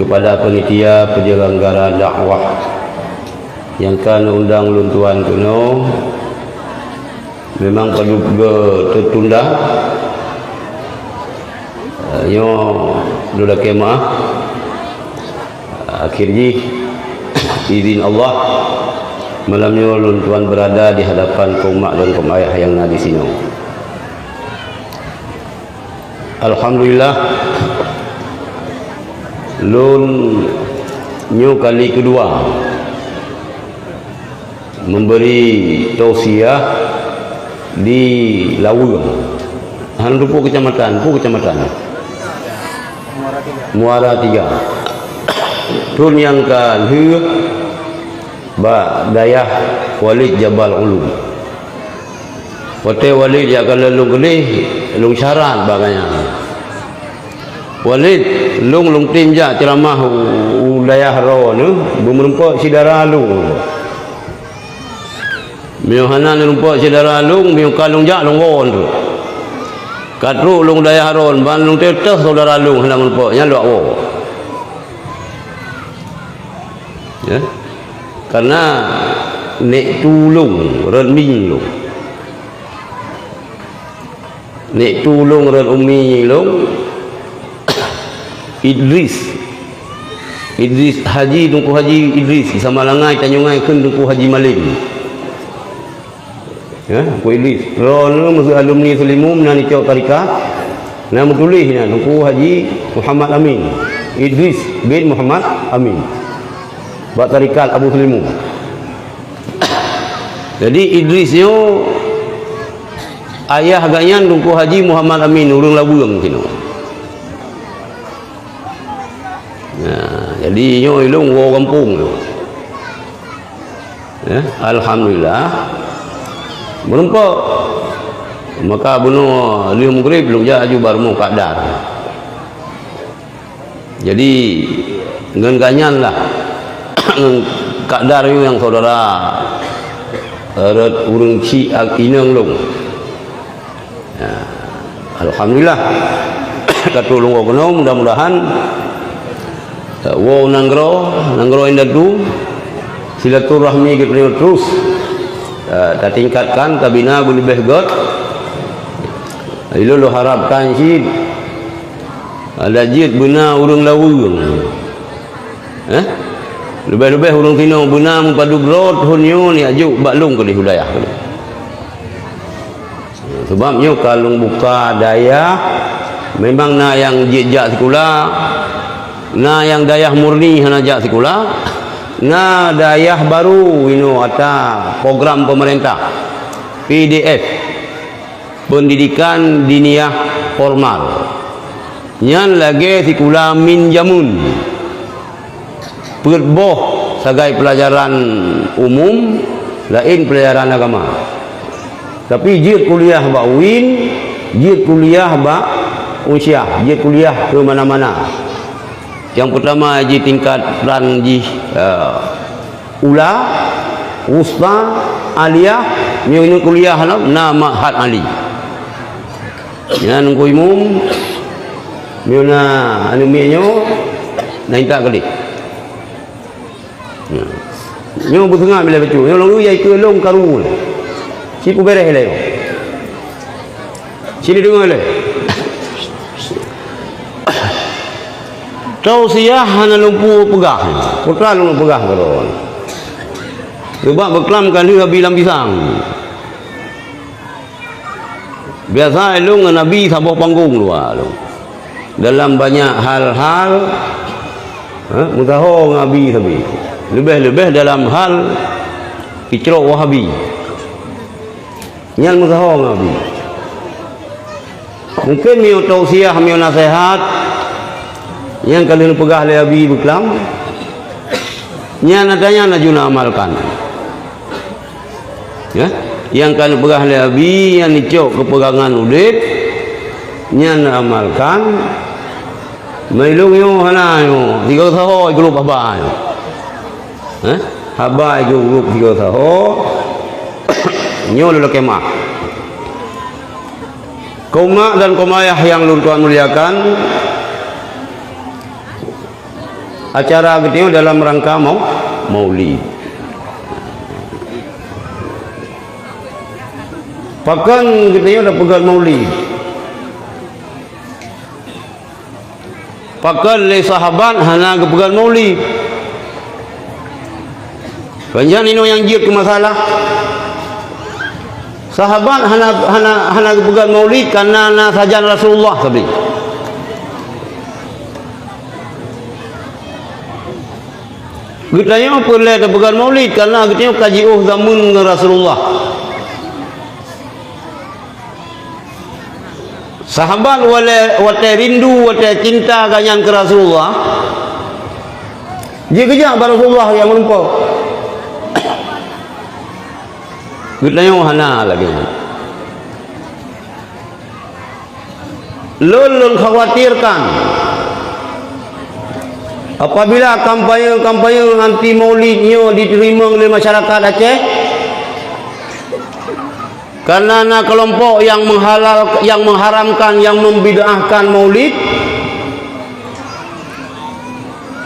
kepada panitia penyelenggara dakwah yang kan undang ulun tuan kuno memang perlu tertunda yo dula kemah akhirnya izin Allah malamnya ulun tuan berada di hadapan kaum mak dan kaum ayah yang ada di sini. Alhamdulillah lun nyu kali kedua memberi tausiah di Lawung Handupu kecamatan Muara 3 tun yang kan ba dayah Walid Jabal Ulum Wate Walid ya kalau lung gede lung syarat baganya Walid lung tim ja ceramah dayah ro nu bumrempo sidara lung miuhana numpo sidara lung miu kalung ja lung won tu katru lung dayah ron ban lung teteh saudara lung hendak numpo nya luak wo ya karena nek tulung ren ming lung nek tulung ren umi lung Idris Haji Tungku Haji Idris sama langai tanyungai keun Tungku Haji Malim ya ku Idris ron masuk alumni Sulimum nan icok tarikat nama tulis ni Tungku Haji Muhammad Amin Idris bin Muhammad Amin buat tarikat Abu Sulimum. Jadi Idris yo ayah agaknya Tungku Haji Muhammad Amin urang Lawung kino. Nah, jadi nyo ilung wo kampung tu. Ya, alhamdulillah. Berempat maka bunuh liu maghrib belum jaju baru kadar. Jadi dengan ganyan lah kadar yang saudara urang ci inang long. Ya, alhamdulillah katulung kono mudah-mudahan wo nanggro indadu silaturahmi kita terus kita tingkatkan tabina lebih god itu lo harapkan sih ada jid benar urang Lawung lebih-lebih urang tino benar mempadu brod hunyo ni ajuk baklung ke di hudayah sebabnya kalau buka daya memang na yang jejak sekolah na yang dayah murni hanajak sekolah na dayah baru ino ata program pemerintah PDF pendidikan diniyah formal nyan lagi sekolah min jamun perboh sebagai pelajaran umum lain pelajaran agama tapi jid kuliah ba UIN jid kuliah ba unsyah jid kuliah ke mana-mana. Yang pertama haji tingkat ranji ula wusta aliyah miu kuliah nama had ali yang nunggu imum miu na anu miu na inta kali miu busengah bila becu miu lalu yai ke long karu si pu bereh le sini dengar le tausiah hana lumpu pegah putra lumpu pegah karon coba beklamkan dia bilang pisang biasa lu dengan nabi sabuh panggung luar lu dalam banyak hal-hal mutaho nabi sabi lebih-lebih dalam hal icrok wahabi nyal mutaho nabi mungkin miu tausiah miu nasihat yang kalian pegah le abi beklam nya nadanya najuna amalkan ya yang kalian pegah le abi yang nicok kepegangan udip nya amalkan mailung yo hana yo tiga saho grup haba yo haba grup tiga saho nyo lo kemah kaum mak dan kaum ayah yang lur tuan muliakan acara gitu dalam rangka maulid. Pakan gitu dah pegang maulid. Pakan le sahabat hana pegang maulid. Panjang ini yang jir ke masalah. Sahabat hana pegang maulid karena sajan Rasulullah sabi. Gitanya apa le pegang maulid karena gitanya kaji zaman Rasulullah. Sahabat wala rindu wala cinta kanyan ke Rasulullah. Dia kejap Rasulullah yang melumpau. Gitanya hana lagi. Lulun khawatirkan apabila kampanye anti maulidnya diterima oleh masyarakat Aceh, karena kelompok yang mengharamkan, yang membid'ahkan maulid,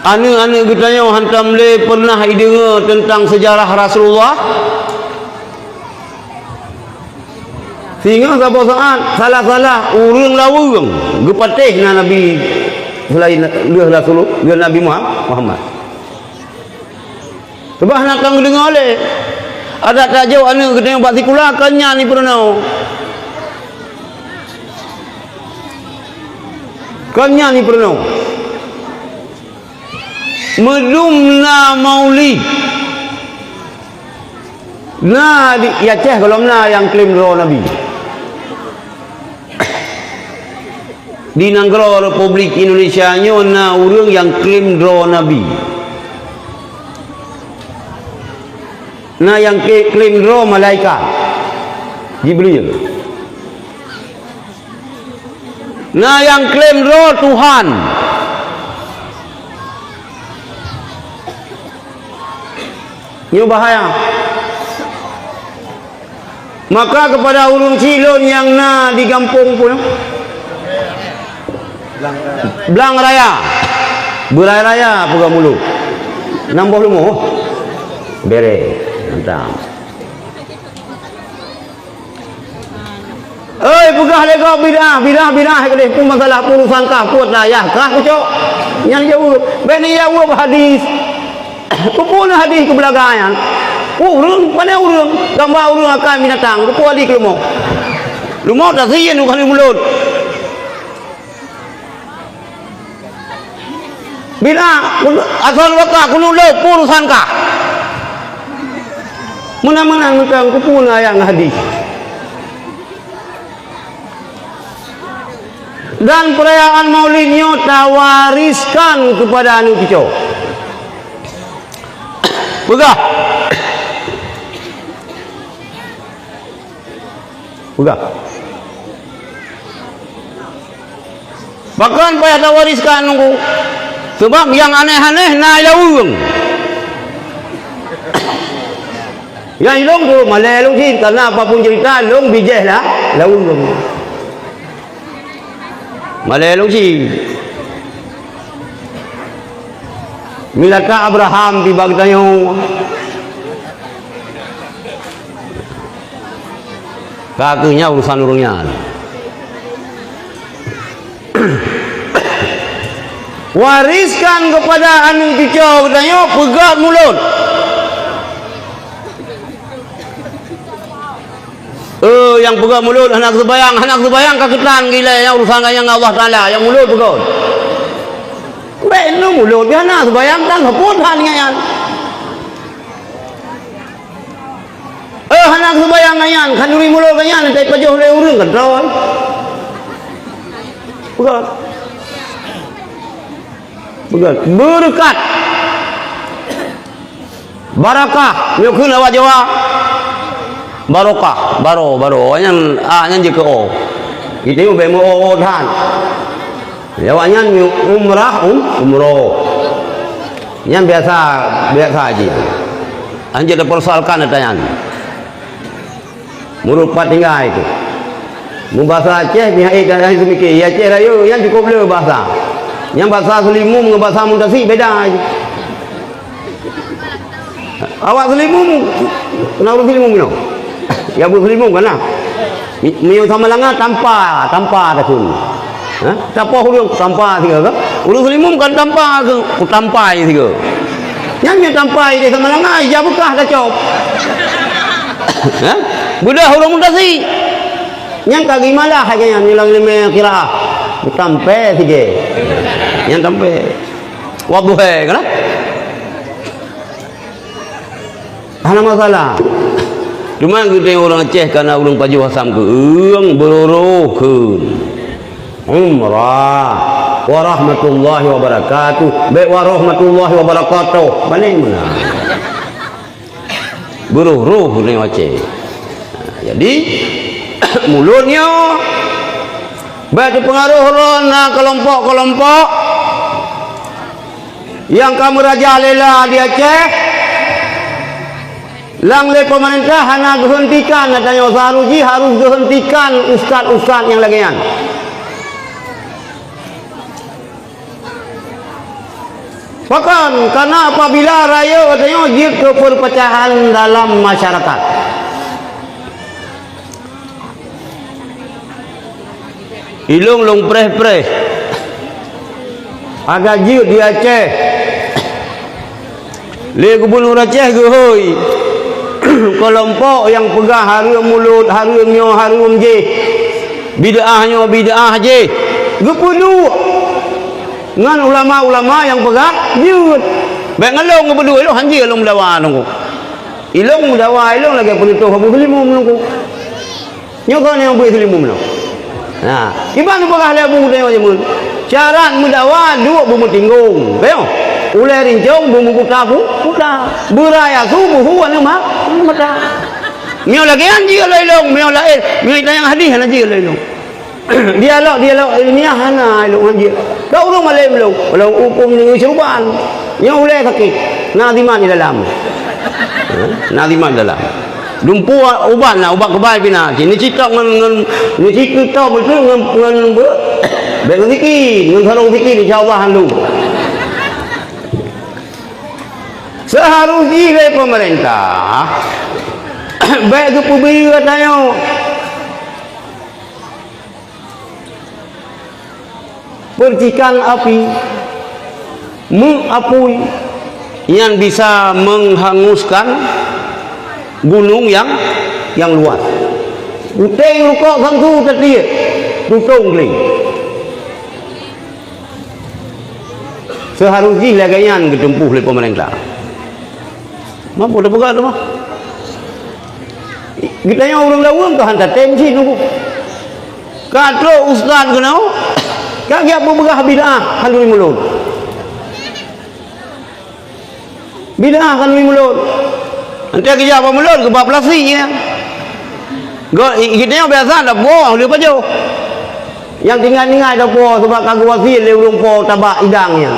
ane gitanya hantam le pernah dengar tentang sejarah Rasulullah. Sehingga sapa saat salah-salah urang lawang gepatih na Nabi selain Rasulullah dia Nabi Muhammad. Sebab nak kang dengar le ada tajau anu gede partikula kanya ni pernah. Kanya ni pernah. Medumna maulid. Nah di Aceh kalau na yang klaim roh Nabi. Di negara Republik Indonesia nya na urang yang klaim roh Nabi. Nah yang klaim roh malaikat Jibril. Nah yang klaim roh Tuhan. Ini bahaya. Maka kepada urung cilon yang na di kampung pun Belang raya, berai raya pegang mulut, nambah lumo, bere, mantap. Pegah lega bidah, kelih pun masalah urusan kah, kuat raya kah, kucok, yang jauh, beni jauh hadis, kupun hadis ke belakang, urung, mana urung, gambar urung akan binatang, kupun hadis lumo tak sian bukan mulut. Bila asal wakah kuno le urusan kah? Menang mentang kupun yang hadis. Dan perayaan maulidnya tawariskan kepada anu kicau. Pegah. Bahkan payah tawariskan nunggu. Sebab yang aneh-aneh na lawung. Yang long tu malai long sih karena apapun cerita long bijih lah lawung. Malai long sih. Milaka Abraham di bagtanya. Kakunya urusan urungnya. Wariskan kepada anu kicau bertanya pegat mulut. Yang pegat mulut anak sebayang kaketan gila yang urusan yang Allah Taala yang mulut pegat. Baik nu mulut dia nak sebayang kan haputan ngayan. Anak sebayang ngayan kan duri mulut ngayan tai pajoh le urang kan rawan. Pegat. Berkat barakah nyukun awak Jawa barokah baro yang je ke o itu be mo o than Jawanya umroh yang biasa aja anjir dipersoalkan tanyaan merupakan tinggal itu bahasa Aceh pihak itu mikir ya Aceh rayu yang cukup le bahasa Yang bahasa Selimum dengan bahasa Mundasi beda aja. Awak Selimum, kenapa Selimum ni? Ya bu Selimum kan lah. Mio sama langa tanpa takun. Tanpa hulu tanpa tiga ke? Hulu Selimum kan tanpa ke? Tanpa tiga. Yang tanpa dia sama langa, ya bukan dah cop. Budak hulu Mundasi. Yang kaki malah hanya nilang lima kira. Tampai tiga. Yang tampai. Waduh kan? Ada masalah. Cuma kita orang Aceh karena orang Paju Hasam ke berorohkeun. Umrah warahmatullahi wabarakatuh. Baik warahmatullahi wabarakatuh. Mana? Beroroh ni Aceh. Jadi mulutnya baik pengaruh rona kelompok-kelompok yang kamu rajalela di Aceh. Langle pemerintah hana hentikan katanya Saharuji harus hentikan ustaz-ustaz yang lagian. Bahkan karena apabila raya katanya jid ke perpecahan dalam masyarakat. Ilung preh-preh. Agak jid di Aceh. Le gubernur Aceh ke hoi. Kelompok yang pegang harum mulut, harum nyo, harum je. Bid'ahnya bid'ah je. Gepulu. Ngan ulama-ulama yang pegang jud. Baik ngalong berdua ilung hanji ilung dawa nunggu. Ilung dawa ilung lagi penutup Abu Selimum nunggu. Nyo kan yang Abu Selimum nunggu. Nah, iban pegang le Abu Selimum mun. Syarat mudawa dua bumu tinggung. Bayo. Ulai rincong bumu kutabu, kuda. Beraya subuh anu mah, mata. Mio lagi anji lailong, mio lain, mio yang hadis anji lailong. Dialog ini hana lailong anji. Kau urung malem lo, kalau hukum ni seruban. Yang ulai sakit, nadiman di dalam. Nadiman dalam. Lumpu uban lah, uban kebal pina. Ni cita ngan ni cita betul ngan ber. Baik rezeki, ngan sarung rezeki insyaallah lu. Seharusnya pemerintah baik ke publik katanya percikan api mengapui yang bisa menghanguskan gunung yang luas. Uteng rukok sangsu tadi tutung kling. Seharusnya lagayan ketempuh oleh pemerintah. Mampu dah pegang tu mah. Kita yang orang lawang ke hantar tensi nunggu. Kata ustaz kena, kaki apa begah bid'ah kalau di mulut. Bid'ah kalau di mulut. Nanti kerja apa mulut ke bab plastiknya. Kita yang biasa dah buah dia paju. Yang tinggal-tinggal dah buah sebab kagak wasil dia urung po tabak idangnya.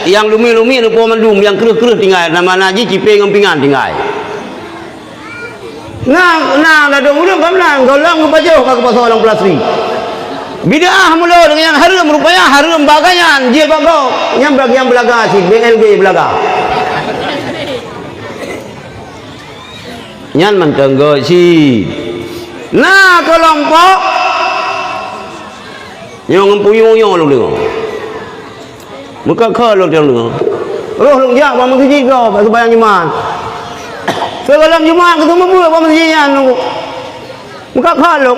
Yang lumi-lumi lupa mandum, yang kerus-kerus tinggal nama naji cipeng ngempingan tinggal. Nah dah dong udah kamlang golang ngepajau kagak pasal orang plastik. Bid'ah mula dengan yang haram rupanya haram bagayan dia bago yang bagian belaga si BLG belaga. Nyan mentenggo si. Nah kelompok yang ngempuyung-yung lu dengar. Muka kalau dia lu. Roh lu jak ba masjid kau, pas bayang Jumaat. Semalam Jumaat ketemu pula ba masjidnya nunggu. Muka kalau.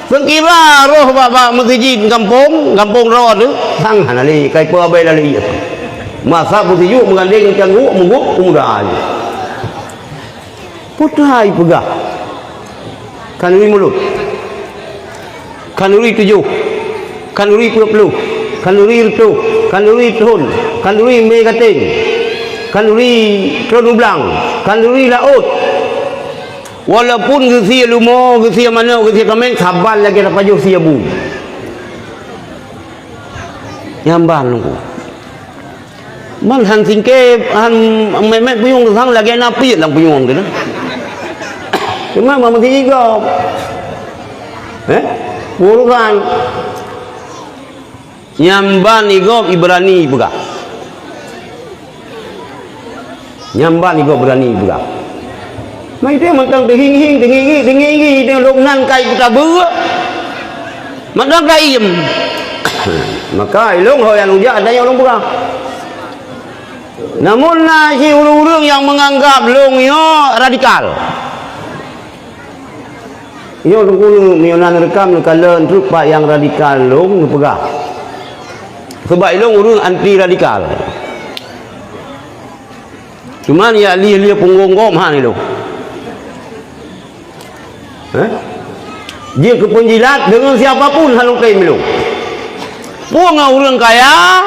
Sekira roh ba masjid kampung roh tu sang hanali kai pe abai lali. Masa putih menggandeng canggu mungguk pemuda aja. Putai pegah. Kanuri mulut. Kanuri 7. Kanuri 20. Kanuri itu, kanuri tuhun, kanuri megating, kanuri telur belang, kanuri laut. Walaupun gesia lumo, gesia mana, gesia kamen, sabar lagi dapat jauh sia bu. Nyamban nunggu. Man han singke, han memet puyung sang lagi napi lang puyung tu. Cuma mama tiga. Burukan. Nyamban igop Ibrani pegah. Nyamban igop Ibrani pegah. Mai dia mentang tinggi dia longnan kai kita ber. Mentang kai im. Maka ilung ho yang uja ada yang ulung pegah. Namun si urang-urang yang menganggap long yo radikal. Yo dulu mionan rekam kalen truk pak yang radikal long pegah. Sebab ilung urang anti radikal. Cuman ya lia punggung ha ni lo. Dia kepenjilat dengan siapapun halung klaim lo. Puang orang kaya,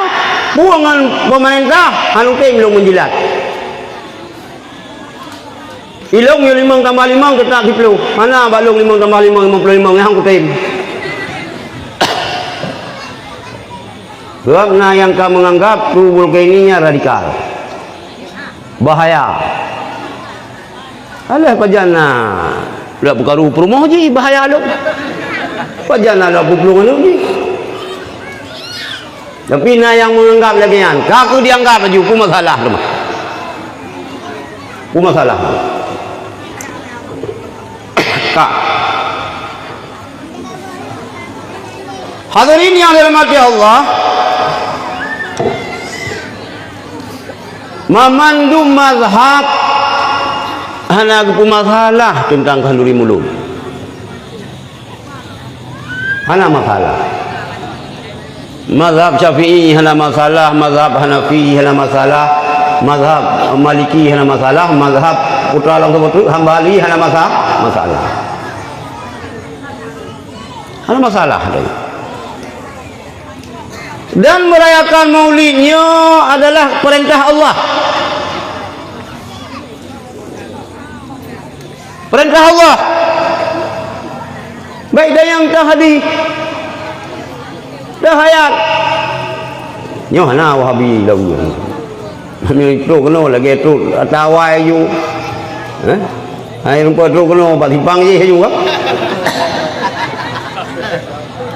puang pemerintah halung klaim lo menjilat. Ilung yang 5 tambah 5 tetap 10. Mana balung 5 tambah 5 55 yang aku klaim. Sebab yang kau menganggap tubuh ininya radikal. Bahaya. Alah pajana. Lah perkara perumahan je bahaya lu. Pajana lah puplung lu je. Tapi yang menganggap lagi kan, kaku dianggap aja ku masalah tu mah. Ku masalah. Kak. Hadirin yang dirahmati Allah, memandu mazhab hana ku masalah tentang kanduri mulut. Hana masalah. Mazhab Syafi'i hana masalah, mazhab Hanafi hana masalah, mazhab Maliki hana masalah, mazhab Putra Alam Sebetul Hambali hana masalah. Hana masalah dia. Dan merayakan maulidnya adalah perintah Allah. Perintah Allah. Baik dah yang dah hadis, dah hayat. Nyoh na Wahabi lau. Ni tu kena lagi tu tawai ju. Hai rupa tu kena patipang je juga.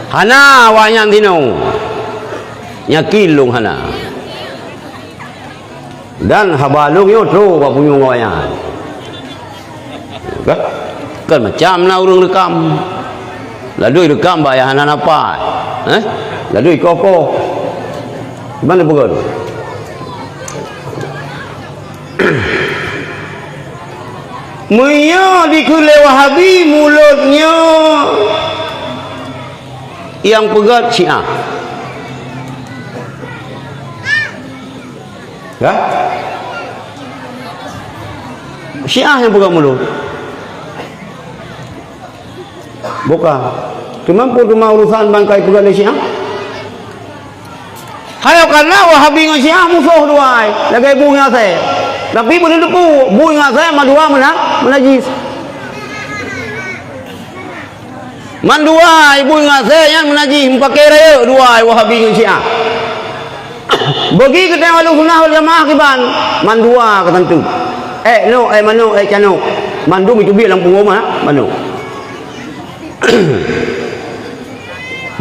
Hana wanyang tino. Yakin long hana. Dan habalung yo tu apa punya wayang. Kan macam lah orang rekam. Lalu rekam bayar hana apa? Lalu koko. Mana pukul? Muya dikule Wahabi mulutnya yang pegat Syiah. Ya? Syiah yang pegang mulut. Bukan. Cuma pun cuma urusan bangkai pegang Syiah. Hayau karena Wahabi dengan Syiah musuh dua. Lagi ibu dengan saya. Tapi boleh depu, bu dengan saya madua menajis. Mandua ibu dengan saya yang menajis pakai raya dua Wahabi dengan Syiah. Bagi kita Ahlu Sunnah wal Jamaah kiban mandua ketentu. Manu cano. Mandu itu biar lampu rumah manu.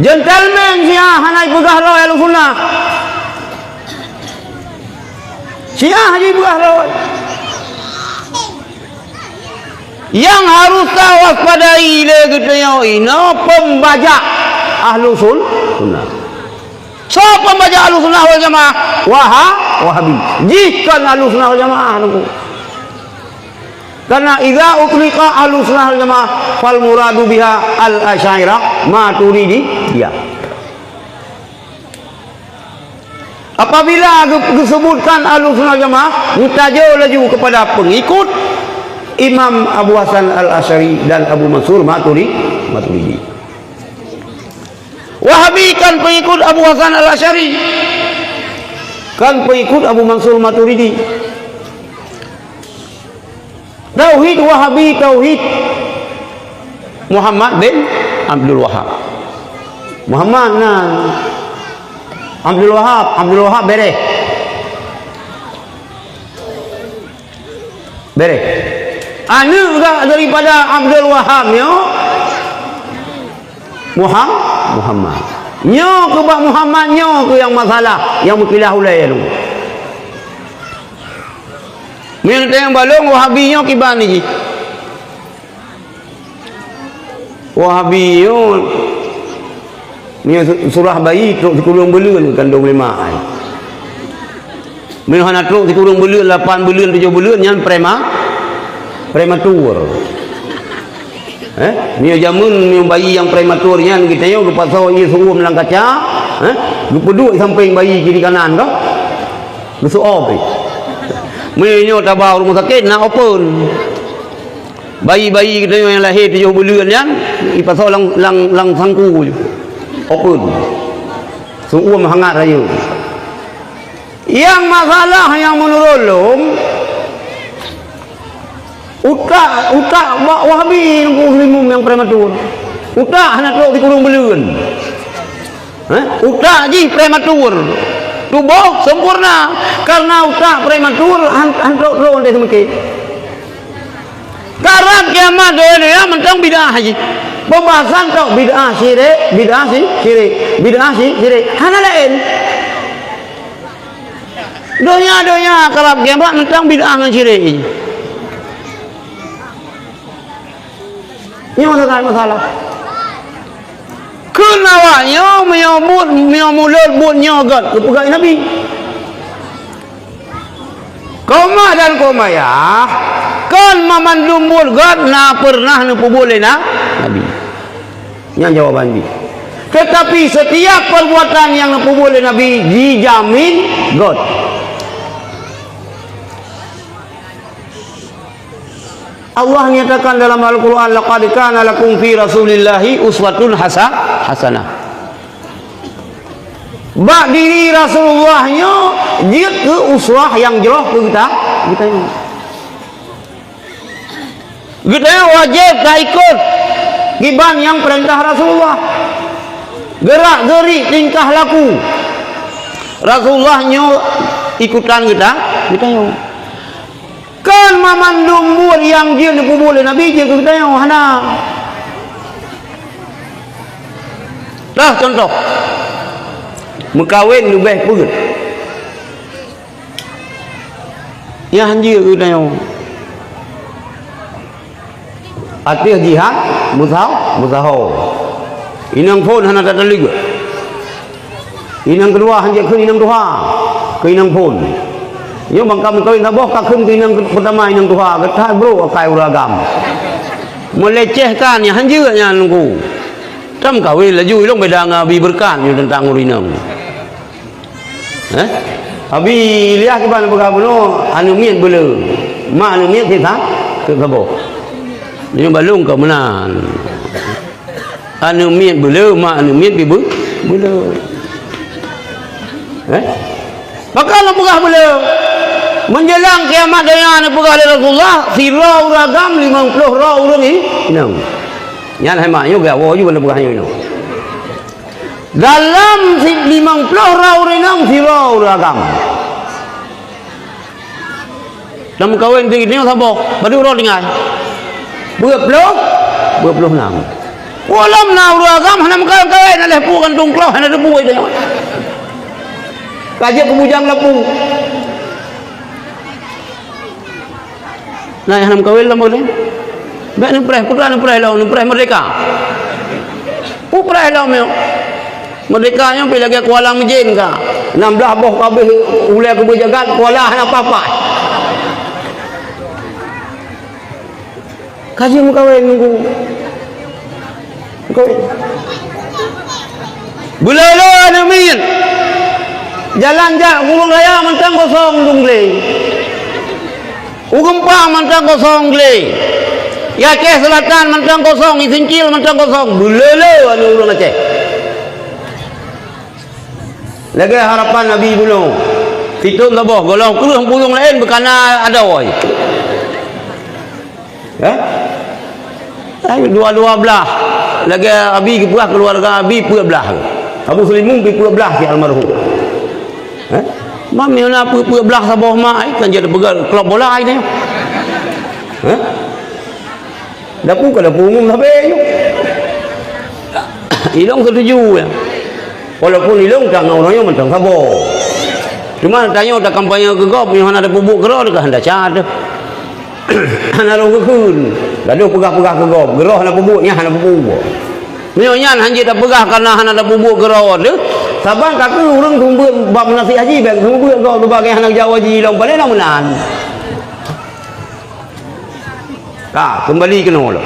Gentleman Syiah hanai pegah roh Ahlu Sunnah. Syiah haji pegah roh. Yang harus tahu waspadai lagi kita pembajak Ahlu Sunnah. So pembaca Ahlu Sunnah wal Jamaah Wahabi. Jika Ahlu Sunnah wal Jamaah karena idza utliqa Ahlu Sunnah wal Jamaah fal muradu biha al Asy'ariyah Maturidi dia. Apabila disebutkan Ahlu Sunnah wal Jamaah mutajau laju kepada pengikut Imam Abu Hasan Al-Asy'ari dan Abu Mansur Maturidi. Wahabi kan pengikut Abu Hasan Al-Asy'ari, kan pengikut Abu Mansur Maturidi. Tauhid Wahabi, tauhid Muhammad bin Abdul Wahab. Muhammad Abdul Wahab bereh. Anu juga daripada Abdul Wahab yo Muhammad. Nyo ke Pak Muhammad, nyo ke yang masalah, yang berkilah ulai tu. Min teng balong Wahabi nyo kiban ni. Wahabi nyo ni surah bayi truk dikurung belun kandung 5 ai. Min hana truk dikurung belun 8 bulan 7 bulan nyan prematur. Ni jamun ni bayi yang prematur nyan kita yo pasal ye suruh melang kaca, lupa duduk samping bayi kiri kanan kau. Besok op. Mi nyo tabau rumah sakit nak open. Bayi-bayi kita yang lahir 7 bulan nyan, pasal lang sangku je. Open. Suruh hangat raya. Yang masalah yang menurun utak Wahabi muslimum yang prematur. Utak anak tu dikurung belun. Utak je prematur. Tubuh sempurna karena utak prematur hantuk roh dia semekit. Karat kiamat dia mentang bidah haji. Pembahasan tak bidah syirik, bidah syirik. Hana lain. Donya kerap kiamat mentang bidah dengan syirik. Ini masalah. Kenawanya menyambut bunnya gat kepegang Nabi. Koma dan komaya kan mamandum bul gat na pernah nu boleh na Nabi. Yang jawaban dia. Tetapi setiap perbuatan yang nu boleh Nabi dijamin gat. Allah nyatakan dalam Al-Quran, laqad kana lakum fi rasulillahi uswatun hasanah. Bak diri Rasulullahnya dia ke uswah yang jelas ke kita ini. Kita wajib tak ikut giban yang perintah Rasulullah. Gerak gerik tingkah laku Rasulullahnya ikutan kita ini. Kan mamandum bur yang dia nak boleh Nabi je kita yang hana. Dah contoh. Mekawin lebih pun. Ya hanjir kita yang. Atih jihad muzahaw. Inang pun hana tak terliga. Inang kedua hanjir ke inang duha. Ke inang pun. Yo bangkam kawin taboh kakun ke inang pertama inang duha kata bro akai uragam. Melecehkan ya hanjirnya nunggu. Tam kawin laju ilong beda ngabi berkan yo tentang urinam. Abi lihat ke mana bergabuno anu miet bela. Mak anu miet kita ke taboh. Ni balung ke menan. Anu miet bela, mak anu miet bi bela. Maka nak pegah bela. Menjelang kiamat dunia ni pegah oleh Rasulullah sirau ragam 50 raw urang ni inang nyan hai mak juga wo juga pegah ni dalam 50 raw inang sirau ragam nam kawin tinggi ni sabo badu ro dengai 26 walam na ragam hanam kawin oleh pu kan tungklau hana debu itu kaje kebujang lapu. Nah, yang kawin lah boleh. Baik ni perah, putra ni perah lah, ni perah merdeka. Perah lah meo. Merdeka nya pergi lagi Kuala Mejin ka. 16 boh kabeh ulai ke berjagat Kuala hana apa-apa. Kaji mu kawin nunggu. Kawin. Bulalo anamin. Jalan-jalan Gunung Raya mentang kosong dungle. Ugempang mentang kosong gle. Aceh Selatan mentang kosong, Isincil mentang kosong. Bulalo anu urang Aceh. Lagi harapan Nabi bunuh. Situ laboh golau keruh puyung lain berkana ada oi. Dua-dua belah. Lagi Abi kebuah keluarga Abi pua belah. Abu Sulimung pi pua belah si almarhum. Mami nak pua belah sabah mak kan jadi pegal kelab bola ai ni. Dapu kada umum sampai yo. Ilong setuju ya. walaupun ilung tak ngorangnya mentang sabo. Cuma tanya tak kampanye gegop yang ada bubuk gerah dekat hendak cad. Ana lo kekun. Gaduh pegah-pegah gegop, gerah nak bubuknya hana bubuk. Nyonya hanji tak pegah karena hana ada bubuk gerah tu. Sabang tak urang tumbuh bab nasi haji bang tumbuh gegop berbagai anak Jawa ji long paling nak menan. Kembali ke nol.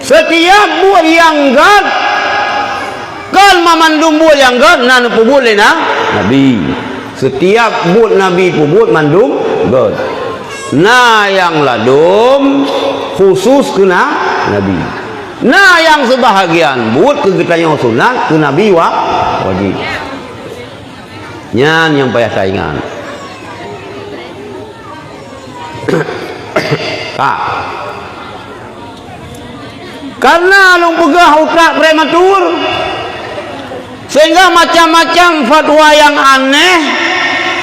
Setiap buat yang gad kan mamandum buat yang gad nan pubut lena Nabi. Setiap buat Nabi pubut mandum gad. Nah yang ladum khusus kena Nabi. Nah yang sebahagian buat kegetanya sunat ke Nabi wajib. Nyan yang payah saingan. Karena lu pegah utak prematur sehingga macam-macam fatwa yang aneh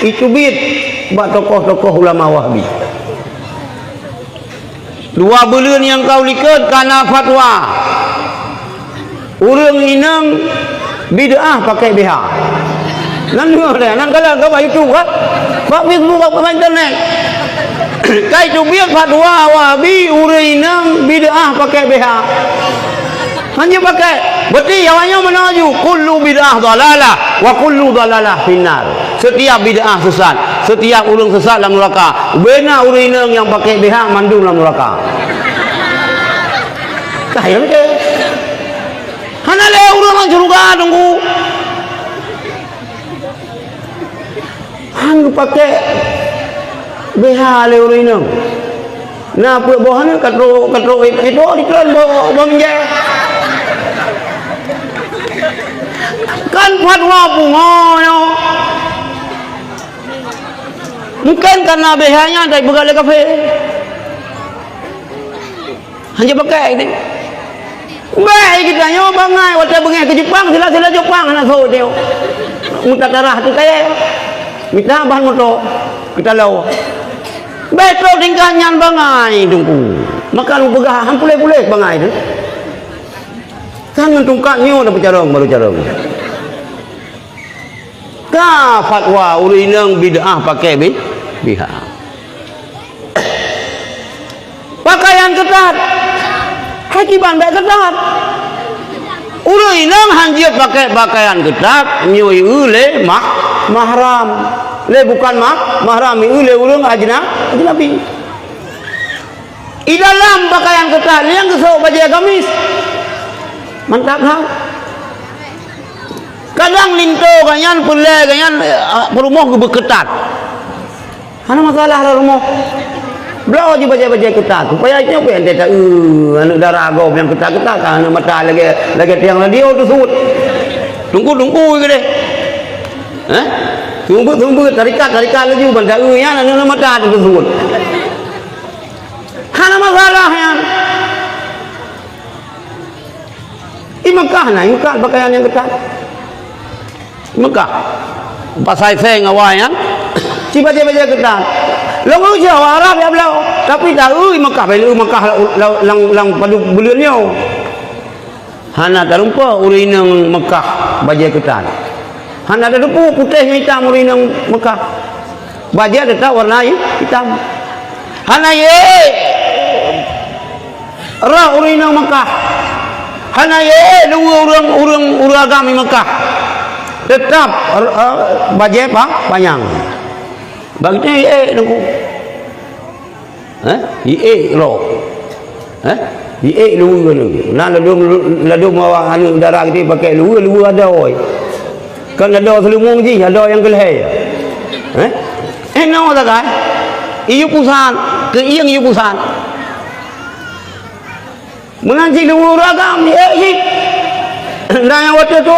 itu bid buat tokoh-tokoh ulama Wahhabi. Dua bulan yang kau likat karena fatwa urang inang bid'ah pakai BH. Nan dia nan kalau kau YouTube kan pak Facebook pak internet kai tu biar fatwa Wahhabi urang inang bid'ah pakai BH. Hanya pakai berarti awalnya menuju kullu bid'ah dalalah wa kullu dalalah finnar. Setiap bid'ah sesat, setiap urang sesat dalam neraka. Bena urang inang yang pakai BH mandum dalam neraka. Kaya ke? Hana le urang surga tunggu. Hang pakai BH le urang inang. Nah, puak bohana katro itu diklan bo menje. Kan fatwa pungono. Mungkin karena BH-nya dari begal kafe. Hanya pakai ini. Baik kita nyo bangai wata bengai ke Jepang sila Jepang anak so dia. Muta darah tu kaya. Minta bahan motor kita law. Betul tingkahnya bangai tunggu. Maka lu pegah hampulai-pulai bangai tu. Jangan tungkaknya dah bercarong baru carong. Ka fatwa urinang bid'ah pakai BH. Pakaian ketat. Hakiban baik ketat. Urinang hanjir pakai pakaian ketat nyoi ule mahram. Le bukan mahram ule urang ajnabi. Di dalam pakaian ketat yang kesok baju gamis. Mantap ha. Kadang linto ganyan pule ganyan perumah ketat. Mana masalah lah rumah. Belau je baju ketat. Supaya itu apa yang dia tak anu darah agam yang ketat-ketat kan mata lagi tiang radio tu sud. Tunggu ke deh. Tunggu tarikat lagi benda yang anu mata tu sud. Hana masalah yang di Mekah pakaian yang ketat. Mekah pasai seng awalnya si baca ketat. Lalu Jawa Arab ya belau. Tapi tahu Mekah lang padu bulannya. Hana tarumpa urinang Mekah baca ketat. Hana ada depu putih hitam urinang Mekah. Baca tetap warna hitam. Hana ye ra urinang Mekah. Hana ye urang agama Mekah. Tetap baca apa? Panjang. Bagnya nunggu. Lo. Lu. Nah lalu mau anu darah kita pakai lu ada oi. Kan ada selumung je, ada yang keleh. No tak kan? Iu pusan, ke iang iu pusan. Mengaji lu ragam ni Nah yang waktu tu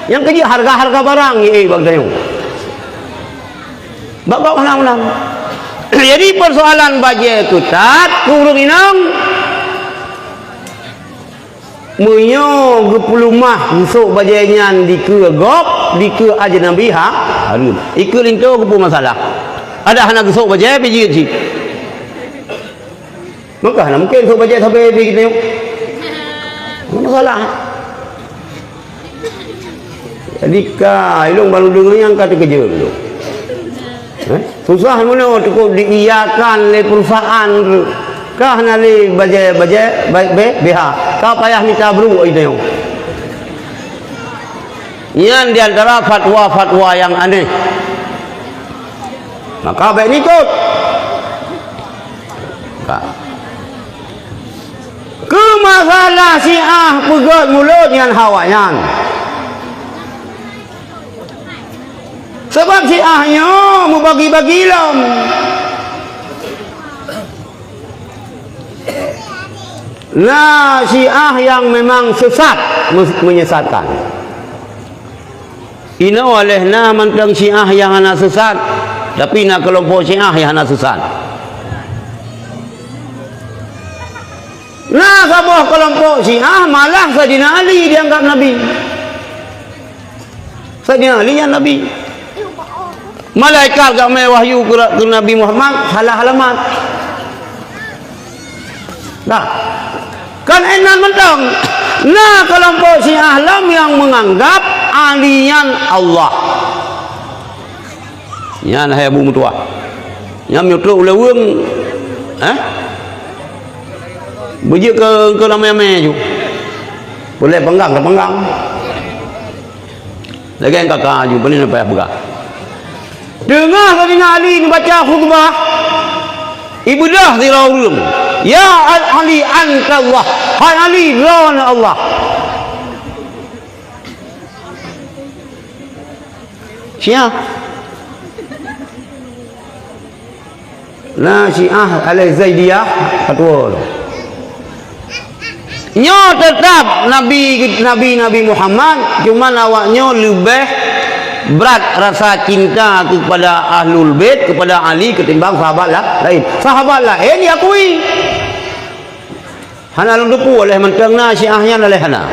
yang kerja harga barang bagdayo. Bakau ulang. Jadi persoalan baje ketat kurung inang munyo gepulumah usuk baje nyan dike gop dike ajnabi harun iku linto kepu masalah ada hana usuk baje biji ji maka mungkin usuk baje sampai begitu masalah. Jadi ilung baru dengar yang kata kerja dulu. Susah mana cukup diiyakan oleh perusahaan kah nali baje BH kau payah minta bru itu. Yang di antara fatwa-fatwa yang aneh. Maka baik ikut. Ke masalah Syiah pegat mulut yang hawayan. Sebab Syiahnya mau bagi-bagi lam. Nah, Syiah yang memang sesat menyesatkan. Ina olehna mentang Syiah yang anak sesat, tapi nak kelompok Syiah yang anak sesat. Nah, sebuah kelompok Syiah malah Sayyidina Ali dianggap Nabi. Sayyidina Ali yang Nabi. Malaikat gak mai wahyu ke Nabi Muhammad salah alamat. Dah. Kan enak mentang. Nah, kelompok Syiah lam yang menganggap alian Allah. Yan hai Abu Mutua. Yang miutru uleweng. Bujik ke ramai-ramai tu. Boleh penggang ke penggang. Lagi yang kakak ju boleh nampak pegang. Dengar Sayyidina Ali ni baca khutbah. Ibadah di rawum. Ya Ali anta Allah. Hai Ali lawan Allah. Syiah. Nah, Syiah Al-Zaidiyah fatwa. Nyo tetap Nabi Muhammad, cuma awaknya lebih berat rasa cinta kepada Ahlul Bait, kepada Ali ketimbang sahabat lain. Sahabat lain diakui. Hana lundupu oleh mentengna Syiahnya oleh hana.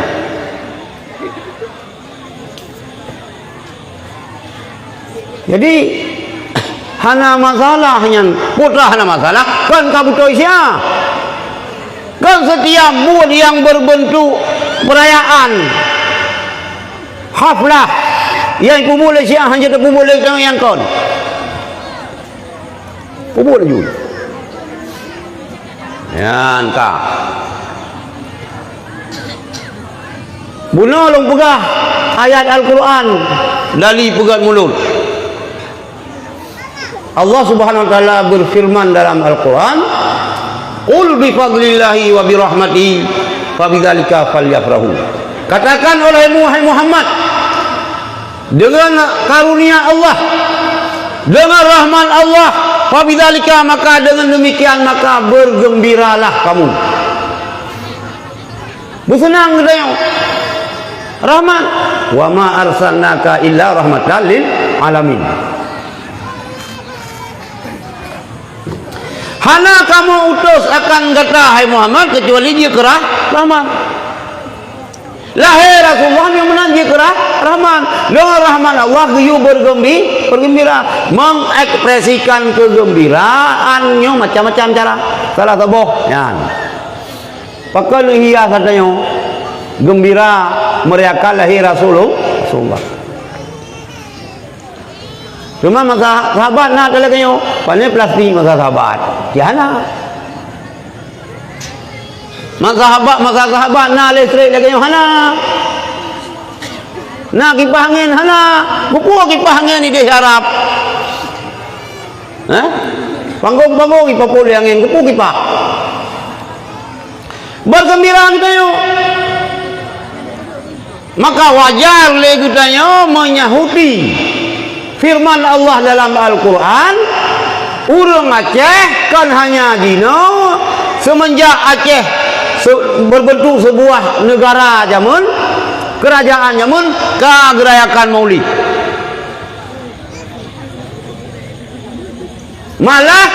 Jadi hana masalahnya, putra hana masalah kan kabutoi Syiah. Kan setiap buat yang berbentuk perayaan haflah yang pemulai Syiah hanya terpemulai yang kon pemulai juga ya entah bunuh long pegah ayat Al-Quran dari pegat mulut. Allah Subhanahu wa taala berfirman dalam Al-Quran, qul bi fadlillahi wa bi rahmatihi fa bidzalika falyafrahu. Katakan olehmu wahai Muhammad, dengan karunia Allah, dengan rahmat Allah, fa bidzalika maka dengan demikian maka bergembiralah kamu. Bersenang katanya. Rahmat. Wa ma arsalnaka illa rahmatan lil alamin. Hana kamu utus akan kata hai Muhammad kecuali dia kerah rahmat. Lahir Rasulullah yang menanji kerah rahmat. Dengan rahmat Allah dia bergembira, mengekspresikan kegembiraannya macam-macam cara. Salah tabuh ya. Pakai hias katanya gembira merayakan lahir Rasulullah. Cuma masa sahabat nak lagi yo, pandai plastik masa sahabat. Tiana. Masa sahabat nak listrik lagi yo hana. Nak kipas angin hana. Buku kipas angin ni dia harap. Panggung kipas poli angin, buku kipas. Bergembira kita yo. Maka wajar le kita yo menyahuti firman Allah dalam Al-Quran, urang Aceh kan hanya dino semenjak Aceh berbentuk sebuah negara zaman kerajaan zaman kegerayakan Maulid. Malah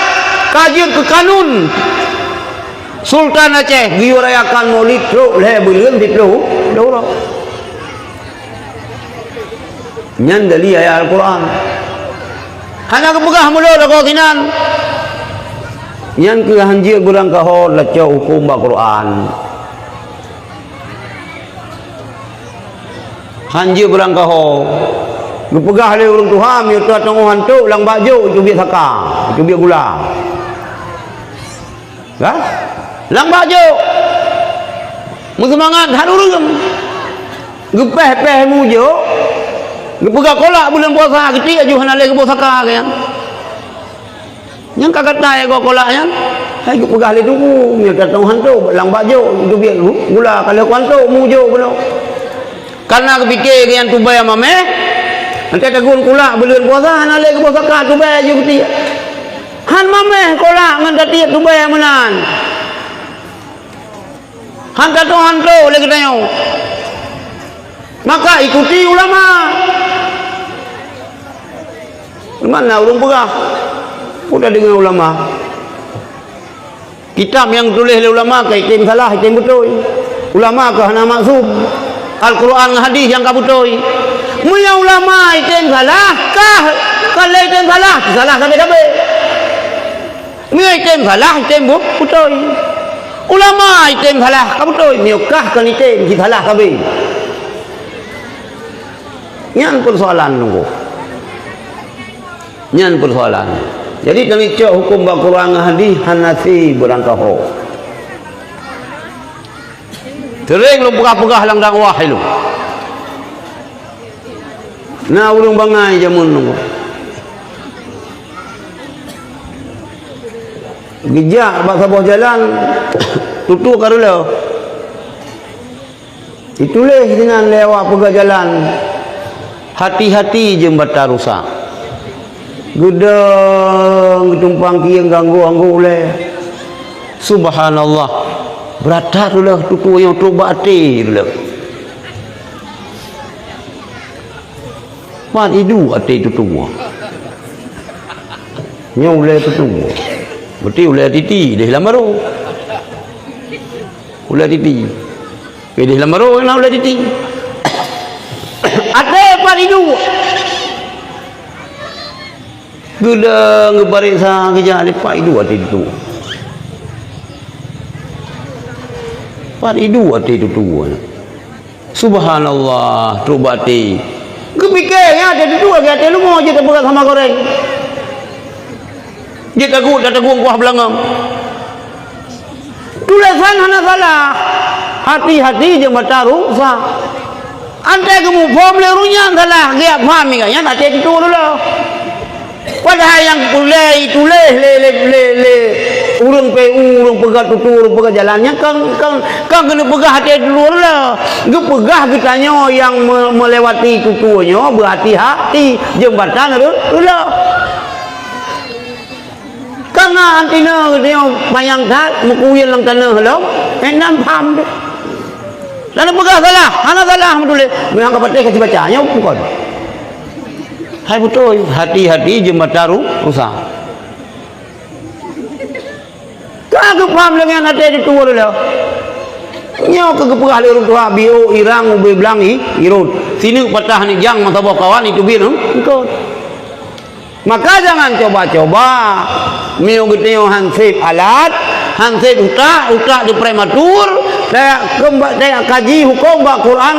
kajian ke kanun Sultan Aceh dirayakan Maulid terus belum dulu. Nyan dari ayat Al-Quran. Hana kepegah mula dah kau kinan. Nyan ke hanjir burang kahor laca hukum Al-Quran. hanja berangkah ho gepegah le urang Tuhan mi tu tong hantu lang baju itu biar saka itu biar gula ha lang baju mu semangat harurung gepeh-peh mujo gepegah kolak bulan puasa geti aju hanale ke saka kan yang kagak tay go kolak yang hai gepegah le tunggu mi tong hantu lang baju itu biar gula kalau hantu mujo belum karena kepikir yang tu bayar mame nanti tagun kulak bulan puasa han ale ke puasa ka tu bayar je beti han mame kulak ngan tati tu bayar menan han kata han tu le katanya maka ikuti ulama mana urang pegah udah dengan ulama kitab yang tulis oleh ulama ke itim salah itim betul ulama ke hana maksum Al-Quran hadis yang kabutoi muya ulama item salah kah kalau item salah sampai muya item salah item butoi ulama item salah kabutoi miukah kan item salah kabeh nyan persoalan nunggu nyan persoalan jadi kami cok hukum Al-Quran hadis Hanafi berangkaho Tering lu pegah-pegah lang dakwah lu. Nah urang bangai jamun nunggu. Gejak bak sabah jalan tutu karula. Itulah dengan lewat pegah jalan. Hati-hati jembatan rusak. Gedeng tumpang kieu ganggu-ganggu le. Subhanallah. Berata tu lah tutu yang tu bati tu lah. Mat idu ati tutu. Nyau le tutu. Berarti ule titi dah lama ro. Ule titi. Dah lama ro nak ule titi. Ate mat idu. Gedeng ngebarik sang kejak lepak idu ati tutu. Paridu ati itu tua. Subhanallah, terubati. Kepikirnya ada dua kata lu mau jadi berat sama goreng. Dia tagu kuah belangam. Tulisan hana salah. Hati-hati je mata rusak. Ante kamu form le runya salah dia paham kan ya tak itu dulu. Padahal yang tulis le urang pegat tutu urang pegat jalannya kan kena pegah hati dulu lah. Ge pegah kitanya yang melewati tutunya berhati-hati jembatan dulu. Karena antina dia bayang tak mukuyin lang tanah lo. Enam paham deh. Lalu pegah salah, hana salah betul. Memang kapatnya kasih bacanya bukan. Hai betul, hati-hati jembatan rusak. Kagak paham dengan hati itu dulu. Nyo kegepegah le urang tua bio irang ube blangi irut. Sini patah ni jang mata bawa kawan itu bir engkau. Maka jangan coba-coba mio geteo hansip alat, hansip utak di prematur, saya kaji hukum Quran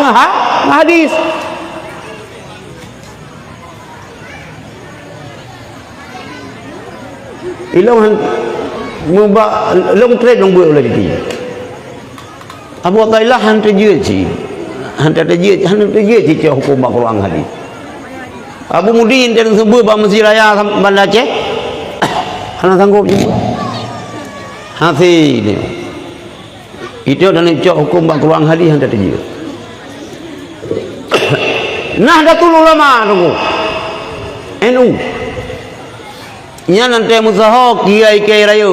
hadis. Ilmu mubah long trade long buat oleh dia. Abu Thailah hantar je, hantar je cik hukum Quran hadis. Abu Mudin dan sebut bah Mesir Raya Bandar Aceh, hana sanggup juga. Hafi ni, itu dan cik hukum Quran hadis hantar je. Nahdlatul Ulama tunggu, NU. Nya nanti musaho kiai raya.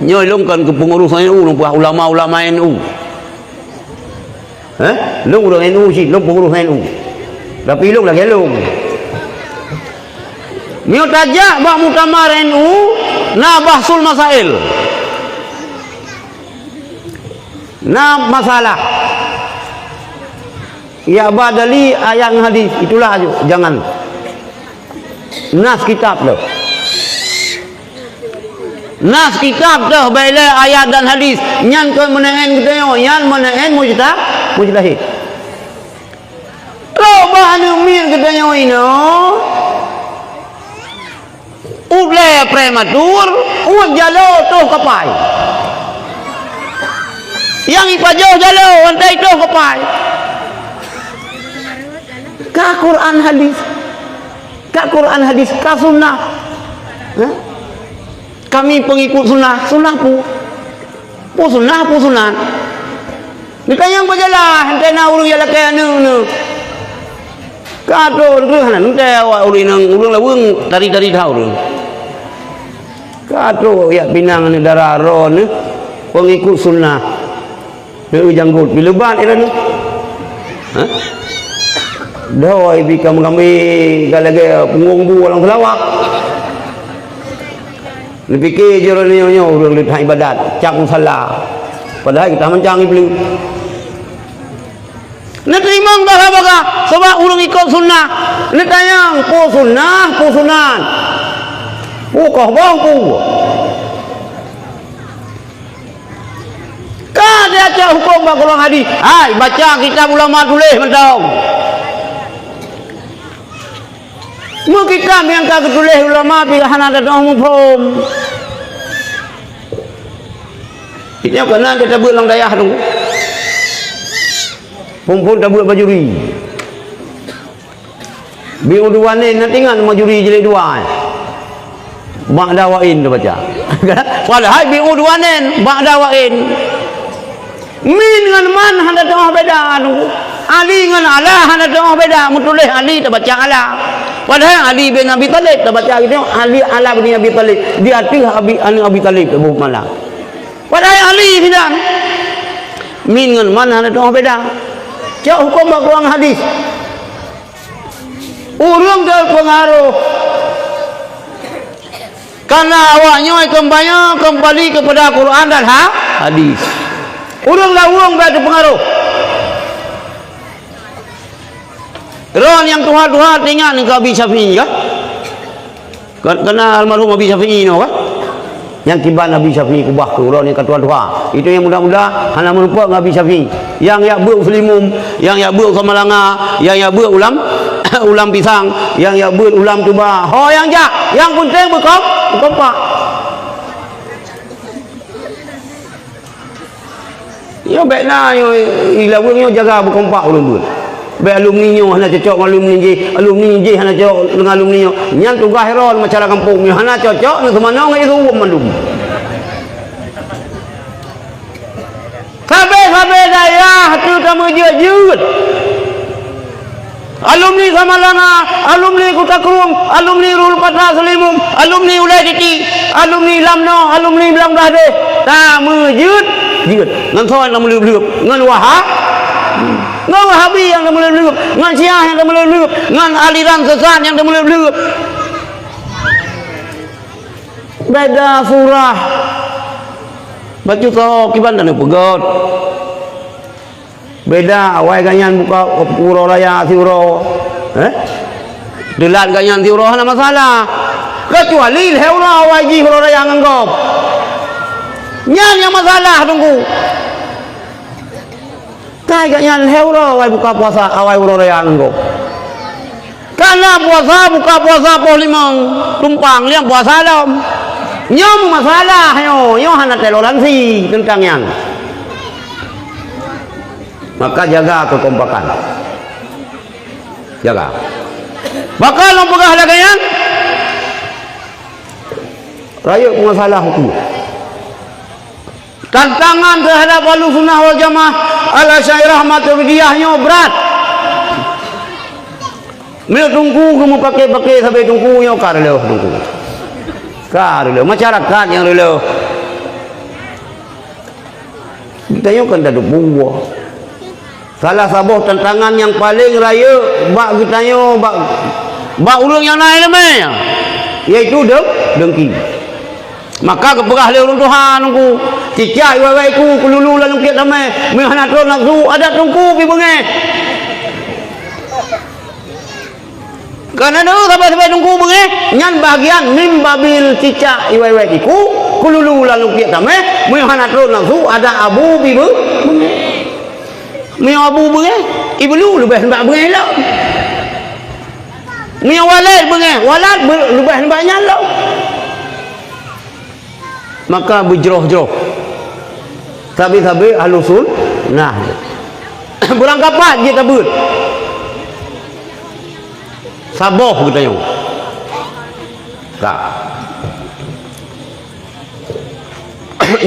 Nyoi longkan ke pengurusan NU ulama-ulama NU. Long urang NU sih, long pengurus NU. Tapi long lagi long. Mio tajak bak muktamar NU na bahsul masail. Na masalah. Ya badali ayat hadis itulah aja, jangan. Nas kitab dah. Nas kitab dah baila ayat dan hadis. Nyan ke menaen kita yo, nyan menaen mujtahid. kita nyoino ule prematur uang jalo tuh kapai yang ipajo jalo antai tuh kapai ka Quran hadis ka sunnah. Kami pengikut sunnah pu sunnah ditanya bajalah henteu na urang jala kaya nu kado urang hanan henteu urang lawung tari-tari tau urang kado ya pinang negara ron pengikut sunnah deu janggut bileban irana doi bika kami galage pengungbu walang selawak dipikir je nyo urang lit ibadat cak salah padahal kita mencangi beli neterima dah baka sebab urang ikut sunnah netayang pu sunnah pu kah bang pu ka dia aja hukum ba Quran hadis hai baca kitab ulama tulis mentong mu kitab yang ka tulis ulama pilihan ada umum ini kena kita buat lang dayah tu pun tak buat bajuri biuduanin nanti kan majuri jilid dua bak dawain tu baca padahal biuduanin bak dawain min dengan man handa tengah beda Ali dengan Allah handa tengah beda mutulis Ali tak baca Allah padahal Ali bin Abi Talib tak baca gitu Ali Allah bin Abi Talib dia arti Abi Talib tak buat malah padahal Ali tidak min dengan man handa tengah beda cak hukum Quran hadis urang terpengaruh karena awaknya kembali kepada Quran dan hadis urang lawang berpengaruh Ron yang Tuhan ingat ke Abi Syafi'i kan kenal almarhum Abi Syafi'i no kan yang tiba Nabi Syafi'i kubah ke Ron yang ketua-tua itu yang mudah-mudah hana merupa Nabi Syafi'i yang ya buat selimum yang ya buat kemalanga yang ya buat ulam pisang yang ya buat ulam tuba ho yang penting berkompak yo baiklah yo ilawung yo jaga berkompak ulun buat baik alumni nyo hana cocok alumni je hana cocok dengan alumni nyo nyang tugas heron masyarakat kampung nyo hana cocok dengan semana ngai tu mandum sabe daya tu tamu jujur alumni Samalanga alumni Kota Kerung alumni Rul Patra Selimum alumni Ulai Diti alumni Lamno alumni Belang Dahde tamu jujur ngan soal nak melulup ngan wahab ngan wahabi yang dah melulup ngan syiah yang dah melulup ngan aliran sesat yang dah melulup beda surah baca kau kiban dan pegot beda awai ganyan buka uro raya siuro delat ganyan siuro hana masalah kecuali heura awai ji uro raya nganggop nyan yang masalah tunggu kai ganyan heura awai buka puasa awai uro raya nganggop karena puasa buka puasa poh limang tumpang liang puasa dom nyom masalah yo hana toleransi tentang yang maka jaga kekompakan jaga bakal mempegah lagi yang raya masalah hukum tantangan terhadap Ahlussunnah wal Jamaah Al-Asy'ariyah Maturidiyahnya berat mil tunggu kamu pakai sampai tunggu yo karelo tunggu masyarakat yang rela kita yo kan dak buah salah satu tantangan yang paling raya bak kita yo bak ulung yang naik namanya iaitu dengki maka keperah le ulung Tuhan ku cicak iwai ku kululu lan kiat damai me hana tro nafsu ada tungku pi benge karena dulu sampai tungku benge nyan bagian mim babil cicak iwai ku kululu lan kiat damai me hana tro nafsu ada abu pi benge mi abu benge iblu lebih mbak benge lah Mia walad bengah, walad lebih banyak lah. Maka berjeroh-jeroh. Tabi-tabi halusul. Nah. Berangkat apa dia tabut? Saboh kita yang. Tak.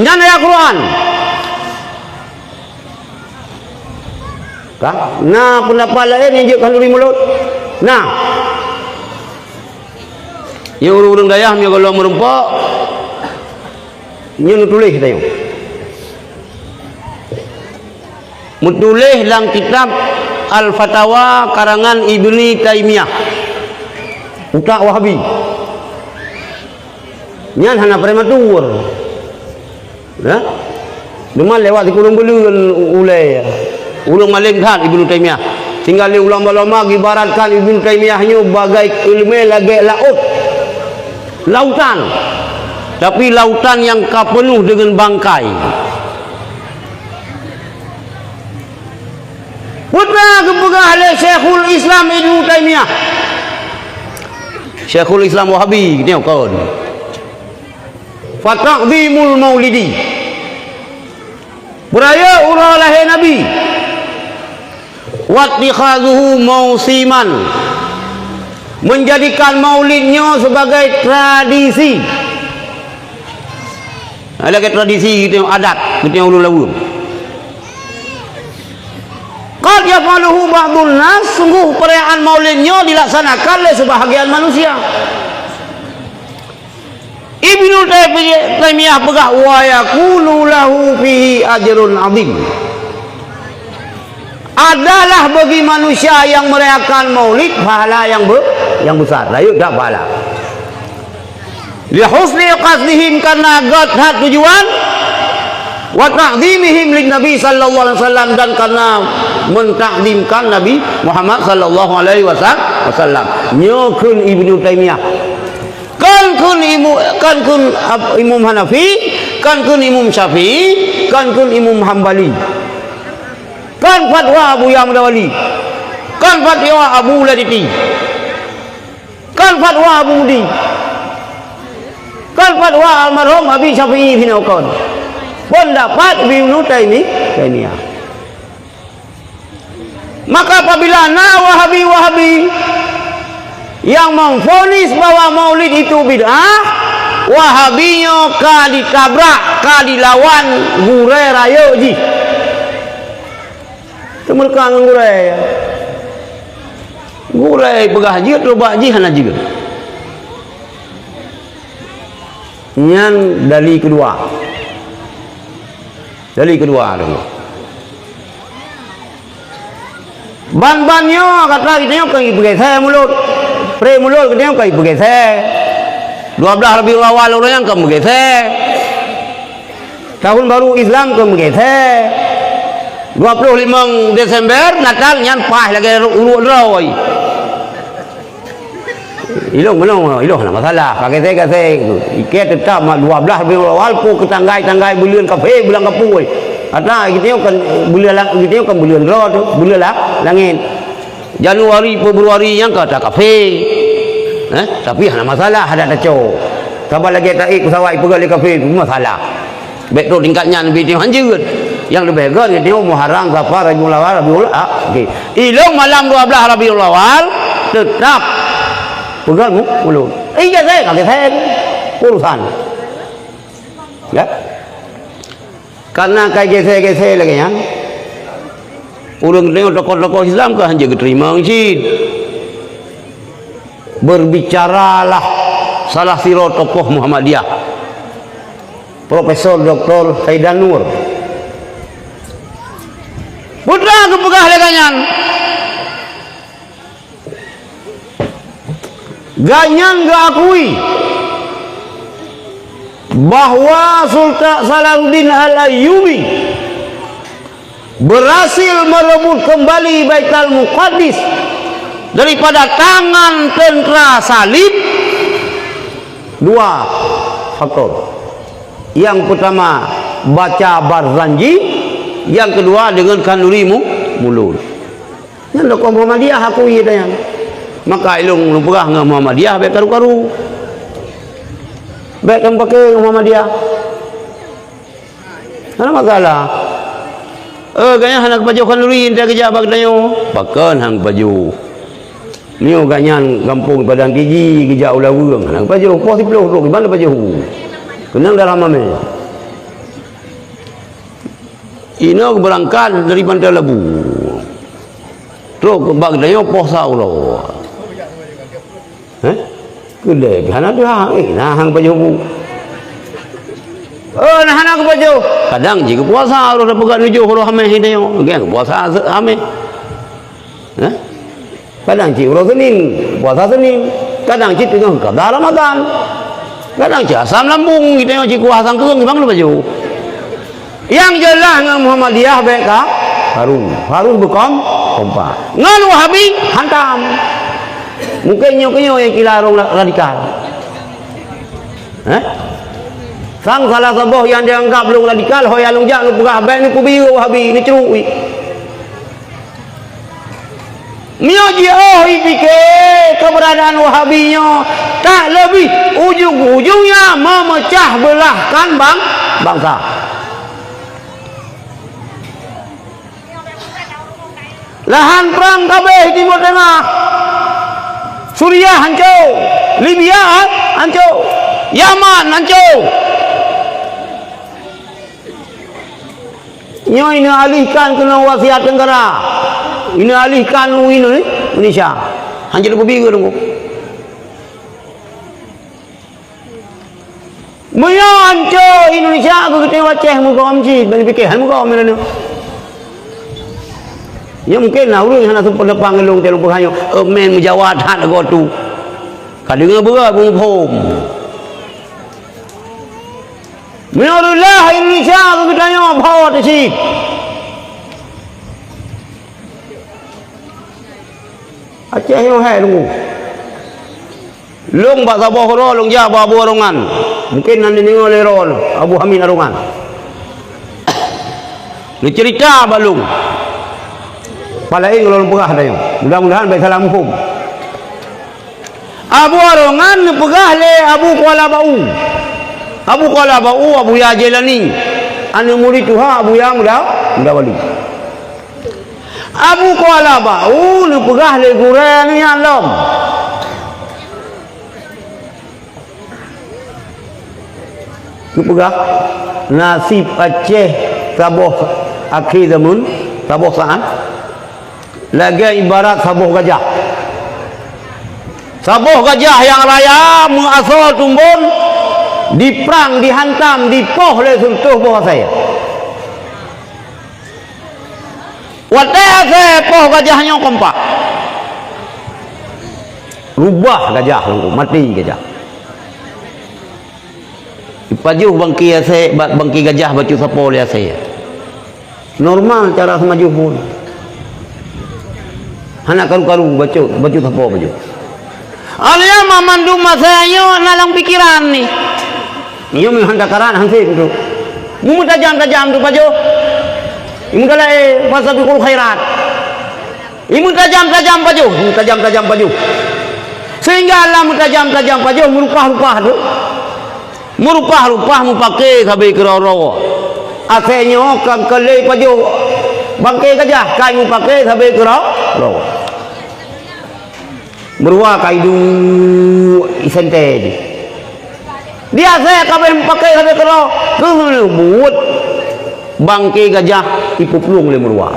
Nyan ayat Quran. Tak. Nah pendapat lain yang jauh kalori mulut. Nah. Yang urung-urung dayah yang kalau merempak yang tulis kita yang menulis dalam kitab Al-Fatawa karangan Ibni Taimiyah utak Wahabi nyan hana prematur ya demam lewat di kulung belun ulai ulung maling kan Ibnu Taimiyah tinggal di ulama-ulama ibaratkan Ibnu Taimiyah nya bagai ilmu lagi laut lautan, tapi lautan yang penuh dengan bangkai. Putra kepegah oleh Syekhul Islam Ibnu Taimiyah, Syekhul Islam Wahabi, tengok kawan. Fataqdimul Maulidi, beraya urah lahir Nabi. Wattikhazuhu mausiman, menjadikan maulidnya sebagai tradisi. Ada ke tradisi kita yang adat, kita yang ulul awam. Qad yafaluhu ba'dun nas, sungguh perayaan maulidnya dilaksanakan oleh sebahagian manusia. Ibnu Taimiyah pegah wa yakunu lahu fihi ajrun 'azim. Adalah bagi manusia yang merayakan maulid pahala yang besar. Layu tak pahala. Li husni qasdihim, karena godhat tujuan, wa ta'zimihim lin Nabi sallallahu alaihi wasallam, dan karena mentakdimkan Nabi Muhammad sallallahu alaihi wasallam. Nyokun Ibnu Taimiyah. Kan kun Imam Hanafi, kan kun Imam Syafi'i, kan kun Imam Hambali. Kan fatwa Abu Yamdawali, kan fatwa Abu Laditi, kan fatwa Abu Mudi, kan fatwa almarhum Abi Syafi'i bin Uqad. Pendapat Ibnu Taimiyah. Maka apabila Wahabi yang memvonis bahwa maulid itu bid'ah, Wahabinya ka ditabrak, ka dilawan gurai raya ji. Mereka ngurai pegah jid robak ji hana juga. Yang dalil kedua dulu. Ban-bannya kata kita yang kaki pergi saya mulut, pre mulut kita yang kaki pergi saya. 12 Rabiul Awal orang yang kamu pergi saya. Tahun baru Islam kamu pergi saya. 25 Desember Natal nyan pah lagi urut rawai. Ilong nak masalah. Pakai saya ikat tetap 12 Rabiul Awal pu ke tanggai bulan kafe bulan kapui. Ada kita kan bulan draw tu, bulan langit. Januari Februari yang kata kafe. Tapi hana masalah, ada taco. Sabar lagi tak pesawat pergi kafe tu masalah. Betul tingkatnya lebih tinggi hanjut. Yang lebih bagus dia tengok Muharram, Safar, Rabiul Awal, okey. Ilong malam 12 Rabiul Awal tetap pegang mulut. Iya saya kata saya urusan. Ya. Karena kayak gesek lagi ya. Orang tengok tokoh-tokoh Islam ke hanya keterima masjid. Berbicaralah salah siro tokoh Muhammadiyah, Profesor Dr. Haidan Nur. Putra kepegah leganyan. Ganyan gakui bahwa Sultan Salahuddin Al-Ayyubi berhasil merebut kembali Baitul Muqaddis daripada tangan tentera salib. Dua faktor. Yang pertama baca Barzanji, yang kedua dengan kanuri mulut. Yang tokoh Muhammadiyah akui dia. Maka ilung perah dengan Muhammadiyah baik karu-karu. Baik kan pakai Muhammadiyah. Ada masalah. Ganya hanak baju kanuri indah kerja bag dayo. Pakan hang baju. Mio ganyan kampung Padang Kiji kerja ulawang. Hanak baju pos 10 ro mana baju. Kenang dalam ame. Ino berangkat dari Bandar Labu. Terus ke bag dayo pos saulo. Kedai hanak dia nah hang baju. Nah anak baju. Kadang jika puasa orang dah pegang nujuh orang hamil hidayo. Kan puasa hamil. Kadang cik orang Senin, puasa Senin. Kadang cik tengah qada Ramadan. Kadang cik asam lambung hidayo cik kuasa keung bang lu baju. Yang jelas dengan Muhammadiyah baik kah? Harus kompak. Ngan Wahabi hantam. Mungkin nyo yang kira orang radikal. Sang salah sebuah yang dianggap belum radikal, hoya long jak lu pegah baik ni kubiru Wahabi ni cerui. Mio ji fikir keberadaan Wahabinya tak lebih ujung-ujungnya memecah belahkan bangsa. Lahan perang kabeh Timur Tengah. Suriah hancur, Libya hancur, Yaman hancur. Nyo ini alihkan kena wasiat negara. Ini alihkan ini Indonesia. Hancur lebih biru tunggu. Maya hancur Indonesia aku kita waceh muka amci, bani fikir muka amil ni. Ya mungkin lah urang hana sempat lepang ngelung telung berhanyo. Men menjawat hak negara tu. Kadang berat pun pom. Menurutlah Indonesia aku tanya bawa tu sih. Aceh yang hai tunggu. Long bak Sabah ro long ja Abu Arongan. Mungkin nanti ningo le ro Abu Hamid Arongan. Lu cerita balung. Palain kalau pegah tanya. Mudah-mudahan baik salam hukum. Abu Arongan pegah le Abu Kuala Bau. Abu Kuala Bau Abu Ya Jelani. Anu murid Tuhan Abu Ya muda wali. Abu Kuala Bau lu pegah le gurang ni alam. Lu pegah nasib Aceh Sabah akhir zaman Sabah saan lagi ibarat sabuh gajah. Sabuh gajah yang raya mengasal tumbun diperang, dihantam, dipoh oleh suntuh bawah saya. Wadah saya poh gajahnya kompak. Rubah gajah, mati gajah. Ipaju bangki gajah baju sapo oleh saya. Normal cara semaju pun. Anak karu-karu baju sapo baju. Alia mamandung masanya nalang pikiran ni. Iyo menghantar karan hansip tu. Mu tajam-tajam tu baju. Imu dalai fasabiqul khairat. Imu tajam-tajam baju, tajam-tajam baju. Sehingga Allah tajam-tajam baju merupah-rupah tu. Merupah-rupah mu pakai kabe keroro. Akhirnya kan kelai baju bangkai gajah kai mu pakai kabe keroro. Berwa kaidu isente dia saya kabeh pakai kabeh kero buat bangkai gajah ipuplung le merwa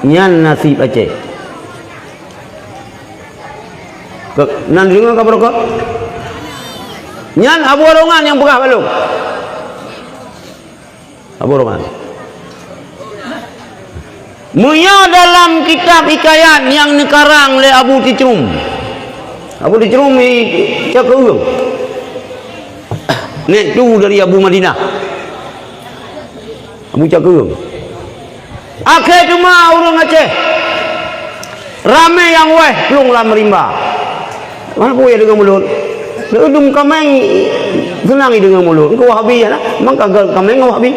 nyan nasib Aceh nan dengar kabar kok nyan Abu Arongan yang pegah balung Abu Arongan Munya dalam kitab hikayat yang dikarang oleh Abu Ticrum. Abu Ticrum ni cakap nek tu dari Abu Madinah. Abu cakap. Akhir cuma orang Aceh. Ramai yang weh pelung lah merimba. Mana boleh dengan mulut. Udung kameng senang dengan mulut. Engkau Wahabi ya lah. Memang kagak kameng Wahabi.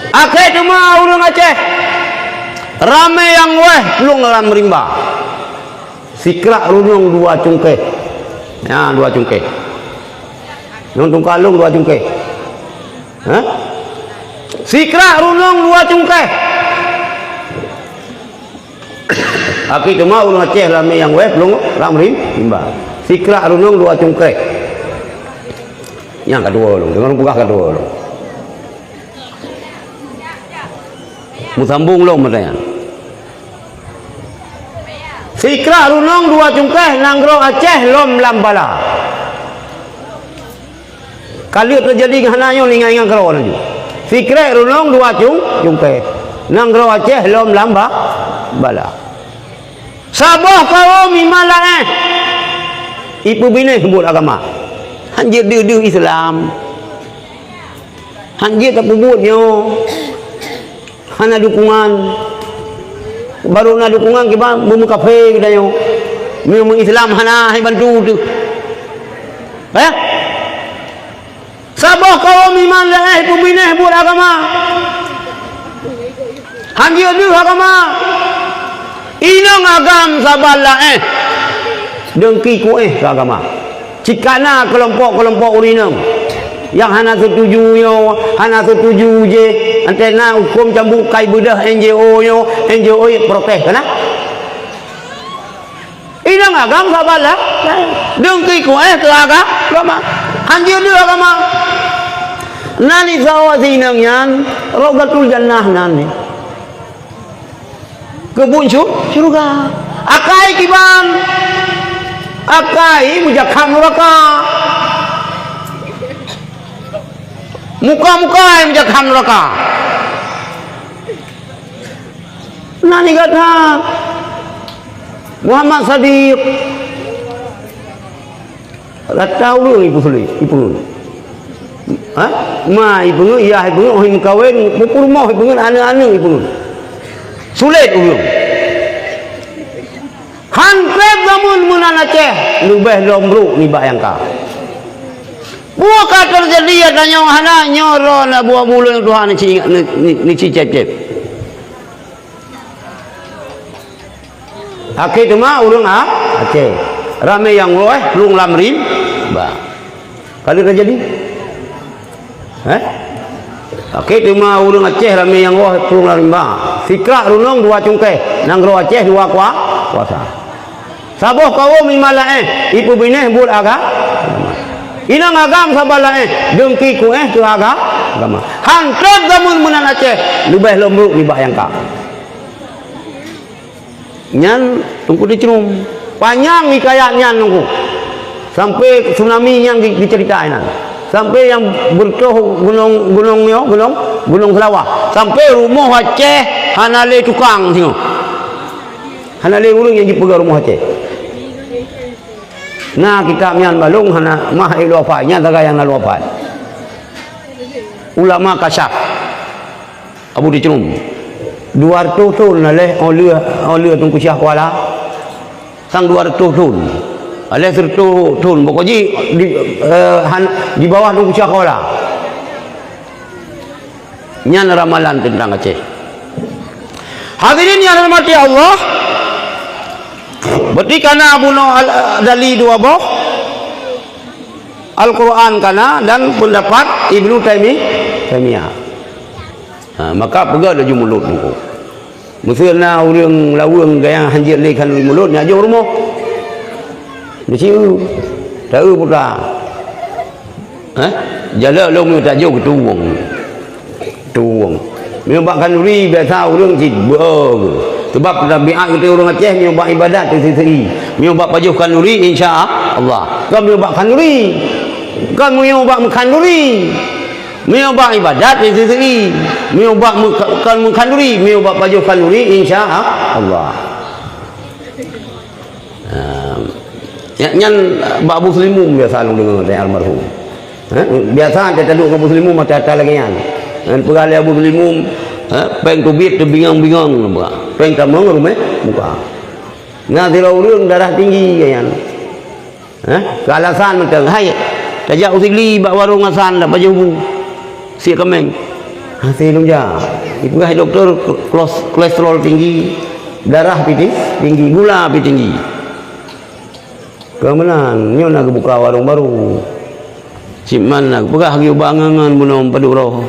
Akhir cuma orang Aceh Rame yang weh pelung dalam rimba. Sikrak runung 2 cungkeh. Ya, 2 cungkeh. Nuntung kalung 2 cungkeh. Hah? Sikrak runung 2 cungkeh. Aki cuma ulun Aceh rame yang weh pelung dalam rimba. Sikrak runung 2 cungkeh. Yang kedua ulun, dengan buka kedua ulun. Musambung long matanya. Sikra runung 2 cungkeh nanggro Aceh lom lambala. Kali terjadi hananya ningai ngro laju. Sikra runung 2 cungkeh nanggro Aceh lom lambala. Sabah kaum imalaeh. Ibu bini sebut agama. Hanjir dia Islam. Hanjir tak pubutnya. Hana dukungan baru na dukungan kita bumi kafe kita yo memang Islam hana hai bantu tu ya sabah kaum iman lah pembina buat agama hanjir dia agama inang agam sabala dengki ku agama cikana kelompok-kelompok urinang yang hana setuju yo hana setuju je antena hukum cambuk kai bedah NGO yo NGO protes kana inang agam sabala dengki ku ke agama hanjir dia agama nani sawazinang yan rogatul jannah nani kebun surga akai kiban akai mujakham neraka muka-muka yang menjaga neraka. Nani kata Muhammad Sadiq kata ulu ibu suli ibu ma ibu iya ibu ohim kawin pukul mau ibu anu ibu sulit ulu hankrep namun munanaceh lubeh lombruk ni bayang kau buah terjadi adanya hana nyoro na buah bulu yang Tuhan ni cicep-cep. Aki tu mah urang Aceh. Rame yang loeh lung lamrim ba. Kali terjadi? Aki tu mah urang Aceh rame yang loeh lung lamrim ba. Sikrak runung 2 cungkeh, nanggro Aceh 2 kuasa. Saboh kaum imalaeh, ibu bini bul inang agam sabala dengki ku tu agama hantrep gamun munan Aceh lubeh lombruk ni bayang ka nyan tunggu dicerum panjang hikayatnya nunggu sampai tsunami yang diceritain sampai yang bertuh gunung Selawah sampai rumah Aceh hanale tukang tengok hanale urang yang dipegang rumah Aceh. Nah kita mian balung hana mah ilwafanya taga yang nalwafat ulama kasyaf abu dicerum 200 tahun naleh oleh tungku syah kuala sang 200 tahun aleh 100 tahun pokoknya di bawah tungku syah kuala nyan ramalan tentang Aceh. Hadirin yang dirahmati Allah, berarti karena bunuh dari 2 boh Al-Quran kana dan pendapat Ibnu Taimiyah. Maka pegang dah mulut buku. Misalnya orang lawang gaya hanjir lekan mulut ni aja rumah. Mesti tahu pula. Jala lo mu tak jauh tuang. Menyebabkan duri biasa orang cibur. Sebab tabiat kita orang Aceh menyebab ibadat tersendiri. Menyebab pajukan duri insya-Allah. Kau menyebab kanduri. Kau menyebab kanduri. Menyebab ibadat tersendiri. Menyebab kanduri, menyebab pajukan duri insya-Allah. Yang bab muslimun biasa dengan almarhum. Biasa ada taduk dengan muslimun mata lagi yang. Pegali Abu Muslimun peng tubit tu bingang-bingang peng tamang rumah muka ngadira urang darah tinggi kan kealasan macam hai tajak usili bak warung asan dak baju si kemeng Hati lu ja. Ibu doktor kolesterol tinggi, darah tinggi, gula tinggi. Kemenan, nyo nak buka warung baru. Cik man nak pegah gi bangangan bunom padu roh.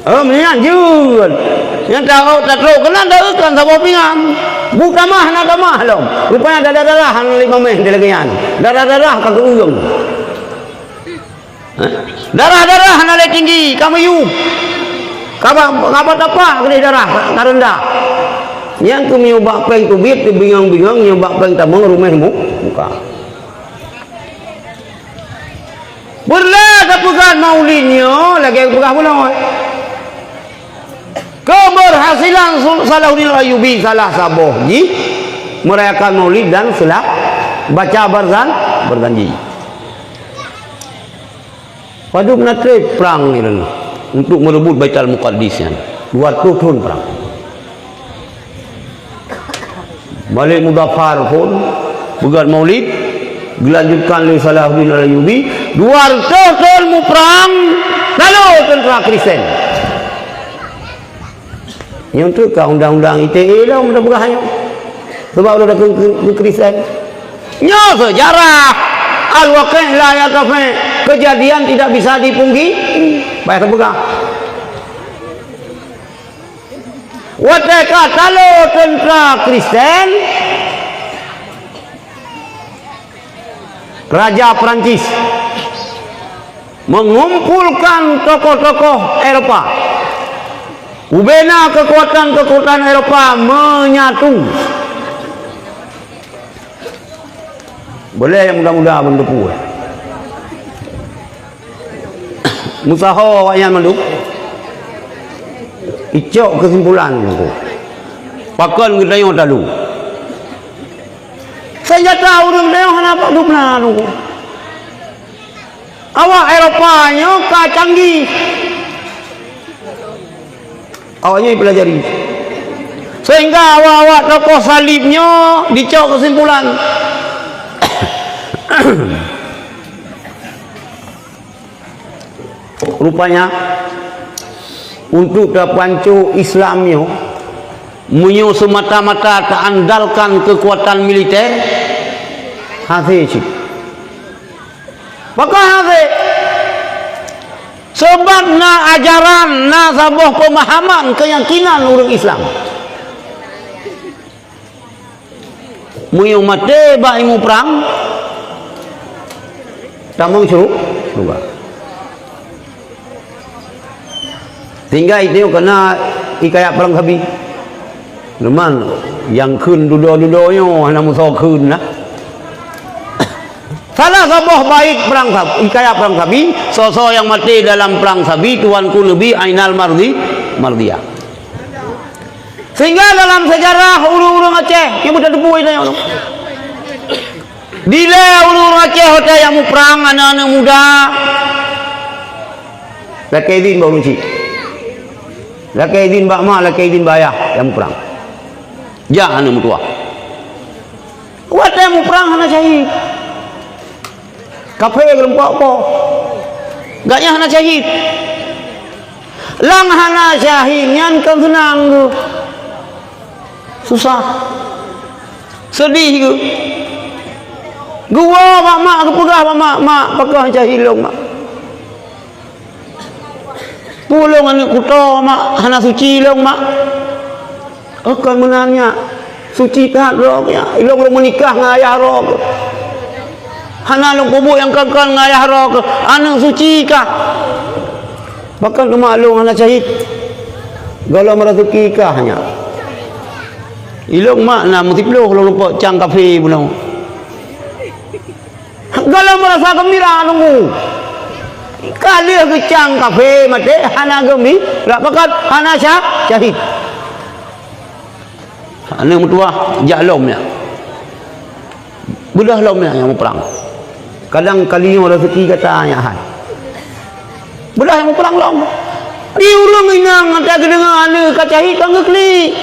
Menian jun. Yang tahu tak tahu kena dah kan sama pingan. Buka mah nak mah lom. Rupanya darah-darah 5 meh delegian. Darah-darah kagak ulung. Darah-darah nak tinggi, kamu yu. Ngapa apa kena darah rendah. Yang tu nyobak peng tu bit tu bingung-bingung nyobak peng tamang rumahmu buka. Berlah kepukan maulidnya lagi pegah pula. Keberhasilan Salahuddin Ayyubi salah saboh ji merayakan maulid dan selah baca berjanji. Padu menatri perang ni untuk merebut Baitul Muqaddis 200 tahun perang. Malik Mudaffar pun begat maulid dilanjutkan oleh Salahuddin Ayyubi 200 tahun mu perang lalu tentera Kristen. Yang tu ke undang-undang ITE dah mudah berahnya. Sebab dah ke Kristen. Nya sejarah al-waqi' la yatafi, kejadian tidak bisa dipungkiri. Baik terbuka. Wateka kalau tentera Kristen Raja Perancis mengumpulkan tokoh-tokoh Eropa. Ubena kekuatan-kekuatan Eropa menyatu. Boleh yang mudah-mudah mendukung. Musaho awaknya mendukung. Icok kesimpulan aku. Pakan kita yang dalu. Saya tahu orang dia kenapa dupna aku. Awak Eropanya canggih. Awaknya dipelajari. Sehingga awak-awak tokoh salibnya dicok kesimpulan. Rupanya untuk terpancu Islamnya munyo semata-mata terandalkan kekuatan militer hasil cik. Maka hasil sebab na ajaran na sabuh pemahaman keyakinan orang Islam munyo mate ba imu perang tamong suruh juga. Tinggal itu kena ikayak perang habis. Leman yang kun dudo-dudonya hana musuh kun lah. Salah sabuh baik perang sabi, ikayak perang sabi, sosok yang mati dalam perang sabi tuanku lebih ainal mardiyah. Sehingga dalam sejarah urung-urung Aceh yang muda debu itu yang dile urung Aceh hotel yang mu perang anak-anak muda. Laki izin baru cik. Laki izin bak mak, laki izin bayah yang mu perang. Jangan anak mutua. Kuat yang mu perang anak syahid. Kafe gelempok po. Gaknya anak syahid. Lang anak syahid nyan kan senang tu. Susah. Sedih tu. Gua mak kepegah mak pegah cahilong mak. Pulung anak kuto mak hana suci long mak. Akan menanya suci tak rok ya. Ilong lo menikah ngayah rok. Hana long kubuk yang kan ngayah rok. Anak suci kah? Bahkan kemaklum anak syahid. Galau merasuki kahnya. Ilong mak na mutiploh lo lupa cang kafe pulang. Kalau merasa gembira nunggu. Kali ke cang kafe mate hana gembira, pakat hana syahid. Hana mutua jalomnya. Budah lomnya yang perang. Kadang kali rezeki katanya han. Budah yang perang lom. Diurung inang ada kedengar ane kacahid kang kli.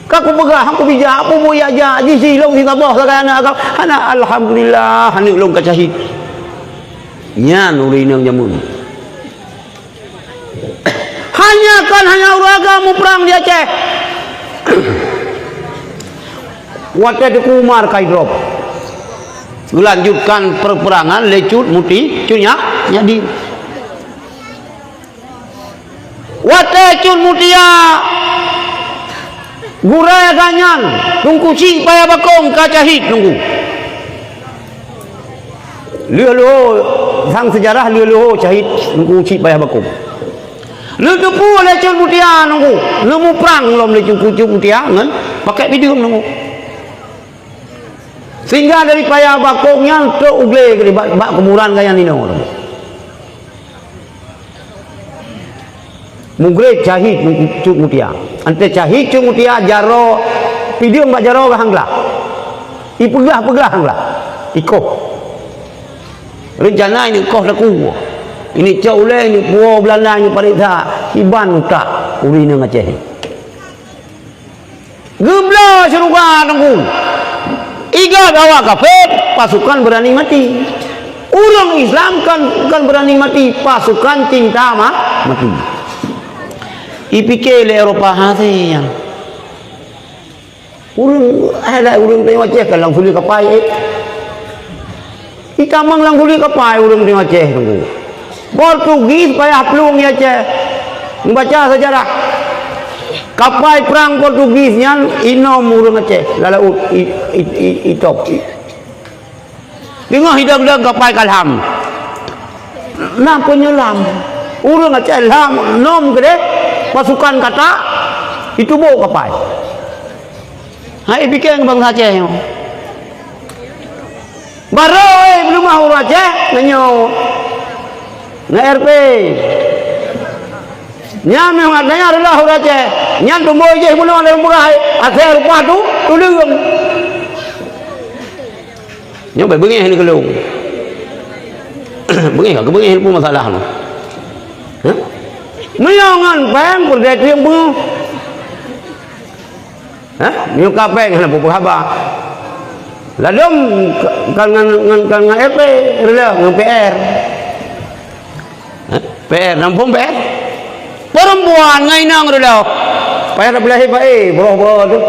Kaku pegah aku bijak apa boy aja di silong si tabah sakana anak alhamdulillah hanik long kacahid nyan urinang jamun hanya uragamu perang di Aceh. Waktu itu Umar Kaidrop melanjutkan perperangan lecut muti cunya jadi waktu cun mutia gurai ganyan tungku si payah bakong kacahit tunggu liu sang sejarah liu cahit tungku si payah bakong lu tepu lecun mutia nunggu lu perang belum lecun kucuk mutia ngan pakai video nunggu sehingga dari payah bakongnya ke ugle ke bak kemuran kaya ni nunggu mugre cahit kucuk mutia ante cahit kucuk mutia jaro video mbak jaro hanglah ipegah hanglah ikoh rencana ini koh laku ini cak ulai ini puau Belanda ini parita iban utak uli nang Aceh gebla seruga nunggu iga bawa kafir pasukan berani mati orang Islam kan berani mati pasukan cinta mati ipike le Eropah hati yang urang tengok Aceh kan lang suli kapai ikamang lang suli kapai urang tengok Aceh tunggu Portugis payah pelung ya Aceh membaca sejarah kapal perang Portugisnya inom urang Aceh lalu itop dengar hidup kapal kalham nah penyelam urang Aceh lam nom gede pasukan kata itu bawa kapal hai bikin bangsa Aceh baru belum mau Aceh nanyo na RP nya memang adanya adalah huruf Aceh nya tumbuh je mula ada murah Aceh rupa tu tulung nya bengih ni kalau bengih pun masalah tu ha meyangan peng berdek yang bu ha ni kapeng nak apa khabar ladom kan RP rela dengan PR PR nampung PR perempuan ngai nang dah payah dah belahi baik bro tu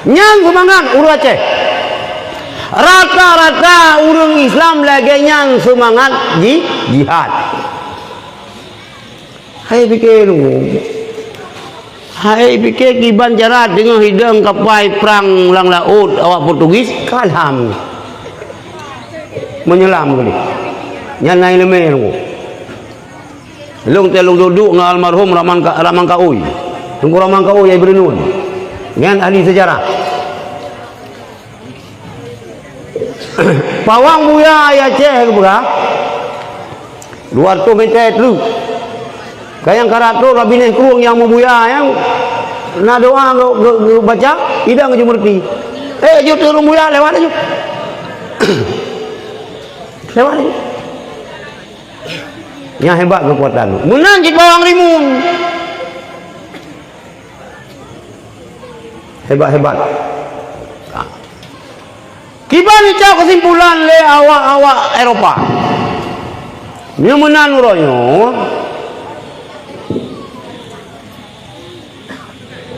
nyang semangat urang Aceh rata-rata urang Islam lagi nyang semangat jihad hai fikir kiban jarat dengan hidung kapal perang lang laut awak Portugis kalham menyelam kali yang naik lemeh long duduk dengan almarhum Ramang Kaui tunggu Ramang Kaui yang berenun dengan ahli sejarah pawang buya ya Aceh ke berah 200 meter tu kayang karato rabineh kurung yang membuya yang nak doa baca idang ke jumurti jauh turun buya lewat aja lewat aja yang hebat kekuatan menang di bawang rimun hebat kiban itu kesimpulan le awak Eropah yang menang uronya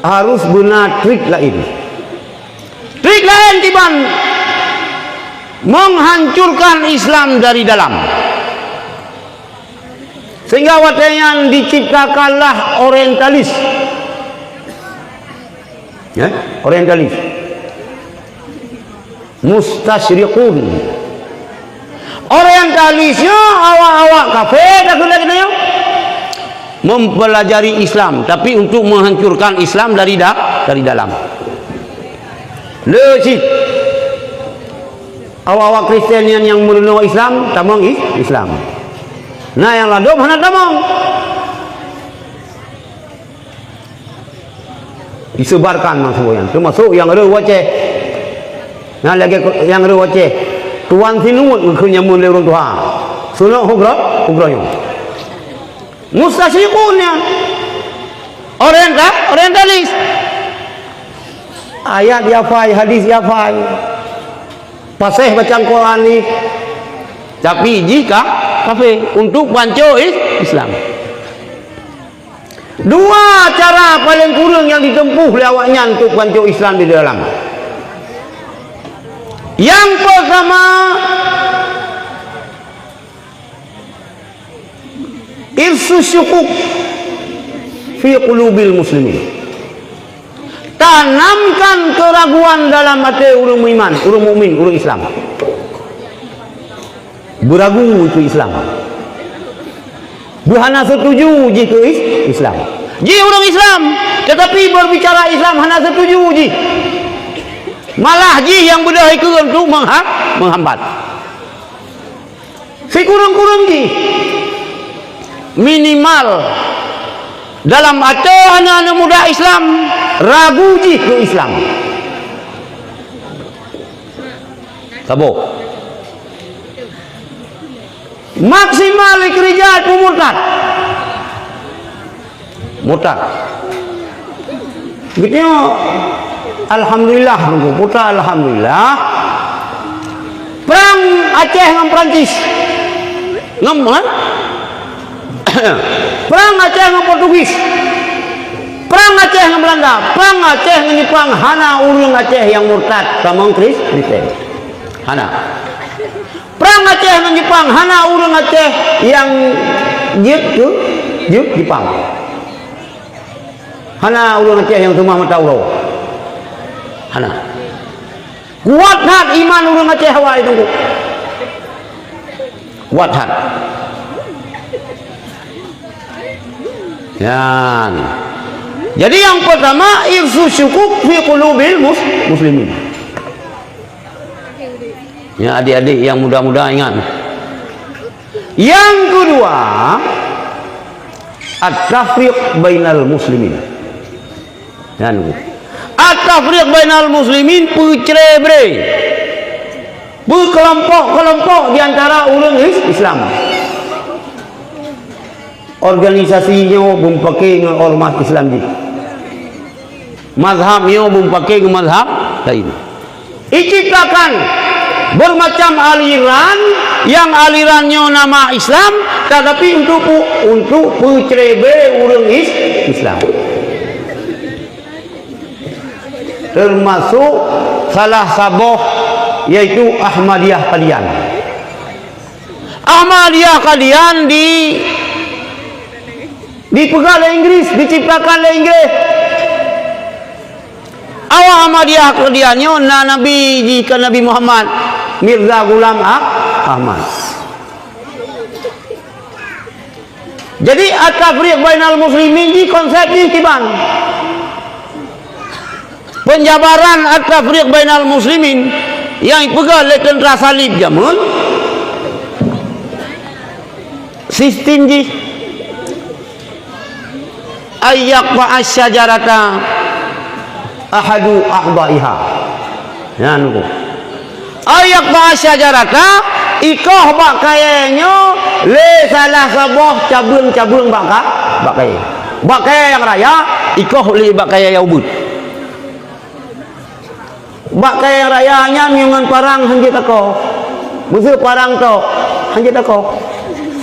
harus guna trik lain kiban menghancurkan Islam dari dalam sehingga yang diciptakanlah orientalis ya orientalis mustasyriqun orientalisnya awak-awak kafir dah kena mempelajari Islam tapi untuk menghancurkan Islam dari dalam lecit awak-awak Kristian yang merenung Islam tamang Islam nah yang ladom hana tamang disebarkan maksudnya termasuk yang ada Aceh nah lagi yang ada Aceh tuan sinut ngekunya mun le urang tuha sunok hugroyo mustasyriqunnya orientalis ayat yafai hadis yafai pasih baca Quran ni tapi jika kafir untuk panco Islam. Dua cara paling kurang yang ditempuh oleh awaknya untuk pancuk Islam di dalam. Yang pertama, irsus syukuk fi qulubil muslimin. Tanamkan keraguan dalam hati orang beriman, orang mukmin, orang Islam. Beragu itu Islam. Hana setuju jika Islam. Ji orang Islam, tetapi berbicara Islam hana setuju ji. Malah ji yang berdahai untuk menghambat. Sekurang-kurang ji. Minimal dalam hati anak-anak muda Islam ragu ji ke Islam. Sabo. Maksimal kerja itu murtad. Murtad. Gitu alhamdulillah nunggu putra alhamdulillah. Perang Aceh dengan Perancis. Ngam kan? Perang Aceh dengan Portugis. Perang Aceh dengan Belanda. Perang Aceh dengan Jepang. Hana urung Aceh yang murtad sama Kristen. Hana. Perang Aceh dengan Jepang. Hana urung Aceh yang Jepang. Hana urung Aceh yang semua mata ulau. Hana. Kuat hat iman urung Aceh Hawa itu. Kuat hat. Ya. Jadi yang pertama irsu syukuk fi qulubil muslimin. Ya adik-adik yang muda-muda ingat. Yang kedua at-tafriq bainal muslimin. Ya nunggu. At-tafriq bainal muslimin bercerai-berai. Berkelompok-kelompok di antara orang Islam. Organisasinya bumpakai dengan ormas Islam ji. Mazhabnya bumpakai dengan mazhab lain. Diciptakan bermacam aliran yang alirannya nama Islam, tetapi untuk bercerai-berai orang Islam. Termasuk salah saboh yaitu Ahmadiyah Qadian. Ahmadiyah Qadian dipegang oleh Inggris, diciptakan oleh Inggris. Awal Ahmadiyah Qadiannya Nabi Muhammad Mirza Ghulam Ahmad. Jadi at-tafriq bainal muslimin di konsep ini tiban. Penjabaran at-tafriq bainal muslimin yang dipegang oleh tentera salib zaman sistem di ayyak wa asyajarata ahadu a'dha'iha. Ya nunggu. Ayyak wa asyajarata ikoh bak kayanya le salah sebuah cabung-cabung bak kaya. Bak kaya yang raya ikoh le bak kaya yang ubud. Bak kaya yang rayanya miungan parang hanjit ako. Musuh parang to hanjit ako.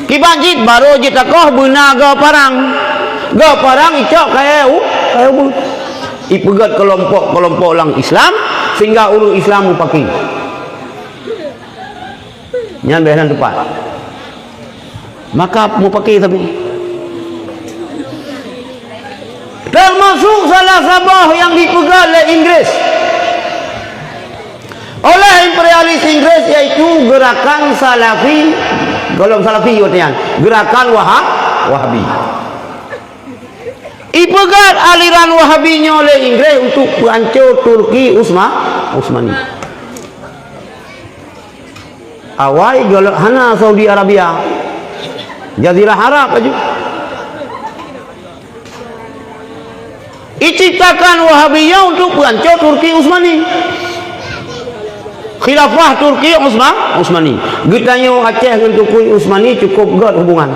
Kibanjit baru jit ako bunaga parang. Ga parang icok kaya ubud. Ipegat kelompok-kelompok orang Islam sehingga urus Islam pakai. Yang benar tepat. Maka mau pakai tapi. Termasuk salah sabah yang dipegang oleh Inggris. Oleh imperialis Inggris yaitu gerakan Salafi, golong Salafi artinya, gerakan Wahabi. Ipegat aliran Wahabinya oleh Inggris untuk menghancur Turki Utsmani. Awai golok hana Saudi Arabia, Jazirah Arab aja. Diciptakan Wahabiyah untuk menghancur Turki Utsmani. Khilafah Turki Utsmani. Getanya Aceh dengan Turki Utsmani cukup gad hubungan.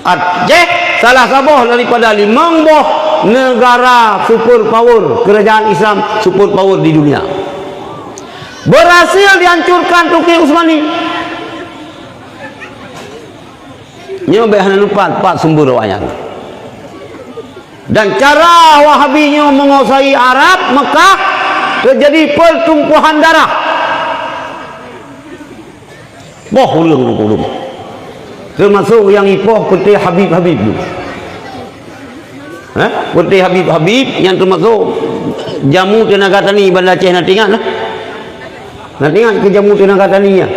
Aceh salah sabah daripada 5 buah negara super power, kerajaan Islam super power di dunia. Berhasil dihancurkan Turki Utsmani. Nyo be hana empat sumber riwayat. Dan cara Wahabinyo menguasai Arab Mekah terjadi pertumpahan darah. Ulung. Termasuk yang ipoh putih Habib tu. Putih Habib yang termasuk jamu tenaga tani Bandar Aceh nak ingat lah. Nak ingat ke jamu tenaga tani nya.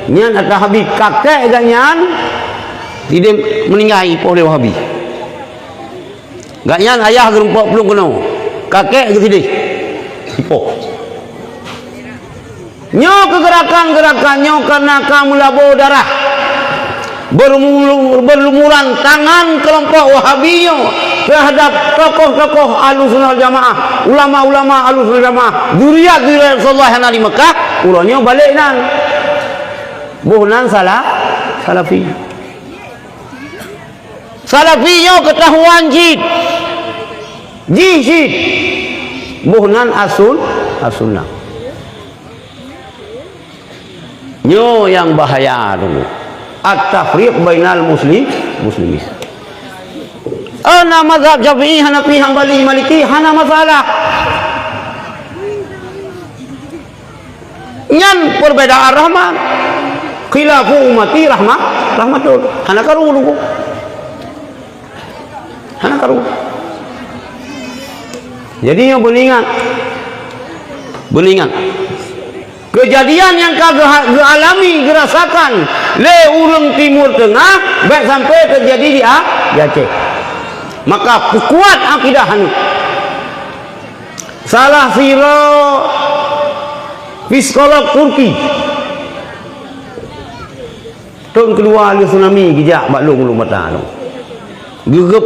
Nyan atau Habib kakek ganyan tidak meninggal ipoh oleh Wahabi. Ganyan ayah gerempok belum kena. Kakek ke sini. Ipoh. Nyo kegerakan-gerakan nyo karena kamu labur darah. Berlumuran tangan kelompok Wahabinyo terhadap tokoh-tokoh Ahlussunnah wal Jamaah, ulama-ulama Ahlussunnah wal Jamaah, zuriat Rasulullah yang ada di Mekah, ulanya balik nan. Buhnan Salafi. Salafinyo ketahuan jid. Buhnan as-sunnah. Nyo yang bahaya dulu. At-tafriq bainal muslimin. Ana mazhab Syafi'i, Hanafi, Hambali, Maliki hana masalah. Nyan perbedaan rahmat. Khilafu ummati rahmatul. Hana karu dulu. Jadi yang belingat. Kejadian yang kau alami, gerasakan le urang Timur Tengah baik sampai terjadi di Aceh. Maka kuat akidah hanu. Salah siro psikolog Turki. Tahun kedua ada tsunami gijak baklung lu mata tu.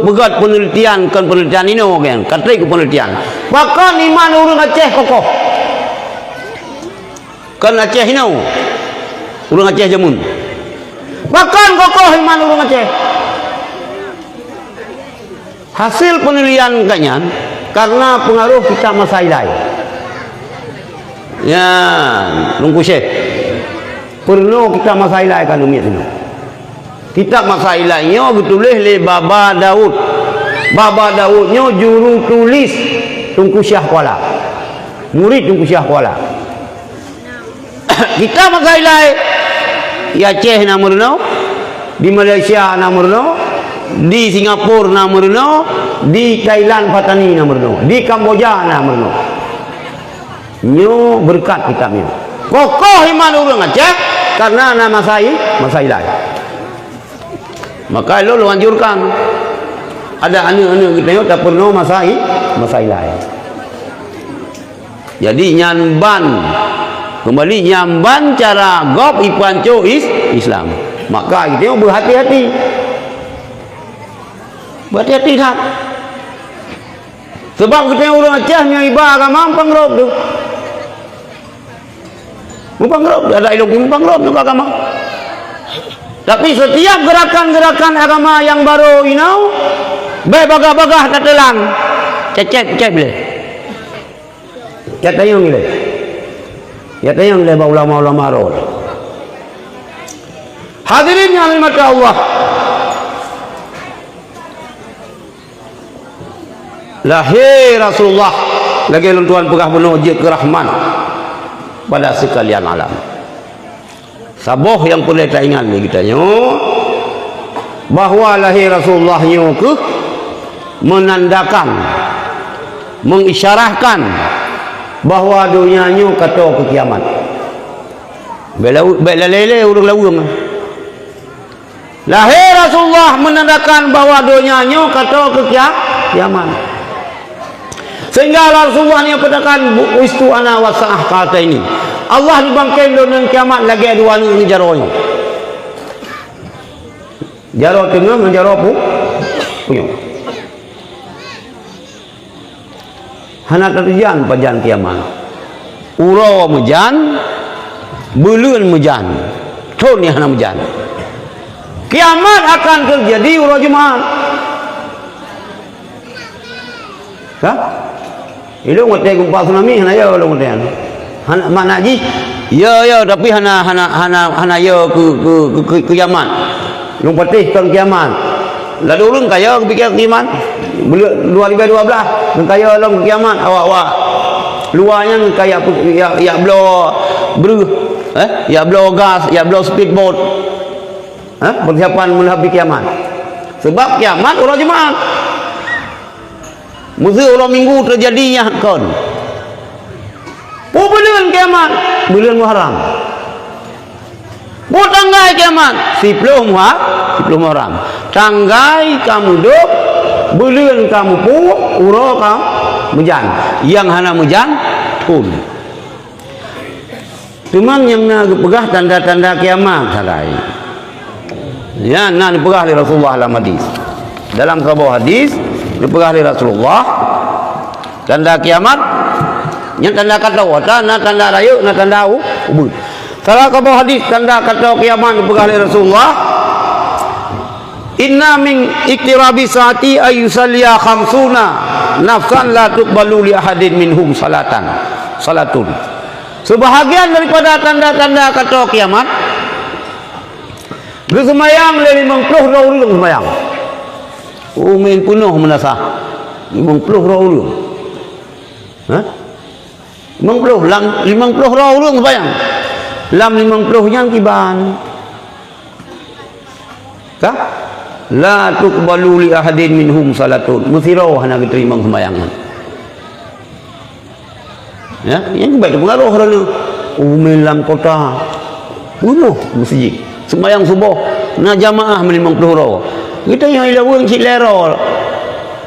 Begat penelitian ini kan. Kata ke penelitian. Bahkan iman urang Aceh kokoh. Kan Aceh ini urang Aceh jamun. Bahkan kokoh iman urang Aceh. Hasil penelitian kanyan karena pengaruh kitab Masailai. Ya, nunggu Syekh. Perlu kitab Masailai kan umiat ini. Kitab Masailainya ditulis oleh Baba Daud. Baba Daudnya juru tulis Tunku Syah Kuala. Murid Tunku Syah Kuala. Kita Masailai di Aceh namurno, di Malaysia namurno, di Singapura namurno, di Thailand Patani namurno, di Kamboja namurno. Nyo berkat kitabnya. Kokoh iman urang Aceh karena nama Masailai. Maka lo anjurkan ada anu-anu kita tengok tak perlu Masailai. Jadi nyamban kembali nyamban cara gop ipanco Islam. Maka kita berhati-hati. Berhati-hati tak. Sebab kita orang Aceh yang ibadah agama pangrop tu. Pangrop ada ilmu pangrop tu agama. Tapi setiap gerakan-gerakan agama yang baru inau bagah-bagah tak telang. Cecep boleh. Ya tayang boleh. Ya tayang boleh ulama-ulama roh. Hadirin yang dirahmati Allah. Lahir Rasulullah lagi Tuhan pegah penuh je ke rahman pada sekalian alam. Saboh yang boleh tak ingat ni kita bahawa lahir Rasulullah ke menandakan, mengisyarahkan bahawa dunianya kata ke kiamat. Bela lele urang lawung. Lahir Rasulullah menandakan bahawa dunianya kata ke kiamat. Sehingga Rasulullah ni katakan istu ana wasa'ah kata ini. Allah dibangkit dunia kiamat lagi dua ni jaronya. Jaro tengah dengan jaro punya. Hana terjan pajan kiamat. Uro mejan, belun mejan. Ton ni hana mejan. Kiamat akan terjadi uro Jumaat. Ha? Itu ngotek gempa tsunami hana ya lo ngotek. Hana mana ji? Ya tapi hana ya ke kiamat. Lung patih kan kiamat. Lalu ulun kaya pikir kiamat. 2012 kaya long kiamat awak-awak. Luarnya kayak ya blow ya blow gas, ya blow speedboat. Persiapan menghadapi kiamat. Sebab kiamat orang Jumaat. Mesti orang Minggu terjadinya kon. Bulan kiamat, bulan Muharram. Tanggai kiamat, 10 Muharram. Tanggai kamu duk, bulan kamu pu, uro kamu mejan. Yang hana mejan pun. Cuman yang nak pegah tanda-tanda kiamat sarai. Ya, nak dipegah oleh Rasulullah dalam hadis. Dalam sebuah hadis dipegah oleh Rasulullah tanda kiamat. Yang tanda kata wata, nak tanda rayu, nak tanda ubud. Salah sebuah hadis tanda kata kiamat dipegah oleh Rasulullah. Inna min iktirabi saati ayusalliya khamsuna nafsan la tuqbalu li ahadin minhum salatun. Sebahagian daripada tanda-tanda kata kiamat bersemayang dari 50 orang semayang. Main penuh menasah 50 orang. 50 orang semayang. Lam 50 yang kiban. Kah? La tuqbalu li ahadin minhum salatun. Musirau hana diterima sembayangan. Ya, yang baik pengaruh orang umilam kota. Bunuh masjid. Sembahyang subuh na jamaah 50 orang. Kita yang ilawang cik lero.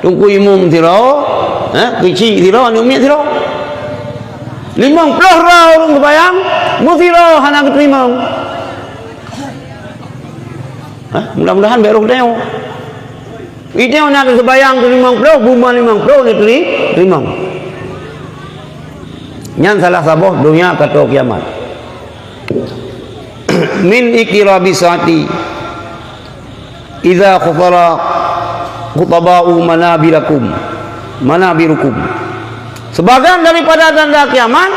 Tunggu imam tiro, kecil tiro, numit tiro. 50 orang sembahyang, musiro hana diterima. Mudah-mudahan baru tengok. Itu nak sembahyang tu 50, buma 50 ni terima. Yang salah sabuh dunia kata kiamat. Min iktirabi saati idza khafara khutaba'u manabirukum. Sebagian daripada tanda kiamat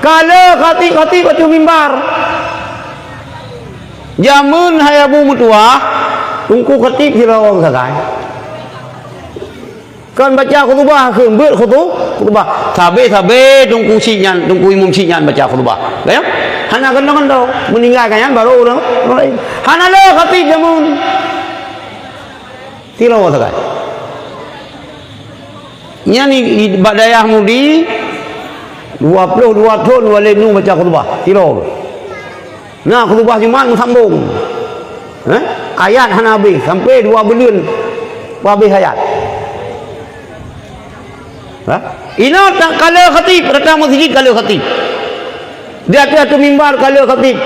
kalau khati-khati baca mimbar. Jamun hayabu mutua tungku khatib hirawang sakai. Kan baca khutbah kembut khutbah. Sabe tungku sinyan, tungku imam sinyan baca khutbah. Bayang? Hana kena meninggalkan yang baru orang lain. Hana lo khatib jamun. Hirawang sakai. Nyani badayah mudi 22 tahun walenu baca khutbah. Hirawang. Nah, khutbah Jumaat sambung. Ayat hana habis sampai 2 bulan habis ayat. Ina tak kalau khatib datang masjid kalau khatib. Di atas mimbar kalau khatib.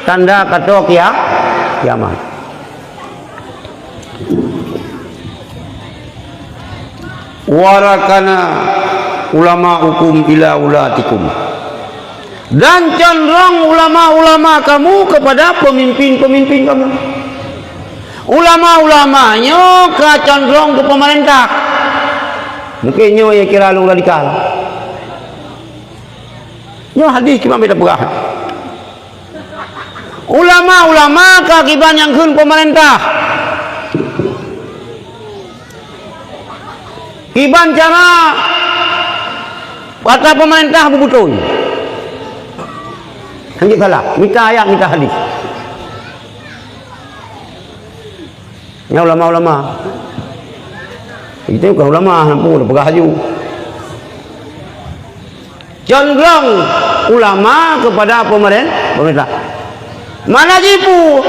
Tanda kata kiamat. Warakana ulama hukum ila ulatikum. Dan cenderung ulama-ulama kamu kepada pemimpin-pemimpin kamu. Ulama-ulamanya cenderung ke pemerintah. Mungkinnya ya kira lu radikal. Nyo hadis kita beda perah. Ulama-ulama kekiban yang kun pemerintah. Kiban cara kata pemerintah betul. Hanya salah, minta ayat, minta hadis. Ini ulama-ulama. Kita bukan ulama, nampu dah pegah haju. Cenderung ulama kepada pemerintah. Mana jipu?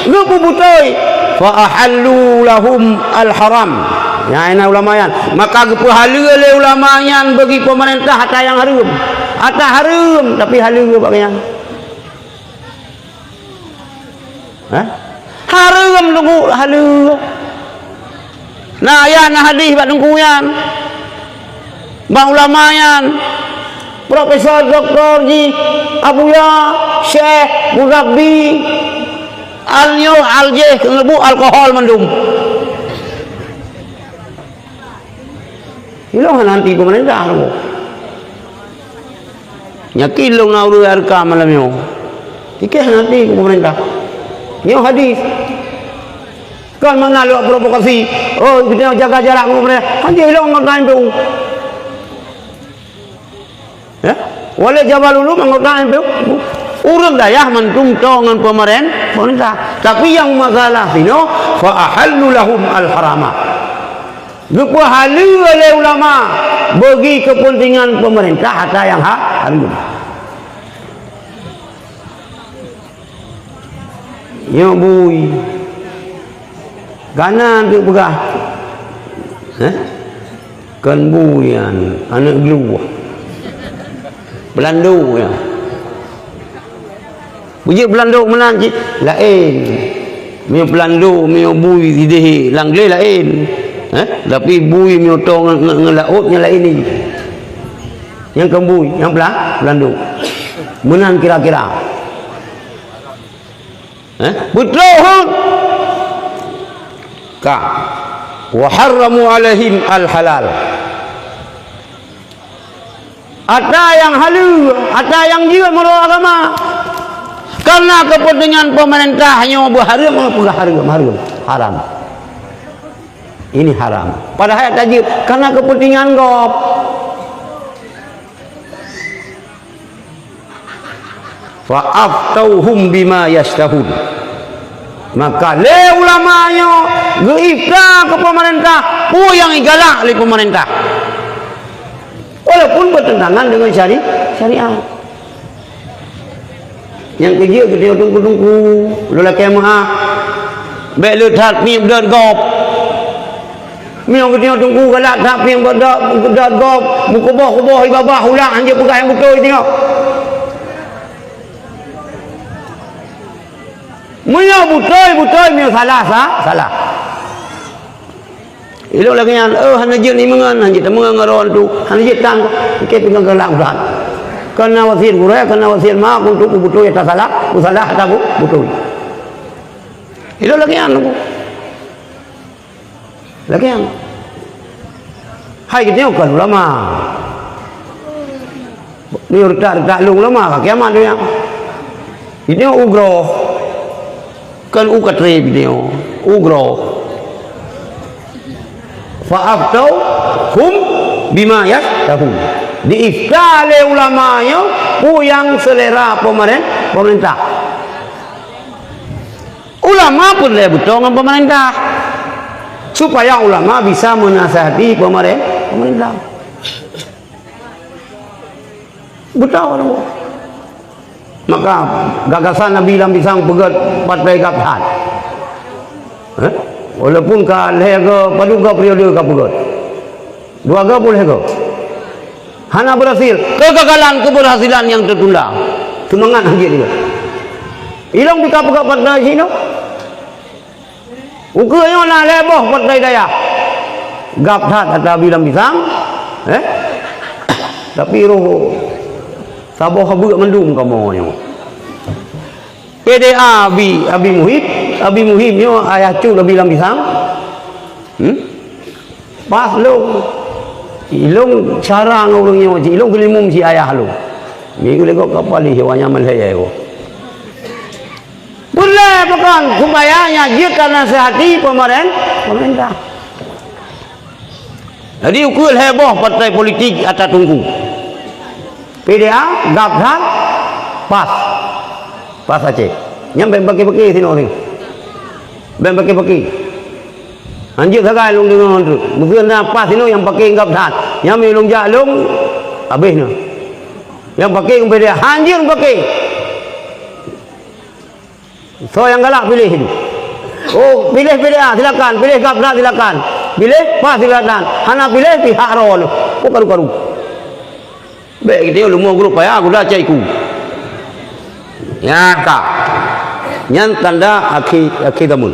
Lupu butoi. Fa ahallu lahum al-haram. Ya ini ulama yan. Maka kepahala oleh ulama yan bagi pemerintah hatta yang haram. Hatta haram tapi halal bagaimana? Haram tunggu halal. Nah ya nah hadis bak tunggu yan. Bang ulama yan. Profesor Dr. Ji Abuya Syekh Murabbi Al-Nyo Al-Jeh Kenebu alkohol mendum. Hilang nanti pemerintah tu. Nyakin long nauru arka malam yo. Ikeh nanti pemerintah. Nyo hadis Kan mana lu provokasi? Oh, kita jaga jarak ngomong. Kan dia hilang ngotain tu. Ya? Wala Jabal Ulum ngotain tu. Urang dayah mentung tongan pemerintah. Tapi yang masalah sino fa ahallu lahum al-harama. Lupa halu oleh ulama bagi kepentingan pemerintah ada yang haram. Ya bui. Kanan tu pegah. Kan buian anak gelu. Belandu ya. Puji belandu menang cik lain. Mio belandu mio bui dideh langle lain. Tapi bui mio tong ngelautnya lain ni. Yang kembui, yang belandu. Menang kira-kira. Betul. Ka wa harramu alaihim al-halal. Ada yang halu, ada yang juga menurut agama. Karena kepentingan pemerintahnya berharga, haram. Ini haram. Padahal tajir karena kepentingan gop. Fa aftauhum bima yastahun. Maka le ulamanya geifta ke pemerintah, yang galak oleh pemerintah. Walaupun bertentangan dengan syariat. Yang kerja kita tunggu-tunggu, lu laki maaf. Baik lu tak ni berdat gop. Miang kita tunggu galak tak pi berdat gop, kubah ibabah ulang hanya pegang yang betul tengok. Mia betul mia salah. Elok lagi yang hanya je ni mengan hanya temengan ngaron tu hanya je tang ke pegang galak berat. Karena wasir gurai karena wasir mak untuk betul ya tak salah tak betul. Elok lagi yang hai kita kan ulama. Ni retak lu ulama kiamat dia. Ini ugro. Kan ukatre video ugro fa'aftau hum bima yastahun diiftale ulamanya yang selera pemerintah. Ulama pun lebih betul dengan pemerintah supaya ulama bisa menasihati pemerintah. Betul. Maka gagasan Nabi Lam Pisang pegat partai Gabhan. Walaupun ka lega paduga periode ka pegat. Dua ga boleh ke? Hana berhasil. Kegagalan keberhasilan yang tertunda. Semangat aja dia. Hilang di pegat partai sini. Ukanya nak leboh partai daya. Gabhan atau Nabi Lam Pisang. Tapi roh Sabah habuk mendung kamu. PDA Abi Muhib yo ayah cu Nabi Lam Pisang. Pas lu ilung cara ngurungnya wajib ilung kelimum si ayah lu. Minggu lego kapali hewanya melhaya yo. Boleh bukan supaya jika nasihati pemerintah. Jadi ukul heboh partai politik atas tunggu. PDA, Gabhan, pas Aceh. Yang bagi-bagi sini orang. Bagi-bagi. Anjir sagai long dengan tu. Mungkin pas sini yang pakai Gabhan. Yang melong jalong habisnya. Yang pakai PDA, anjir pakai. So yang galak pilih itu. Oh, pilih PDA silakan, pilih Gabhan silakan. Pilih pas silakan. Hana pilih pihak ron. Oh karu-karu. Baik kita lu mau grup ya aku dah caiku. Ya kak. Yang tanda akhir zaman.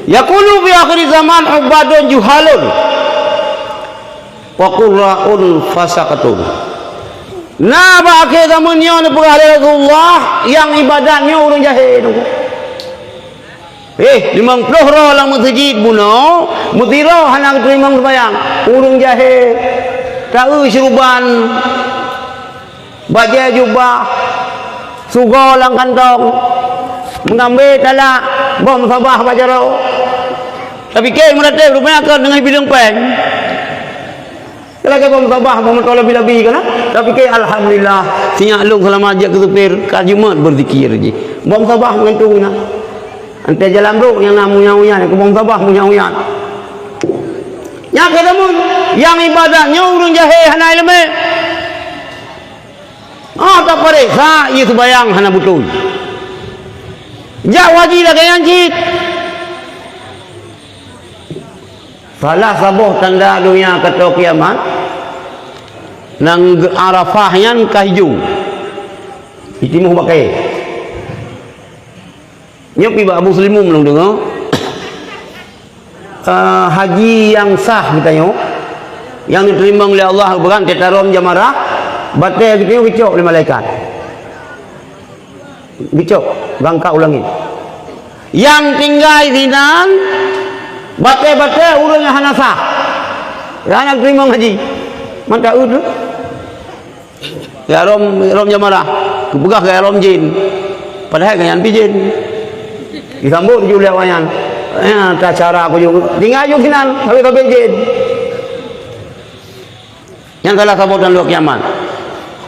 Yaqulu fi akhir zaman ubadun juhalun. Wa qurra'un fasaqatun. Nah, akhir zaman ni orang perahli Rasulullah yang ibadahnya orang jahil. 50 roh lang masjid buno, mutiro hana terima sembahyang. Urung jahil. Tahu syuruban baju jubah sugo lang kantong mengambil talak bom sabah bajarau. Tapi ke merata rupanya akan dengan bilang pen. Kalau ke bom sabah bom tolak lebih kan? Tapi ke alhamdulillah siap long selama ajak ke supir kajumat berzikir je. Bom sabah mengantung nak. Ante jalan bro yang namanya uyan ke bom sabah punya uyan. Yang ketemu yang ibadahnya urang jahe hana ilmu. Tak periksa ia sebayang hana betul. Jak wajib lah kayan cik. Salah sabuh tanda dunia kata kiamat. Nang Arafah yang kahijung. Itimuh pakai. Nyopi ba muslimun belum dengar. Haji yang sah katanya. Yang diterima oleh Allah bukan tetarom jamarah. Batai gitu kicok oleh malaikat. Kicok, bangka ulangi. Yang tinggal di nan batai-batai urangnya hana sah. Hana terima haji. Mantap tu. Ya rom jamarah. Kepegah ke rom jin. Padahal kan pijin. Disambut je oleh wayan. Tak cara aku juga. Tinggal je kinan tapi jin. Yang salah sabutan lu kiamat.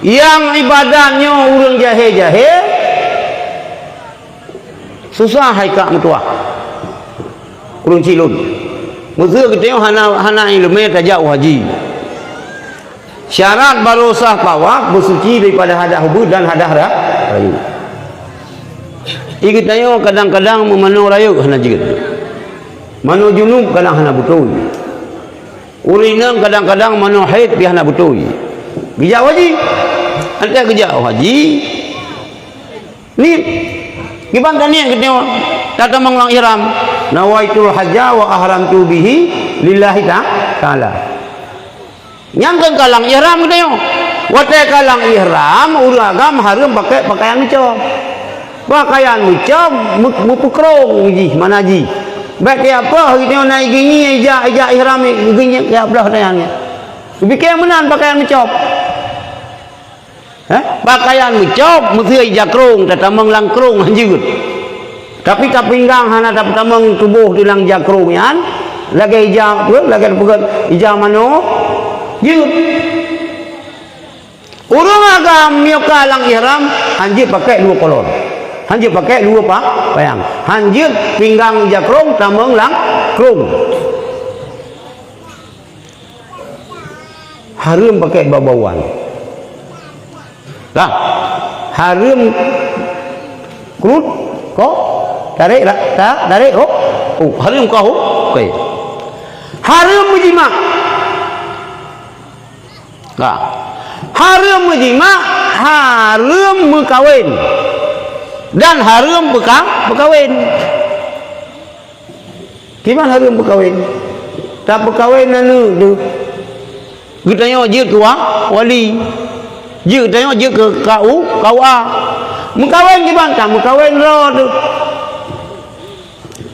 Yang ibadahnya urang jahe-jahe susah haikak mutuah urang cilun musuh kita hana ilmu tajauh haji syarat baru sah pawak bersuci daripada hadah hubud dan hadah rayu ikutnya kadang-kadang memanu rayu hana jigit manu junub kadang hana betul urinang kadang-kadang manu haid dia hana betul bijak haji anda kerja haji ni gimana ni kita datang mengulang ihram nawaitul hajja wa ahramtu bihi lillahi ta'ala nyangkan kalang ihram kita yo wate kalang ihram uragam harum pakai pakaian micom pakaian micom mupukrong ji mana ji baik dia apa kita naik gini ija ihram gini ya belah tanyanya bikin menan pakaian micom pakaian mecop mesti jakrung tatamang langkrung hanjut tapi tak pinggang hana tak tamang tubuh di lang jakrung yan lagi ija tu lagi pegat ija mano jut urang agam mioka lang ihram hanjut pakai dua kolor hanjut pakai dua payang hanjut pinggang jakrung tamang langkrung harum pakai babauan lah harum kurut kok tarik tak tarik harum kau okey harum menjima lah harum menjima harum berkahwin dan harum berkahwin gimana harum berkahwin tak berkahwin anu tu kita tanya je ke wali je tanya je ke kau mengkawin gimana tak mengkawin roh tu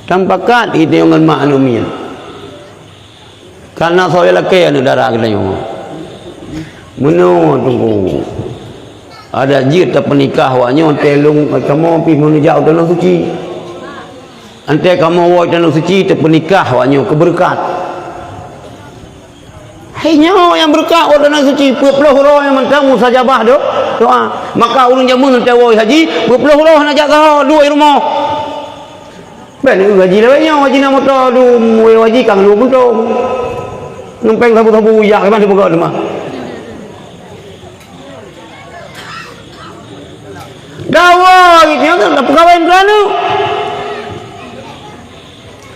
tanpa kat itu yang maklumnya karena saya laki anu darah kita yang menurut tunggu ada jid tak pernikah waknya telung kamu pergi menujak tanah suci ante kamu wak tanah suci tak pernikah waknya keberkat hanya yang berkah tanah suci berpuluh huruf yang mentang musajabah doa maka urang jamun ante wak haji berpuluh huruf nak jatuh dua rumah ben haji lawanya haji nak motor du haji kang lu buntung numpang sabu-sabu yak mana buka rumah dawa gitu tak pegawai kerana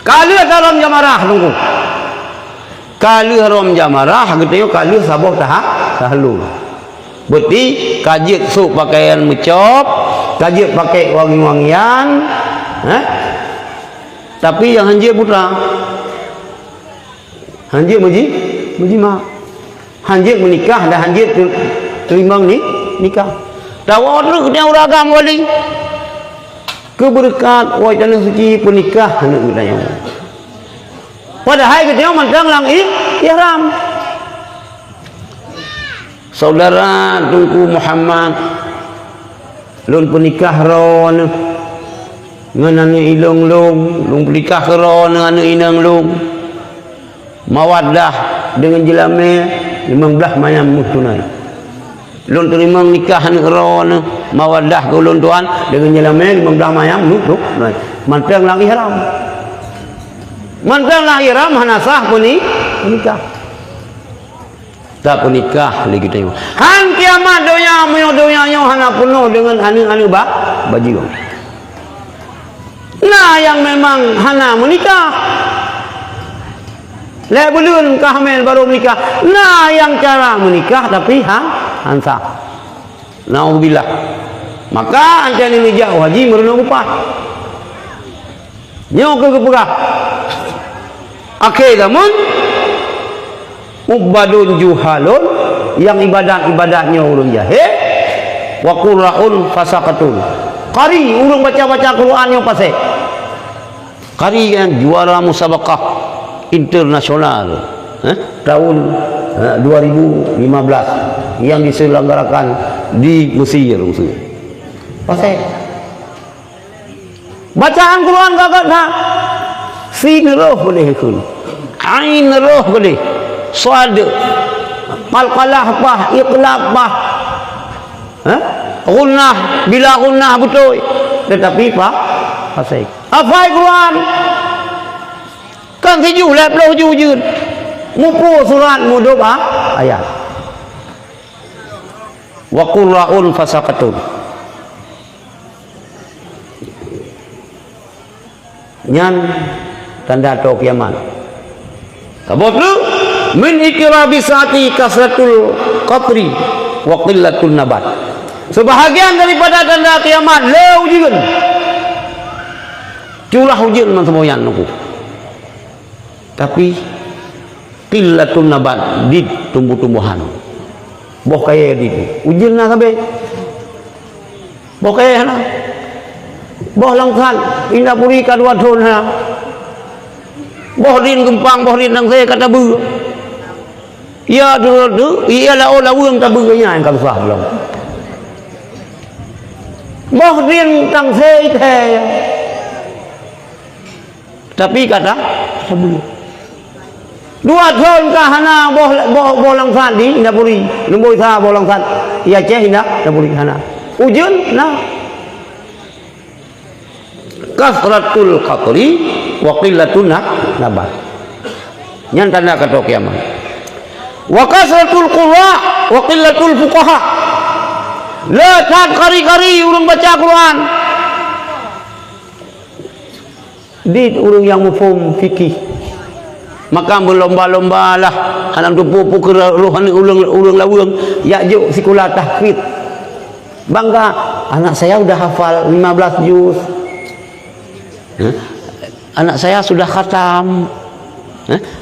kali dalam jamarah tunggu kali haram jamarah gitu kali sabah tahalu berarti kajit sup pakaian mecop kajit pakai wangi-wangian tapi yang hanjir putra hanjir muji mak hanjir menikah dan hanjir terima nikah dawa tu dia uragam wali keberkat wai tanah suci pernikah anak kita padahal kita mentang lang ihram saudara Tunku Muhammad lun pernikah ron dengan anu ilung lung pelikah kero dengan anu inang lung mawaddah dengan jelame 15 mayam tunai lun terima nikah anu kero anu mawaddah ke ulun tuan dengan jelame 15 mayam tunai mantang lagi haram hanasah pun nikah tak pun nikah lagi kita han kiamat donya hana penuh dengan anu baju. Nah yang memang hana menikah lek belum kahmil baru menikah. Nah yang cara menikah tapi hansa. Nauzubillah. Maka ancan ini jauh haji merenung upah. Nyo ke kepegah. Akhir zaman ubadun juhalun yang ibadah-ibadahnya urang jahil wa qurra'un fasaqatun. Qari urang baca-baca Quran yang pasal. Qari yang juara musabaqah internasional tahun 2015 yang diselenggarakan di Mesir. Pasal bacaan Quran gagak dah sin roh boleh kun ain roh boleh sad qalqalah bah iqlab bah gunnah bila gunnah betul tetapi pak pasal hafal Quran kan 70 juz mupu surat mudub ayat wa qurra'un fasaqatun nyan tanda tau kiamat kabut lu min ikrabi saati kasratul qatri wa qillatul nabat sebahagian daripada tanda kiamat le hujan curah hujan man semoyan nuku tapi qillatul nabat di tumbuh-tumbuhan boh kaya di hujan na sampai boh kaya na boh langkan indah puri kadua thon ha boh rin gempang boh rin nang saya kata bu ya dulu iya la ola wang ta bu nya kan sah belum boh rin tang saya the tapi kata bu dua thon ka hana boh langkan di indah puri lemboi sa boh langkan iya ceh indah puri hana ujun nah kasratul qatri wa qillatun nabat nyan tanda kata kiamat wa kasratul qurra wa qillatul fuqaha la tad kari-kari urang baca Quran di urang yang mufhum fikih maka berlomba-lomba lah anak tu pupu rohani urang lawang ya juk sekolah tahfidz bangga anak saya sudah hafal 15 juz anak saya sudah khatam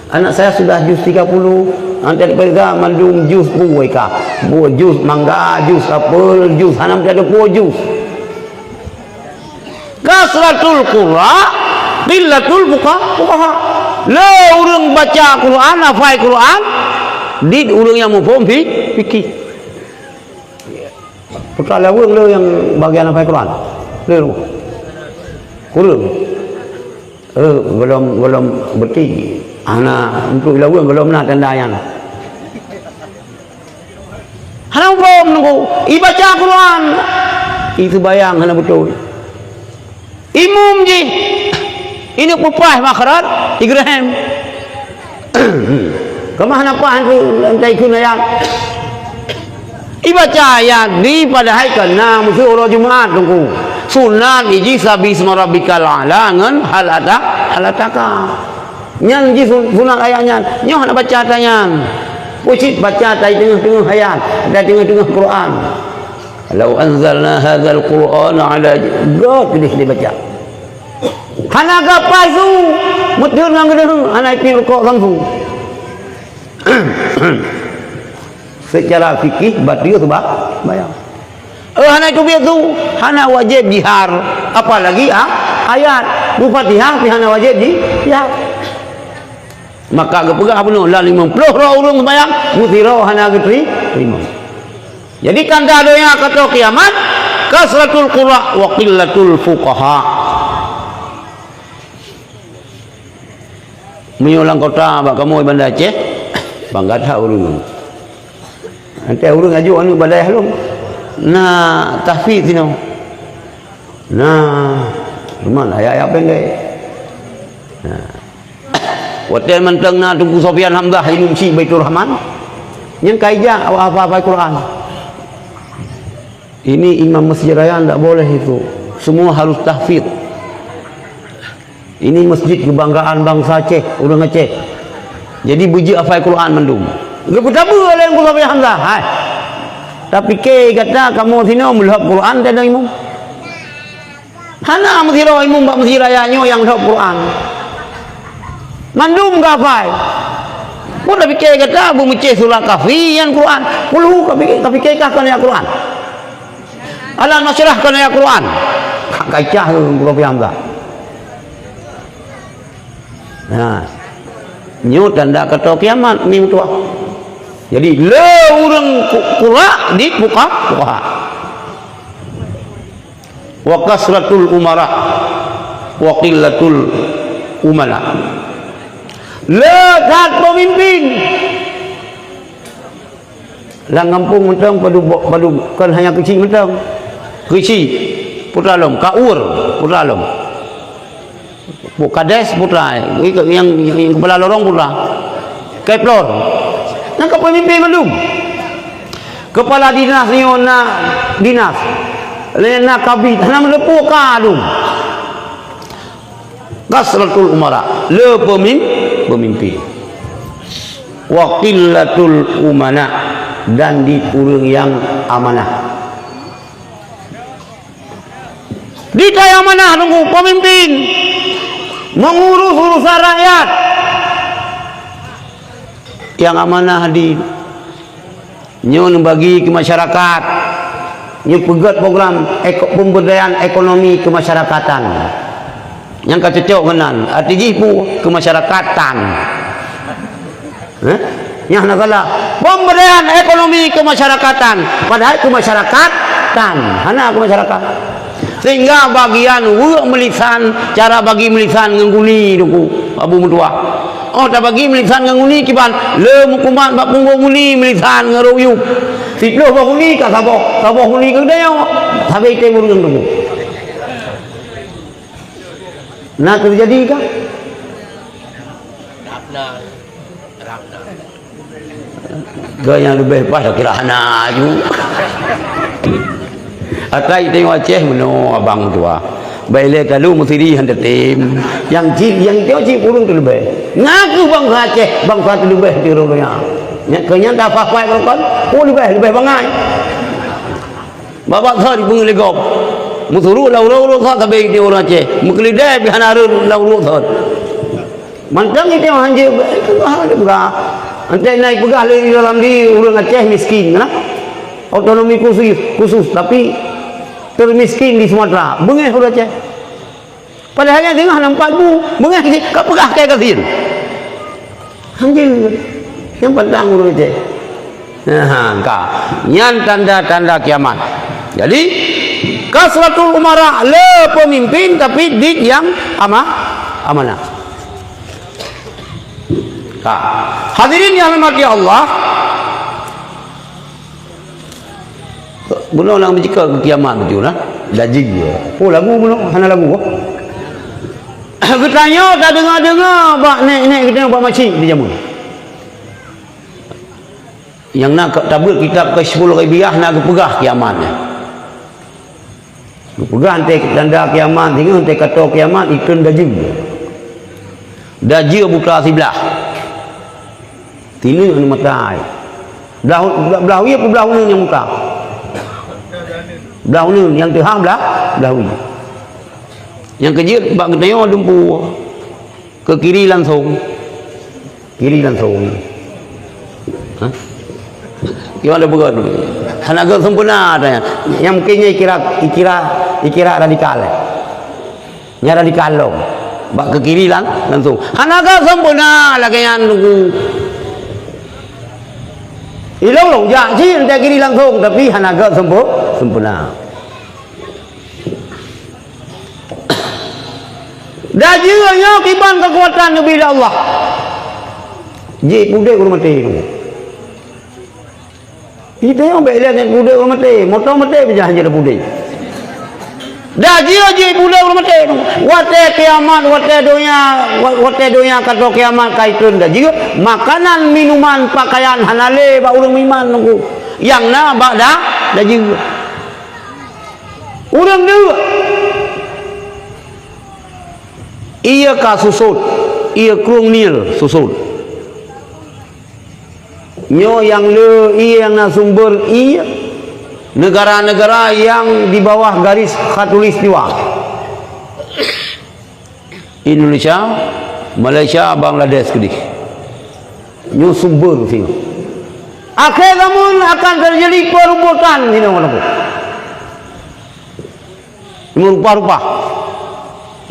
anak saya sudah juz 30 nanti daripada mandung juz buai ka buai juz mangga juz apel juz hanam tiada buai juz kasratul qurra qillatul fuqaha la urang baca Quran hafal Quran di urang yang mufhum fikih putra lawang le yang bagian hafal Quran le kurang belum berti ana untuk lawan belum nak tanda yang hana belum nunggu ibaca Quran itu bayang hana betul imum ji ini pupah makharat Ibrahim kemana apa hantu entai kun ayat ibaca ayat di pada haikan na musuh orang Jumaat tunggu sunat iji sabi isma rabbikal a'la ngan halataka nyan ji sunat ayatnya nyoh nak baca tanyan pucit baca tai tengah-tengah ayat dan tengah-tengah Quran law anzalna hadzal qur'ana ala god dia baca hana gapai tu mudun nang gedung hana pi rukuk langsung secara fikih batil sebab bayang hana itu biar tu hana wajib jihar apalagi ayat Al-Fatihah hana wajib jihar maka gepegang apa no la 50 orang sembahyang mutira hana terima jadi tanda doa kata kiamat kasratul qurra wa qillatul fuqaha Menyulang kota bak kamu bandar Aceh. Bangga tahu urung. Nanti urung aju anu badai halum. Nah, tahfiz sini. Nah, mana ayat pendek. Nah. Hotel menteng na Tunku Sofian Hamzah Ilmu Si Baitur Rahman. Yang kaijah apa-apa Quran. Ini imam masjid raya tidak boleh itu. Semua harus tahfiz. Ini masjid kebanggaan bangsa Aceh, orang Aceh. Jadi buji hafal Quran mendung. Enggak betapa oleh Tunku Sofian Hamzah. Hai. Tapi ke kata kamu sini melihat Quran tak ada imam. Hana mesti roh imam bak masjid rayanya yang hafal Quran. Mandum kafai. Pun dah fikir kata Abu Mucih surah kafian Quran. Puluh tapi kekahkan ya Quran. Ala nasrahkan ya Quran. Kacah tu Prof Hamzah. Nah. Nyu tanda kata kiamat ni tua. Jadi le urang qura dibuka buka. Wa kasratul umara wa qillatul umala. Lekat pemimpin. Lang kampung mentang padu kan hanya kecil mentang. Kecil putra lom, kaur putra lom. Kades putra yang kepala lorong putra. Keplor. Nang pemimpin belum. Kepala dinas ni ona dinas. Lena kabit hana melepuh kadung. Kasratul umara, le pemimpin. Wa qillatul umana, dan dikurung yang amanah. Ditanya amanah nunggu pemimpin mengurus urusan rakyat. Yang amanah di nyon bagi ke masyarakat, nyon pegat program pemberdayaan ekonomi kemasyarakatan. Yang kacocok kenan arti jipu kemasyarakatan. Yang nakala pemberdayaan ekonomi kemasyarakatan, padahal kemasyarakatan hana masyarakat. Sehingga bagian melisan cara bagi melisan ngenguni duku Abu Mutua. Oh tak bagi melisan ngenguni kiban le mukumat bak punggung muni melisan ngeruyuk. Siploh bak muni ka saboh muni ke dia. Sampai temur ngeng duku. Nah terjadi kah? Rapna. Gaya lebih pas kira hana ju. Atai tengok Aceh meno abang tua. Baile kalau musiri hendak tim. Yang tengok cik urung tu lebih. Ngaku bangsa Aceh, bangsa tu lebih di rumahnya. Kenya tak apa-apa kan? Oh lebih bangai. Bapak thar pun legop. Musuru lauru thar tapi di orang Aceh. Muklidai bihanaru lauru thar. Mantang itu hanje itu ada pegah. Antai naik pegah di dalam di orang Aceh miskin, kan? Otonomi khusus tapi termiskin di Sumatera. Bengih orang Aceh. Padahal yang tengah nampak tu, bengih kau pegah kayak kasir. Hanje yang pentang orang Aceh. Nah, kah. Yang tanda-tanda kiamat. Jadi kasratul umara le pemimpin tapi di yang amanah. Hadirin yang dirahmati Allah, bunuh orang bercakap ke kiamat betul lah. Dajing dia. Oh lagu bunuh, hana lagu. Ketanya tak dengar bak nek kita bak macam di jamun. Yang nak tabut kitab ke 10 Rabiah nak pegah kiamatnya. Pegah nanti tanda kiamat, tinggal nanti kata kiamat ikon dajing. Dajing buka sebelah. Tinu yang matai. Belahu ya belahu ni yang muka. Belahu ni yang terhang belahu. Yang kejut bak ketanya dumpu ke kiri langsung. Hah? Gimana begat? Hanaga sempurna ada yang mungkinnya ikira radikal. Nya radikal lo. Bak ke kiri langsung. Hanaga sempurna lagi yang nunggu. Ilong janji nanti kiri langsung tapi hanaga sempurna. Dajirnya kiban kekuatan Nabi Allah. je pudek urang mati tu. Kita yang baik lihat pudek urang mati, motor mati pejah je dah pudek. Dah je pudek urang mati tu. Wate kiamat, wate dunia kata kiamat kaitun dah juga makanan, minuman, pakaian halale ba urang iman tu. Yang na ba dah juga. Urang dua. Ia ka susut, ia krung nil susut. Nyo yang le, ia yang na sumber ia. Negara-negara yang di bawah garis khatulistiwa. Indonesia, Malaysia, Bangladesh kedih. Nyo sumber sini. Akhir namun akan terjadi perubutan sini mana-mana. Rupa-rupa.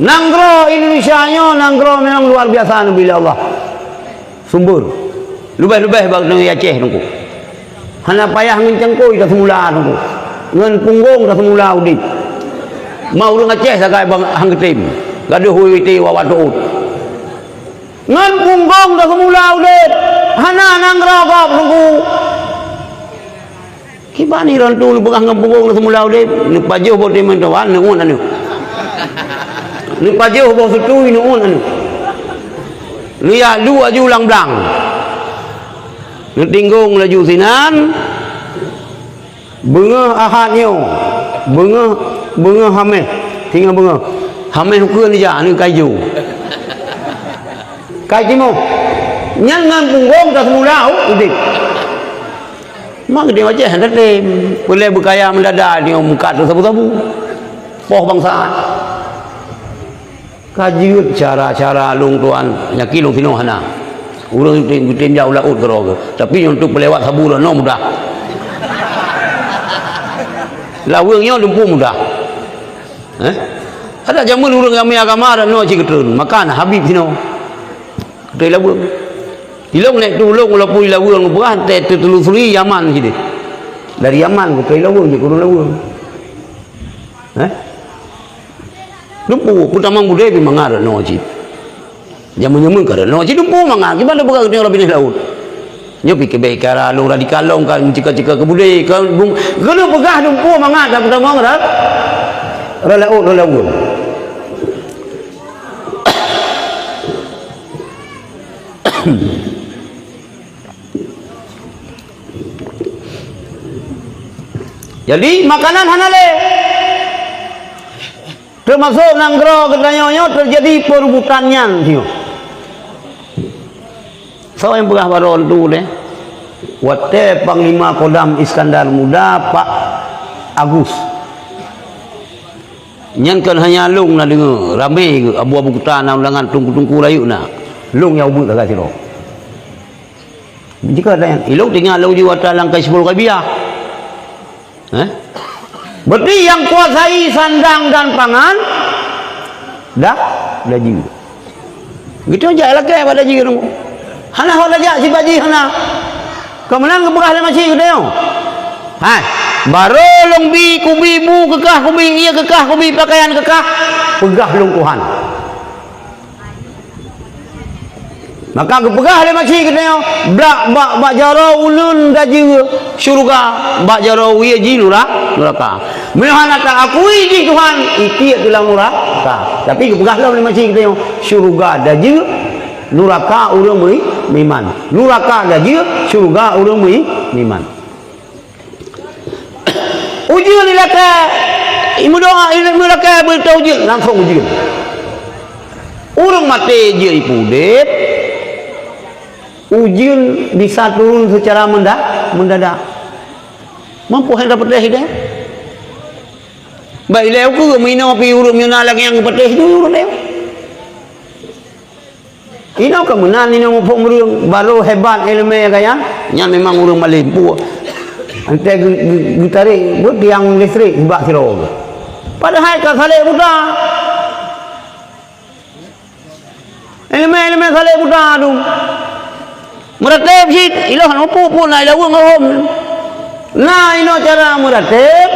Nanggro Indonesia nyo nanggro memang luar biasa bila Allah sumber lebih-lebih bag nang Aceh nungku hana payah ngencengkoi dah semula nungku ngan punggung dah semula udip mau urang Aceh sagai bang hang ketim gaduh witi wawan tuut ngan punggung dah semula udip hana nanggro kop nungku kibani rantu lu begang punggung dah semula udip ni pajuh bo temen tawan ngun anu ni pajuh bawa setui ni anu lihat dua ju ulang belang ni tinggung laju sinan bunga ahadnya bunga hamil tinggal bunga hamil hukum ni jah ni kayu mo nyangan punggung tak semula udik mak dia macam hendak boleh berkaya mendadak dia muka tu sabu-sabu poh bangsaan kajiut cara-cara lung tuan nyaki lung sino hana urang tim jauh laut geroge tapi untuk pelewat sabu lah no mudah lawengnya lumpuh mudah ada zaman urang kami agama dan no ciketeun makan habib sino ketai laweng ilong nek tulung walaupun laweng bukan te telusuri Yaman sini dari Yaman ketai laweng je kurang laweng lumpuh pertama budaya pi mangar no ci jaman-jaman kada no ci lumpuh mangar gimana buka ni orang bini laut nyo pi kebe kara lu radikal long kan cika-cika ke budaya kan gelu pegah lumpuh mangar dah pertama ngara laut laut jadi makanan hanale termasuk nanggro ketanyonyo terjadi perebutannya tio. So yang pernah baron tu deh. Wate Panglima Kodam Iskandar Muda Pak Agus. Nyan kan hanya lung na dengar ramai ke abu-abu kutana undangan tungku-tungku layu na. Lung yang ubut agak siro. Jika ada yang ilung tinggal lau jiwa langkai 10 kabiah. Berarti yang kuasai sandang dan pangan dah ji. Gitu aja lagi pada ji nunggu. Hana hok aja si baji hana. Kemenang keberah le masih gede yo. Hai, baru long bi kubi bu kekah kubi iya kekah kubi pakaian kekah pegah lungkuhan. Maka kepegah le masih gede yo. Bak jaro ulun gaji syurga bak jaro wi ji neraka. Menahan tak akui di Tuhan iki tulang neraka. Tapi kepegah le masih gede yo syurga gaji neraka urang meui iman. Neraka gaji syurga urang meui iman. Ujian ilaka imu doa ilmu laka bertaujian langsung ujian. Urang mati je ipudep ujian bisa turun secara mendadak. Mampu hendak petih dia. Baik leu ku mino pi urang nyuna lagi yang petih tu urang leu. Ino kemenan ino mupuk urang baru hebat ilmu kaya nya memang urang malimpu. Ante gitarik buat tiang listrik bak siro. Padahal ka saleh buta. Ilmu saleh buta tu. Meratib sit ilah nupu pun ai lawang hom. Nah ino cara meratib.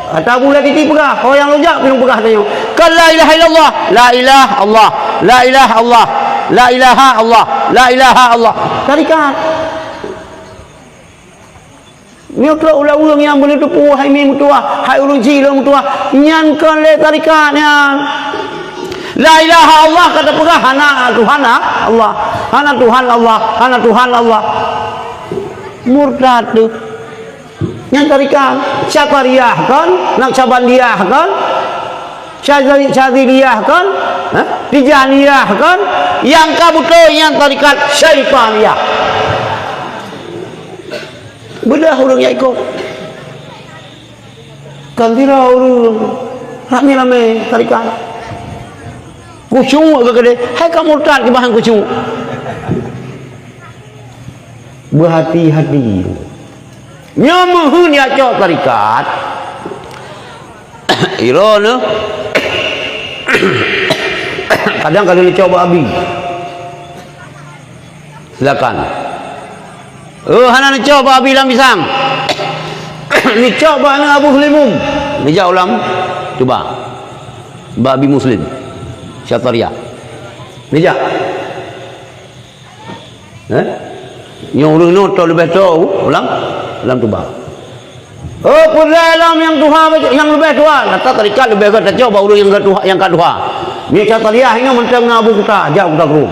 Atau boleh kita pegah. Kau yang lojak pinung pegah tanya. Kan la ilaha illallah, la ilaha Allah, la ilaha Allah, la ilaha Allah, la ilaha Allah. Tarikat. Ni kalau ulang-ulang yang boleh tu hai mi mutua, hai urung cilo mutua, nyan kan le tarikatnya. La ilaha Allah kata pegah hana Tuhan Allah, hana Tuhan Allah, hana Tuhan Allah. Murtad tu. Nyan tarikat, Syatariyah kan, Naqsyabandiyah kan, Syadziliyah kan, Tijaniyah kan, yang kabuto yang tarikat Syaitaniyah. Bedah orang yang ikut. Kantira orang rame-rame tarikat. Kucung ke kede, hai kamu murtad ke bahan kucung. Berhati-hati. Nyamuhun ya cok tarikat. Irona. Kadang kalau ni coba abi. Silakan. Hana ni coba abi lam pisang. Ni coba dengan Abu Hlimum. Ni jauh lam. Coba. Babi Muslim. Syatariyah. Ni jak. Yang orang nota lebih tahu ulang tuba. Oh dalam yang Tuhan yang lebih tua, kata tarikat lebih kata coba orang yang kedua yang kedua. Ni Syatariyah ini mentang Abu kita, jauh kita guru.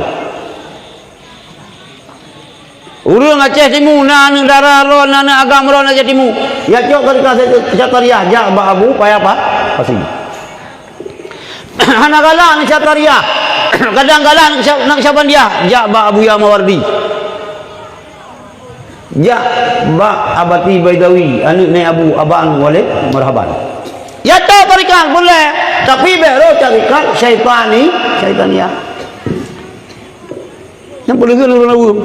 Urang Aceh Timur na negara ron na agama ron Aceh Timur. Ya cok tarikat Syatariyah jak Abu payah apa? Pasti. Hana galak ni Syatariyah. Kadang-kadang Naqsyabandiyah jak Abu Yamawardi. Ya ba abati Baidawi anak ni Abu Aban Walid marhaban. Ya tahu tarikat boleh tapi baru tarikat Syaitaniyah. Yang boleh ke orang-orang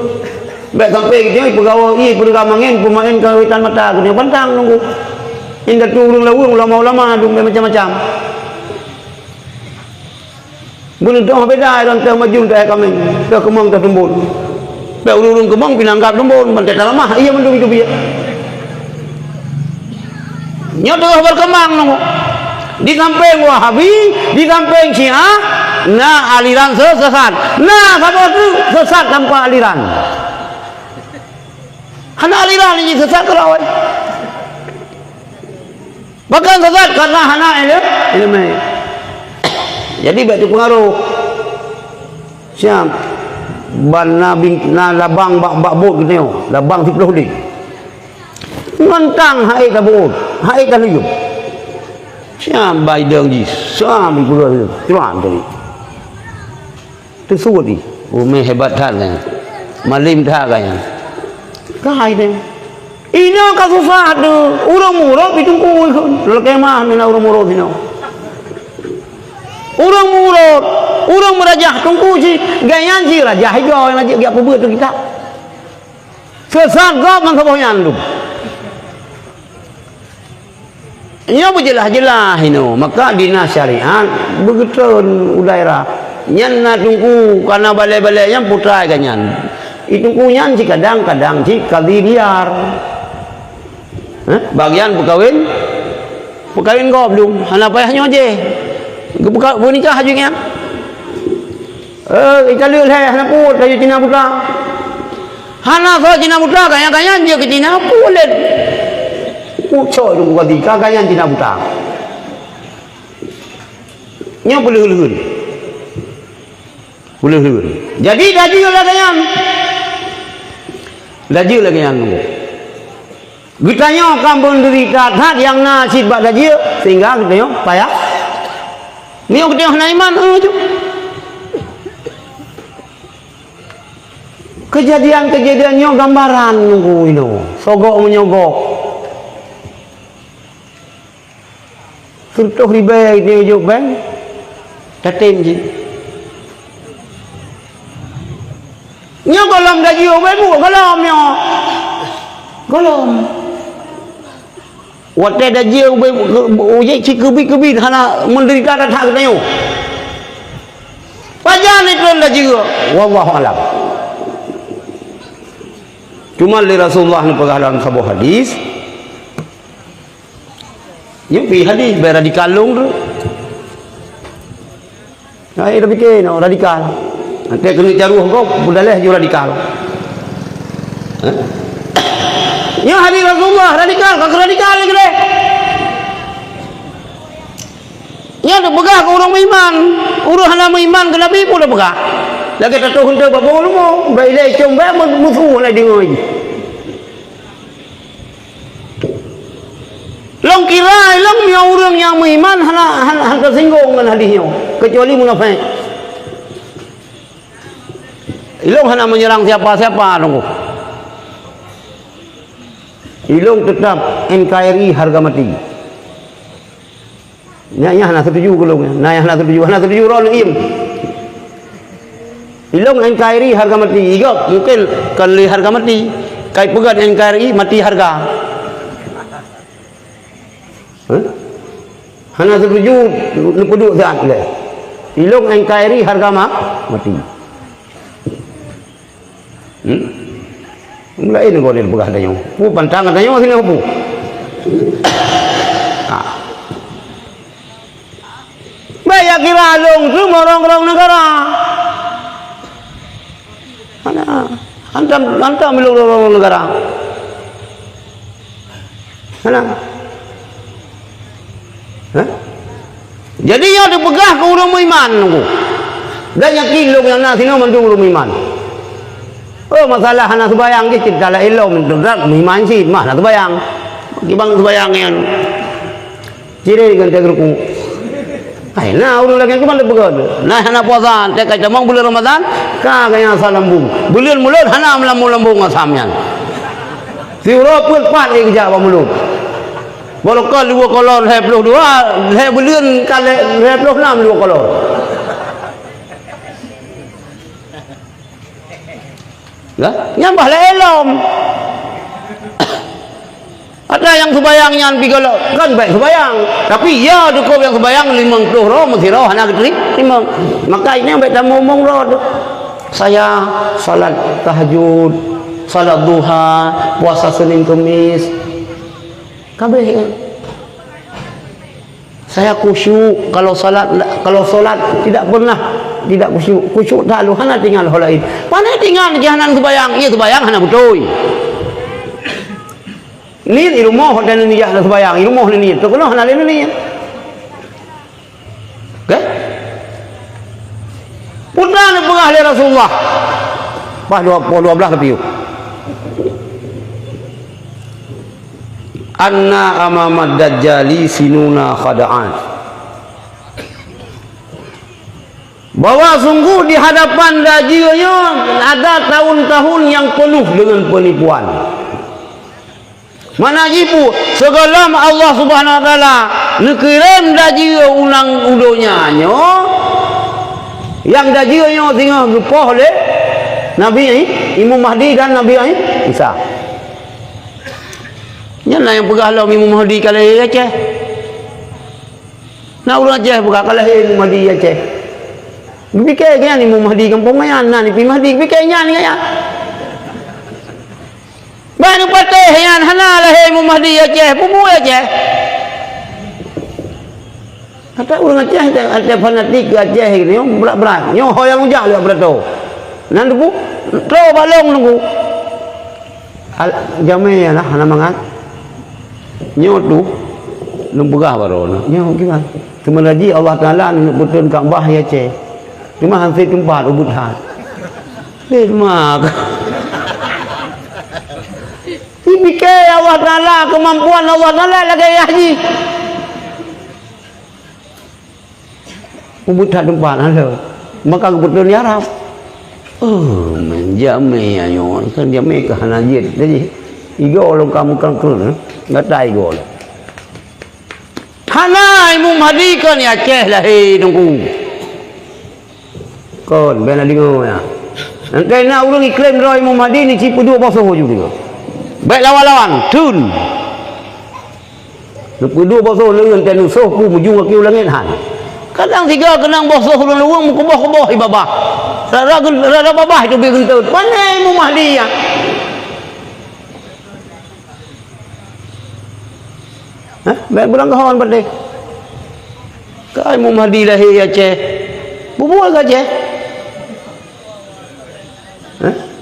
baik sampai kita pegawai ni pergamangin pemain kawitan mata kena pantang nunggu. Indah tu orang-orang ulama-ulama tu macam-macam. Boleh dah beda dan termaju dah kami dah kemang dah tembul. Baik urung kemang pinanggap tembun bantai lama iya mendung itu biar nyodoh berkembang nunggu di kampung Wahabi di kampung Syiah nah aliran sesat nah apa tu sesat tanpa aliran hana aliran ini sesat kalau bahkan sesat karena hana ilmu jadi batu pengaruh siap ban na labang bak bot gitu labang 10 dik ngentang hai ka bot hai ka hidup siam bai deng ji sam di pulau tuan tadi tu suat di me hebat than malim tha kaya kai deh ino ka susah tu urang murah pitungku lekemah mina urang murah sino urang murah orang merajah tunggu si gayan si rajah hijau yang lagi apa buat tu kita sesat gap mang kaboyan tu nya jelas-jelas ino maka dinas syariat begitu udaira nyan na tunggu karena balai-balai yang putra ganyan itungku nyan si kadang-kadang si kali liar bagian pekawin gop dum hana payahnya je buka nikah hajunya Italul hai hana put kayu Cina putra. Hana so Cina putra kaya-kaya dia ke Cina pulet. Pucoi tu bukan tika kaya Cina putra. Nya boleh hulun. Boleh hulun. Jadi laju lah kaya. Laju lah kaya. Gitanya kampung derita tak yang nasib bak laju sehingga kita payah. Ni kita hana iman tu. Kejadian-kejadiannya gambaran nunggu itu sogok menyogok surtuh ribai dia ujuk bang tatim je nya golom gaji obai bu golom nya golom wate gaji obai ujek cikebi-kebi hana menderita tak kenyo pajan itu gaji wallahu alam. Cuma li Rasulullah ni pegah dalam sebuah hadis. Yang pi hadis beradikal long tu. Ai dah fikir no radikal. Nanti kena caruh kau budaleh je radikal. Ya hadis Rasulullah radikal, kagak radikal lagi deh. Ya dah begah ke orang beriman, urus hana beriman ke Nabi pun dah begah. Lagi tak tahu hendak apa pun mau, bailai coba musuh nak dengar. Long kira long yang orang yang beriman hana tersinggung dengan hadisnya, kecuali munafik. Ilong hana menyerang siapa-siapa tunggu. Ilong tetap NKRI harga mati. Nya hana setuju kalau hana setuju rol im. Ilong NKRI harga mati. Iga mungkin kali harga mati. Kai pegat NKRI mati harga. Hana setuju lepeduk saat le. Ilong NKRI harga mati. Lain kau dia pegah dayung. Pu pantang dayung sini pu. Bayar kira long semua orang-orang negara. Mana? Antam milu orang negara. Mana? Jadi yang dipegah ke orang beriman tu. Dan yang kilong yang nak sini mandu orang beriman. Oh masalah hana sembayang je cerita lah elok menderat beriman sih mah nak sembayang. Kibang sembayang yang ciri dengan tegurku. Ay na orang lagi tu mana begad. Nah hana puasa tek kaca mang bulan Ramadan ka kaya salambung. Bulan mulut hana melambung asamnya. Siura pun pat ek ja mulut. Baru kal 2 kolor 22 he bulan kali 26 2 kolor. Lah, nyambah lah elom. Ada yang sembayangnya bigalo kan baik sembayang, tapi ya cukup yang sembayang 50 roh mesti roh hana terima. Maka ini yang baik tamu ngomong roh. Saya salat tahajud, salat duha, puasa Senin Kamis. Kabeh saya khusyuk kalau solat tidak pernah tidak khusyuk tak lu hana tinggal hal lain. Pandai tinggal jahanan sembayang, iya sembayang hana betul. Ni di rumah dan ni jahanan sembayang, di rumah ni tu kena hana lain ni. Okey? Putra ni pengah oleh Rasulullah. Pas 12 lebih. Anna amamad dajjali sinuna khada'an. Bahwa sungguh di hadapan dajjalnya ada tahun-tahun yang penuh dengan penipuan. Mana jipu segala Allah Subhanahu wa taala nekirim dajjal ulang udonya yang dajjalnya tinggal lupa oleh Nabi Imam Mahdi dan Nabi Isa. Yana yang pegah lah Imam Mahdi kalau Aceh. Nak urang Aceh pegah kalau Imam Mahdi Aceh. Fikir kan Imam Mahdi kampung mayan nah ni Mahdi fikirnya ni ya. Banu patih yang hana lah Imam Mahdi Aceh, pupu Aceh. Kata urang Aceh ada fanatik Aceh ni berat-berat. Nyo yang ujah dia berat tu. Nan tu tro balong nunggu. Jamai lah hana mangat. Nyo tu lembegah baru nyo gimana cuma lagi Allah Taala nak betul Kaabah ya Aceh cuma hampir tempat ubud hat mak dipikir Allah Taala kemampuan Allah Taala lagi haji ubud hat tempat ada maka betul ni Arab menjamai ayo kan jamai ke hanajid jadi igo orang kamu kan nggak tahu gol. Hana Imam Mahdi kan ya Aceh lah nunggu. Kon benar dengar ya. Nanti nak urang iklim roh Imam Mahdi ni cipu 2 basuh juga. Baik lawan-lawan tun. 2 basuh leun ten usuh ku mujung ke langit han. Kadang 3 kenang basuh luang mukubah-kubah ibabah. Rada babah itu bi gentut. Mana Imam Mahdi ya? Baik bulan kawan pada Kai Imam Mahdi lahir Aceh bubuh ke Aceh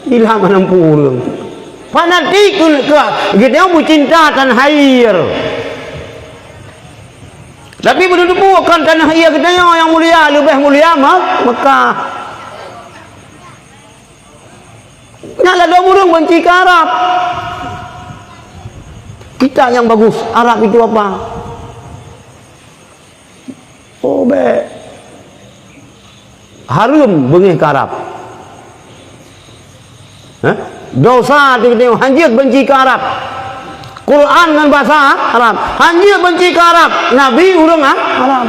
Ilham menempuh orang. Fanatik ke kita yang cinta tanah air. Tapi betul bukan tanah air kita yang mulia, lebih mulia Mekah. Nyala dua burung benci ke Arab. Kita yang bagus, Arab itu apa? Oh harum bengih ke Arab. Dosa tu kita hanjir benci ke Arab. Quran dengan bahasa Arab, hanjir benci ke Arab. Nabi urang Arab.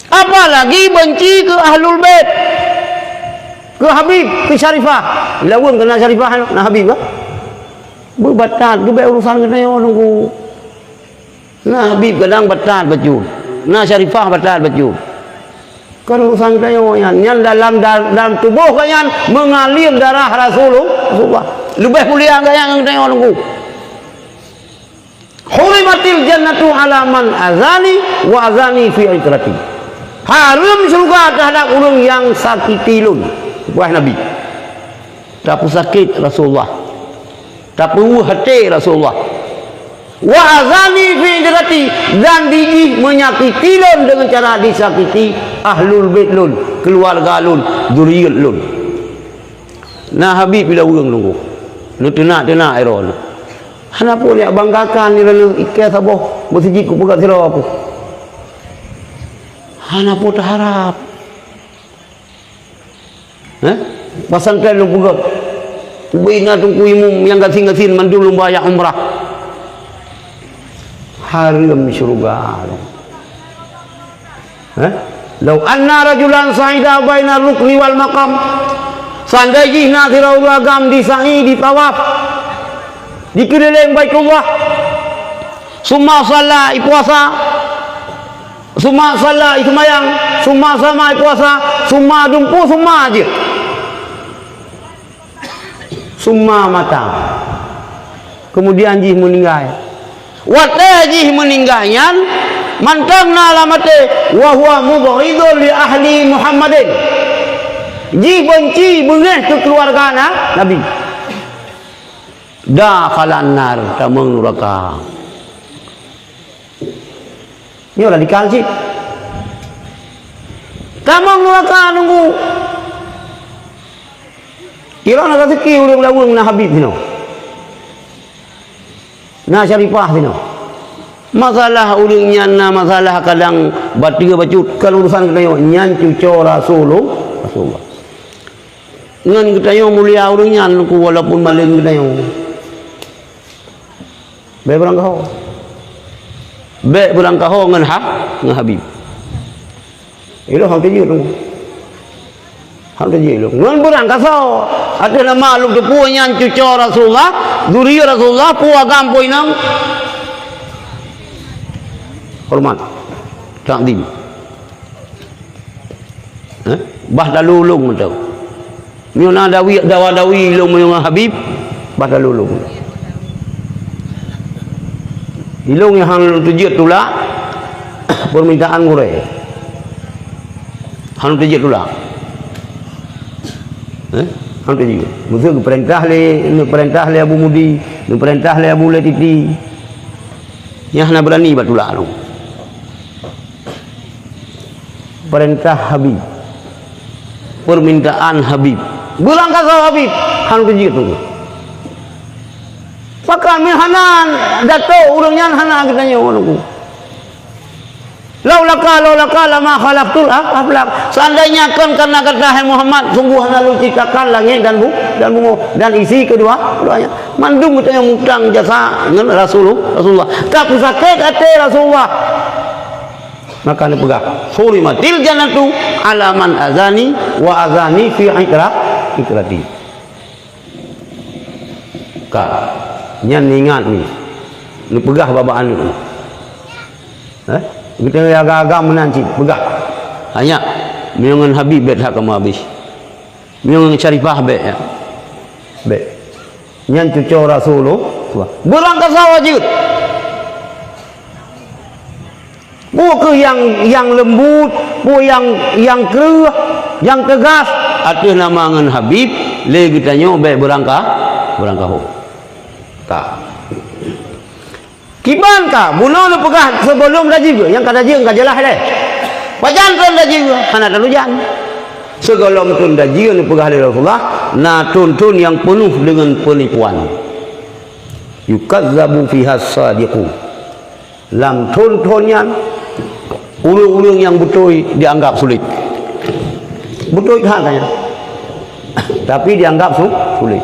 Apalagi benci ke Ahlul Bait, ke Habib, ke Syarifah. Lawan kena Syarifah nak Habib lah. Berbatat ke urusan kena nunggu. Nah Habib kadang batat baju. Nah Syarifah batat baju. Kan urusan kita yang dalam tubuh kalian mengalir darah Rasulullah. Lebih mulia kalian yang kita nunggu. Hurimatil jannatu ala man azani wa azani fi ikrati. Haram surga terhadap orang yang sakiti lun. Buah Nabi. Tapi sakit Rasulullah. Tapi hati Rasulullah. Wa azani fi ikrati, dan biji menyakiti lun dengan cara disakiti ahlul bait lun, keluarga lun, zuriyat lun. Nah Habib bila urang nunggu. Nu tenak iron. Hana pun ya banggakan ni lalu ikai saboh bersiji ku pegat sira aku. Hana pun harap. Pasangkan lu pegat. Bina tungku imum yang gasin-gasin mandul lumbayah umrah. Haram syurga. Lau anna rajulan sa'ida baina rukni wal maqam, seandainya nazirul agam di sa'i, di tawaf, di keliling Baitullah, summa salla puasa, summa salla sembahyang, summa sama puasa, summa dumpu, summa aja, summa mata, kemudian jih meninggal. Watajih meninggalnya mantangna alamate wa huwa mubghidun li ahli Muhammadin. Ji benci bengeh ke keluarga Nabi. Dakhalan nar tamang neraka. Ini radikal sih. Tamang neraka nunggu. Kira nak rezeki urang lawang na Habib sino. Nah Syarifah sini. Masalah ulingnya na masalah kadang batiga bacut kalau urusan kita nyan cuco Rasulullah. Ngan kita mulia ulingnya ku walaupun malin kita be berang kau ngan Habib. Itu hang teji tu. Hang teji lu. Ngan berang kau ada nama lu tu punya cuco Rasulullah, zuriya Rasulullah, puak gampoi nang hormat, takdim. Bah dalulung tu. Miuna dawi lu miuna Habib, bah dalulung. Ilung yang hang tujuh tula permintaan gure. Hang tujuh tula. Hang tujuh. Musuh perintah le Abu Mudi, perintah le Abu Letiti. Yang nak berani batula tu. Perintah Habib. Permintaan Habib. Bulang kasau Habib, hang tujuh tu. Pakai hanan dato urangnya hanan kita nyawa. Laulaka lama khalaqtul aflaq. Seandainya kan karena kata Muhammad sungguh hana lu ciptakan langit dan bumi dan isi keduanya. Mandung kita yang mutang jasa dengan Rasulullah. Tapi sakit hati Rasulullah. Maka dia pegang. Hurimatil jannatu ala man azani wa azani fi ikrati. Kak nyan ingat ni. Ni pegah babaan ni. Kita agak-agak menanci, pegah. Hanya minungan Habib bet hak kamu habis. Minungan Syarifah bet ya. Bet. Nyan cucu Rasulullah. Berang ke sawah je. Bukan yang lembut, bukan yang keruh, yang tegas. atas nama ngan Habib le kita nyobe berangkah ho tak kiban ka bunuh lu pegah sebelum dah juga yang kada jeng ka jelah le pajan tun dah juga hana dalujan segalom tun dah juga lu pegah le Rasulullah na tun yang penuh dengan penipuan yukazzabu fiha sadiqu lam tun-tunnya ulung-ulung yang betul dianggap sulit betul katanya tapi dianggap sulit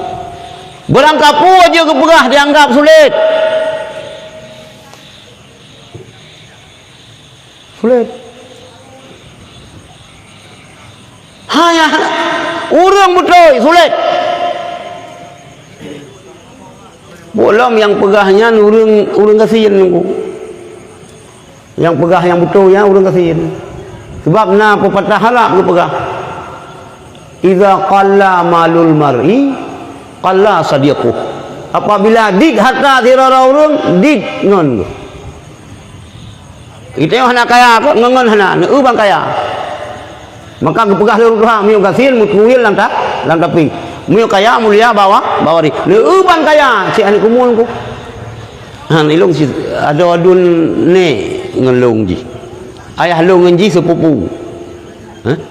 berangkapu aja ke pegah dianggap sulit hanya urang betul sulit belum yang pegahnya urang kasihan nunggu yang pegah yang betul ya urang kasihan sebab na pepatah halak ke pegah iza qalla malul mar'i qalla sadiquh apabila dit harta dirara urang dit ngon itu yang hana kaya kok ngon hana bang kaya maka kepegah lu Tuhan miu kasihan mutuil lang tapi miu kaya mulia bawa di bang kaya si ani kumun ku han ilung si ada adun ne ngelung ji ayah lu ngenji sepupu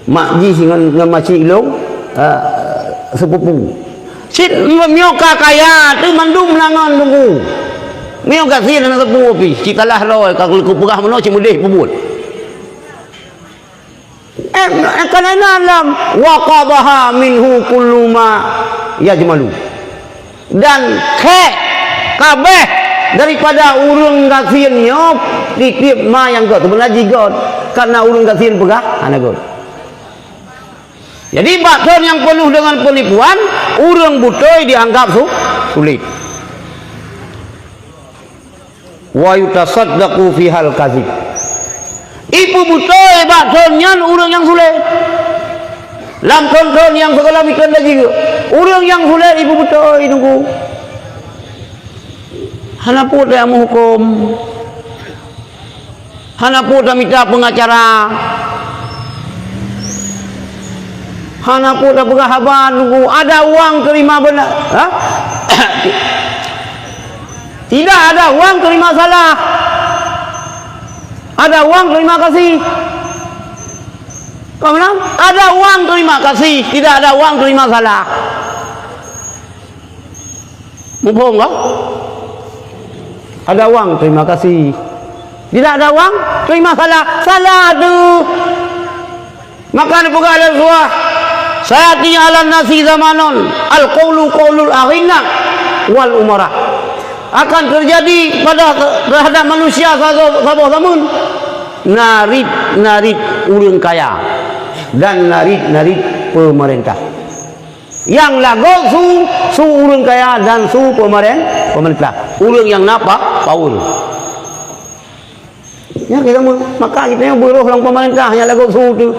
mak ji ngan maci ilung sepupu sit miu kaya tu mandum langan tunggu miu kasihan na sepupu pi si kalah roy ka kepegah meno si mudih pebut karena alam waqadaha minhu kullu ma yajmalu dan kabeh daripada urang kasihan nyop titip ma yang god benaji god karena urang kasihan pegah ana god jadi bakson yang penuh dengan penipuan urang butoy dianggap sulit wa yutasaddaqu fi hal kadzib ibu butoy baksonnya urang yang sulit lam tonton yang segala bikin lagi urang yang sulit ibu butoy nunggu hana pun dia menghukum hana pun dia minta pengacara hana pun dia pegah haban nunggu ada uang terima benar tidak ada uang terima salah ada uang terima kasih kau bilang ada uang terima kasih tidak ada uang terima salah mumpung kau ada uang terima kasih tidak ada uang terima salah tu maka dibuka ada suah saya tinggalan nasi zamanon al qawlu qawlul aghina wal umara akan terjadi terhadap manusia sabah zaman narit urang kaya dan narit pemerintah yang lagu su urang kaya dan su pemerintah urang yang napa power ya kita maka kita yang buruh lang pemerintah yang lagu su tu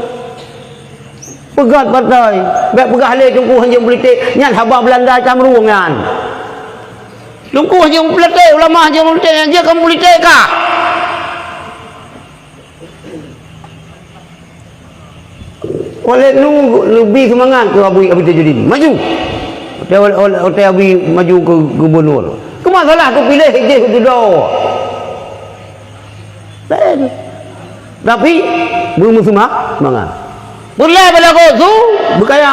pegat partai baik pegah le tunggu hanya politik nyan haba Belanda camruangan tunggu hanya politik ulama hanya politik dia kamu politik kah oleh nunggu lebih semangat ke Abu Tajudin maju oleh Abu maju ke gubernur ke masalah tu pilih dia ke duduk tapi belum semangat boleh pada kau tu berkaya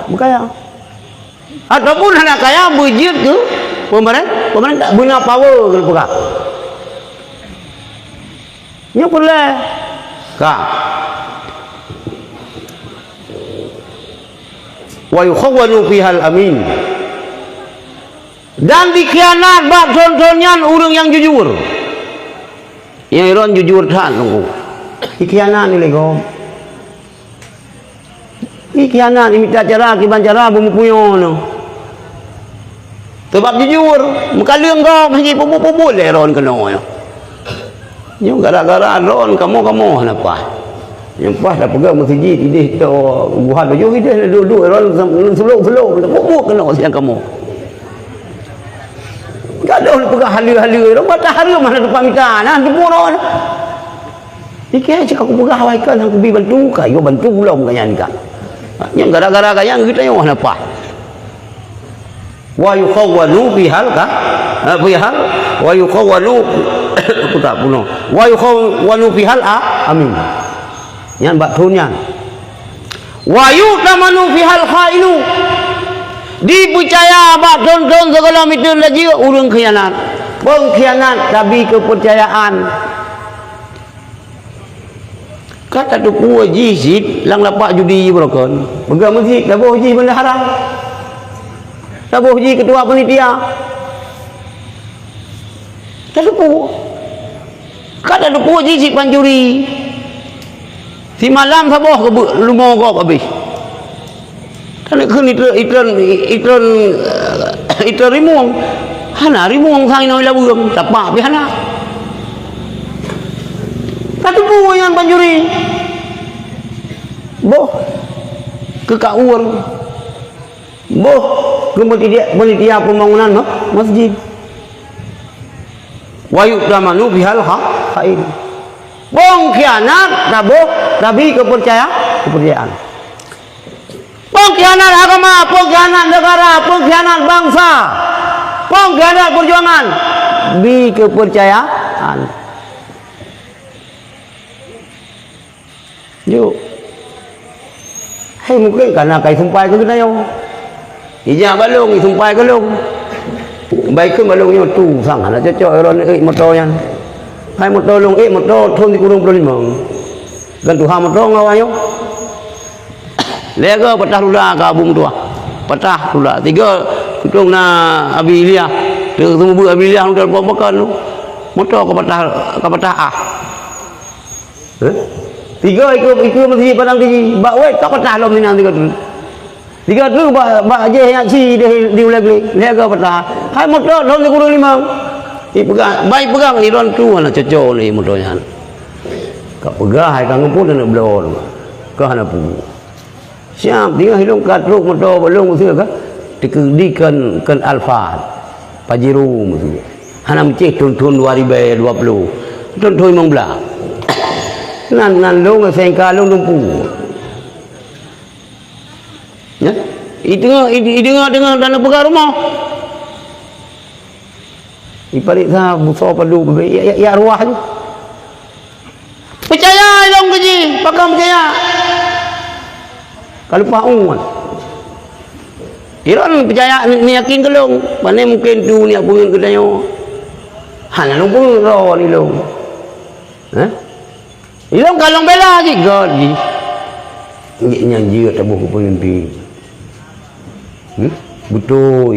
berkaya ataupun anak kaya berjid ke pemerintah guna power ke pegah ini boleh kah wa yukhawwanu fihal amin dan dikhianat bab contohnya orang yang jujur yang iron jujur tak tunggu dikhianat ni lego dikhianat minta cara kiban cara bumupuyo no sebab jujur muka leung kau masih pupu-pupu le ron kena yo nyo gara-gara ron kamu kenapa yang pas dah pegang masjid ini tu buat baju kita duduk ron slow pupu kena siang kamu gak ada pegang halu-halu ron patah halu mana depan kita nah depan ron Dikira cakap aku pegawai kan aku bi bantu ka, yo bantu belum kanyan ka. Yang gara-gara kanyan kita yang apa? Wa yukhawwalu bihal ka? Bihal wa yukhawwalu aku tak puno. Wa yukhawwalu bihal amin. Yang bak tunyan. Wa yu'tamanu bihal khainu. Dipercaya bak don-don segala itu lagi urang khianat. Pengkhianat tapi kepercayaan. Kata tu puas jizid lang lapak judi berokon. Pegang masjid labuh haji benda haram. Labuh haji ketua panitia. Kata tu. Kata tu puas jizid panjuri. Si malam saboh ke lumau kau habis. Kan itron rimuang. Hana rimuang sang noi labuang tapak pi hana. Satu buah yang panjuri. Boh ke kaur. Boh ke panitia pembangunan masjid. Wa yu'tamanu bihal khain. Pengkhianat tapi kepercayaan. Pengkhianat agama, pengkhianat negara, pengkhianat bangsa, pengkhianat perjuangan di kepercayaan. Yuk. Hei mungkin karena kai sumpai ke kita yo. Ija balung sumpai ke long. Baik ke balung yo tu sang ana cocok ron motor yan. Hai motor long motor thon di kurung 25. Gan tu ha motor ngawayo. Lega patah lula kabung tua. Patah lula. Tiga kutung na abilia. Temu bu abilia lu dalam pembakan lu. Motor ke patah ah. Tiga ikut masjid padang tinggi. Bak wei tak patah lom ni tiga tu. Tiga tu bak je yang si di uleg-uleg. Lega patah. Hai motor lom di kurung 5. Pegang, baik pegang ni ron tu ana cocok ni motornya. Kau pegang hai kang pun nak blow. Kau hana pu. Siap dia hilung katruk motor belum mesti ke? Dikedikan kan Alfa. Pajero mesti. Hana mesti tun 2020. Tun 15. Nan long sengka long lumpu. Ya? Dengar dana pegang rumah. Iparit sa buso palu ya arwah tu. Percaya long gaji, pakam percaya. Kalau paungan. Iron percaya ni yakin ke long, pane mungkin tu ni apun ke dayo. Hana long pun ro ni long. Ilong kalong bela lagi god ni. Nyanyi tak buku pemimpin. Betul.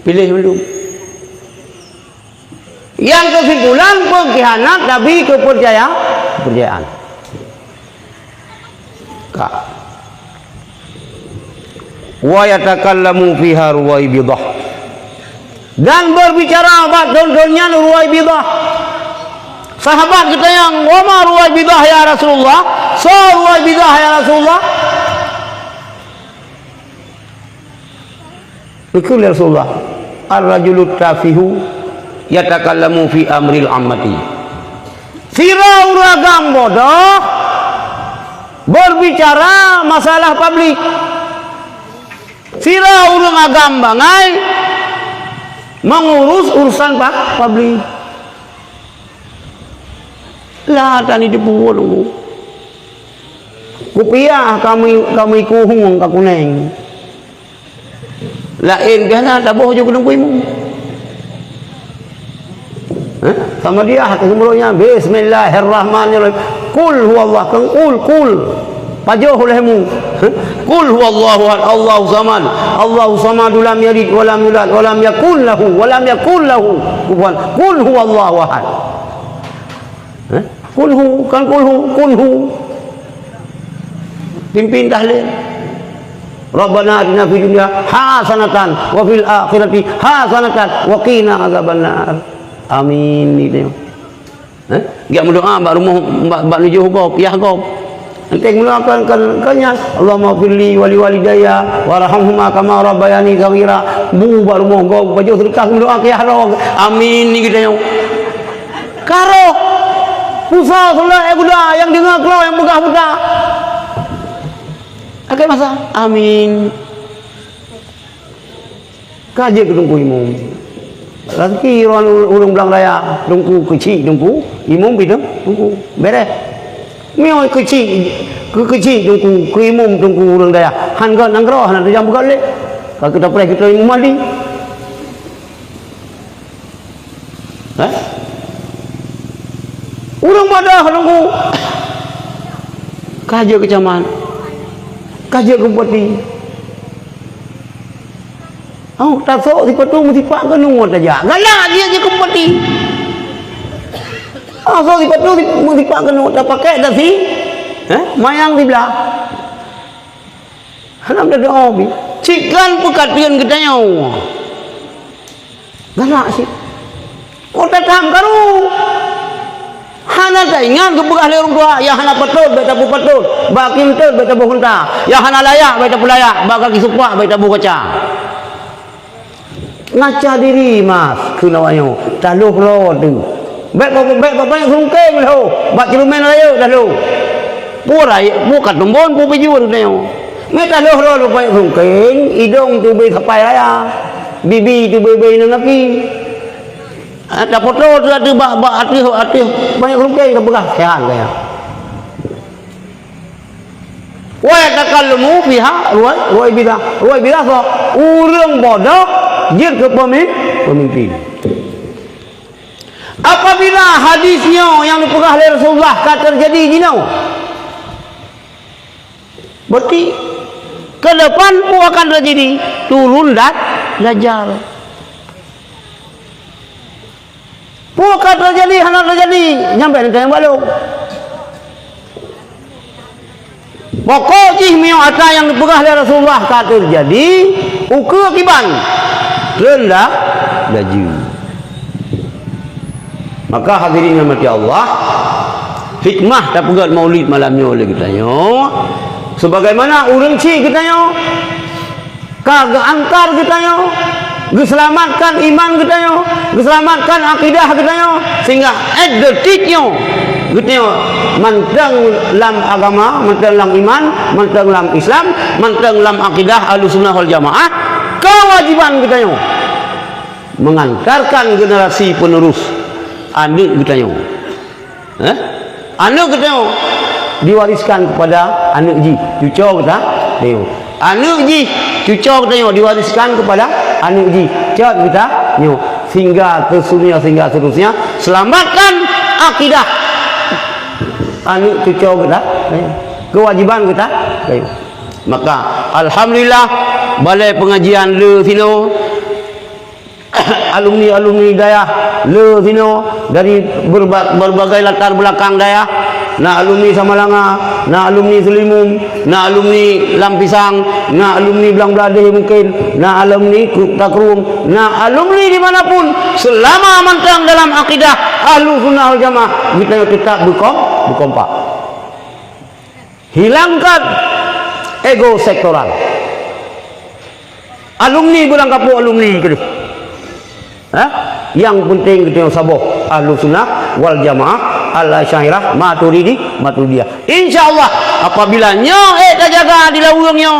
Pilih belum? Yang kesimpulan pengkhianat tapi kepercayaan. Kak. Wa yatakallamu fiha ruwaibidah. Dan berbicara bab don-donnya ruwaibidah. Sahabat kita yang wa ma ruwaibidah ya Rasulullah? So ruwaibidah ya Rasulullah? Betul ya Rasulullah. Ar-rajulu tafihu yatakallamu fi amril ammati. Sira uragam bodoh berbicara masalah publik. Sira urang agam bangai mengurus urusan publik. Lah tani dipuwo dulu. Kupiah kami kuhung ka kuneng. Lain biasa tak boh juga nungguimu. Sama dia hati sebelumnya bismillahirrahmanirrahim. Qul huwallah kang qul pajoh olehmu. Qul huwallahu ahad Allahu samad. Allahu samad lam yalid wa lam yulad wa lam yakul lahu kufuwan. Qul huwallahu ahad. Qulhu. Pimpin tahlil. Rabbana atina fid dunya hasanatan wa fil akhirati hasanatan wa qina azabannar. Amin itu. Dia berdoa bak rumah bak nuju kau, piah kau. Nanti mulakan kanya Allahumma firli wali walidayya warhamhuma kama rabbayani shaghira. Bu bak rumah kau baju sedekah berdoa ke ya Allah. Amin ni kita yang. Karo pusat soleh budak yang dengar kelau yang begah budak. Akai masa amin. Kaje ke tungku imum. Lagi orang urang belang raya tungku kecil tungku imum bidang tungku beres. Mio kecil tungku ke imum tungku urang raya. Han kan nangro han jam buka le. Kalau kita pernah kita imum mandi. Hah? Urang madah tungku. Kaje kecaman. Kaje ke bupati. Oh, tak sok si patu mesti pak ke nunggu saja. Galak dia je kompeti. Oh, sok si patu mesti pak ke nunggu tak pakai dah si. Mayang di belah. Hanam dah doa bi. Cikan pekatian katanya. Galak si. Oh, tak tahan karu. Hana tak ingat ke begah le orang tua. Ya hana betul, beta bu betul. Bakim betul, beta bu hunta. Ya hana layak, beta bu layak. Bakal kisupah, beta bu kaca. Ngaca diri mas kunawanya taluh lo tu baik banyak sungkeng lo bak cilumen raya dah lo purai bukan tombon pu pejur neo me taluh lo banyak sungkeng hidung tu be sapai raya bibi tu be nang laki ada foto tu ada bak hati banyak sungkeng ke begah sehat kaya wa takallamu fiha ruai bila so urang bodoh dia ke pemimpin. Apabila hadisnya yang dipegang oleh Rasulullah kata terjadi jinau, berarti ke depan pun akan terjadi turun dajjal. Pun akan terjadi, hendak terjadi sampai dengan yang baru. Pokok jihmiyo ata yang dipegang oleh Rasulullah kata terjadi ukur akiban rendah laju. Maka hadirin yang mati Allah, hikmah tak pegat maulid malamnya oleh kitanya. Sebagaimana urang ci kitanya, kagak angkar kitanya, geselamatkan iman kitanya, geselamatkan akidah kitanya, sehingga detiknya kitanya manteng dalam agama, manteng dalam iman, manteng dalam Islam, manteng dalam akidah Ahlussunnah wal Jamaah. Kewajiban kita mengantarkan generasi penerus anak kita anak kita diwariskan kepada anak ji cucu kita anak ji cucu kita diwariskan kepada anak ji cucu kita sehingga tersunia sehingga seterusnya selamatkan akidah anak cucu kita kewajiban kita maka alhamdulillah balai pengajian le sino alumni daya le sino dari berbagai latar belakang daya na alumni Samalanga, na alumni Selimum, na alumni Lampisang, na alumni Belang Beladih mungkin, na alumni Takrum, na alumni dimanapun selama mantang dalam akidah Ahlussunnah wal Jamaah kita tetap berkompak. Hilangkan ego sektoral. Alumni bulan kapu alumni gitu. Yang penting kita saboh Ahlussunnah wal Jamaah al-Asy'ariyah Maturidiyah. Insyaallah apabila nyo tak jaga di lawungnya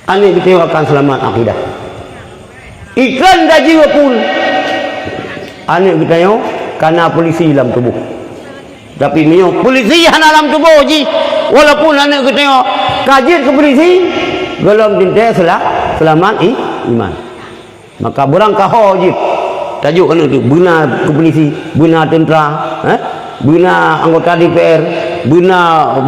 ane kita akan selamat akidah. Iklan gaji pun ane kita yo karena polisi dalam tubuh. Tapi mio polisi hana dalam tubuh ji. Walaupun ane kita yo kaji ke polisi gelom dinte selamat iman. Maka berang kaho je tajuk anu tu benar ke polisi, benar tentera, benar anggota DPR, benar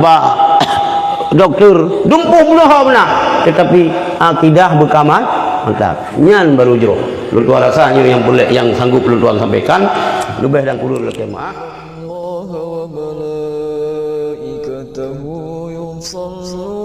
doktor, dumpuh benar. Tetapi akidah berkamal mantap. Nyan baru jero. Luar rasanya yang boleh yang sanggup luar sampaikan lebih dan kurun lekemah. Allah wa malaikatahu yusalluna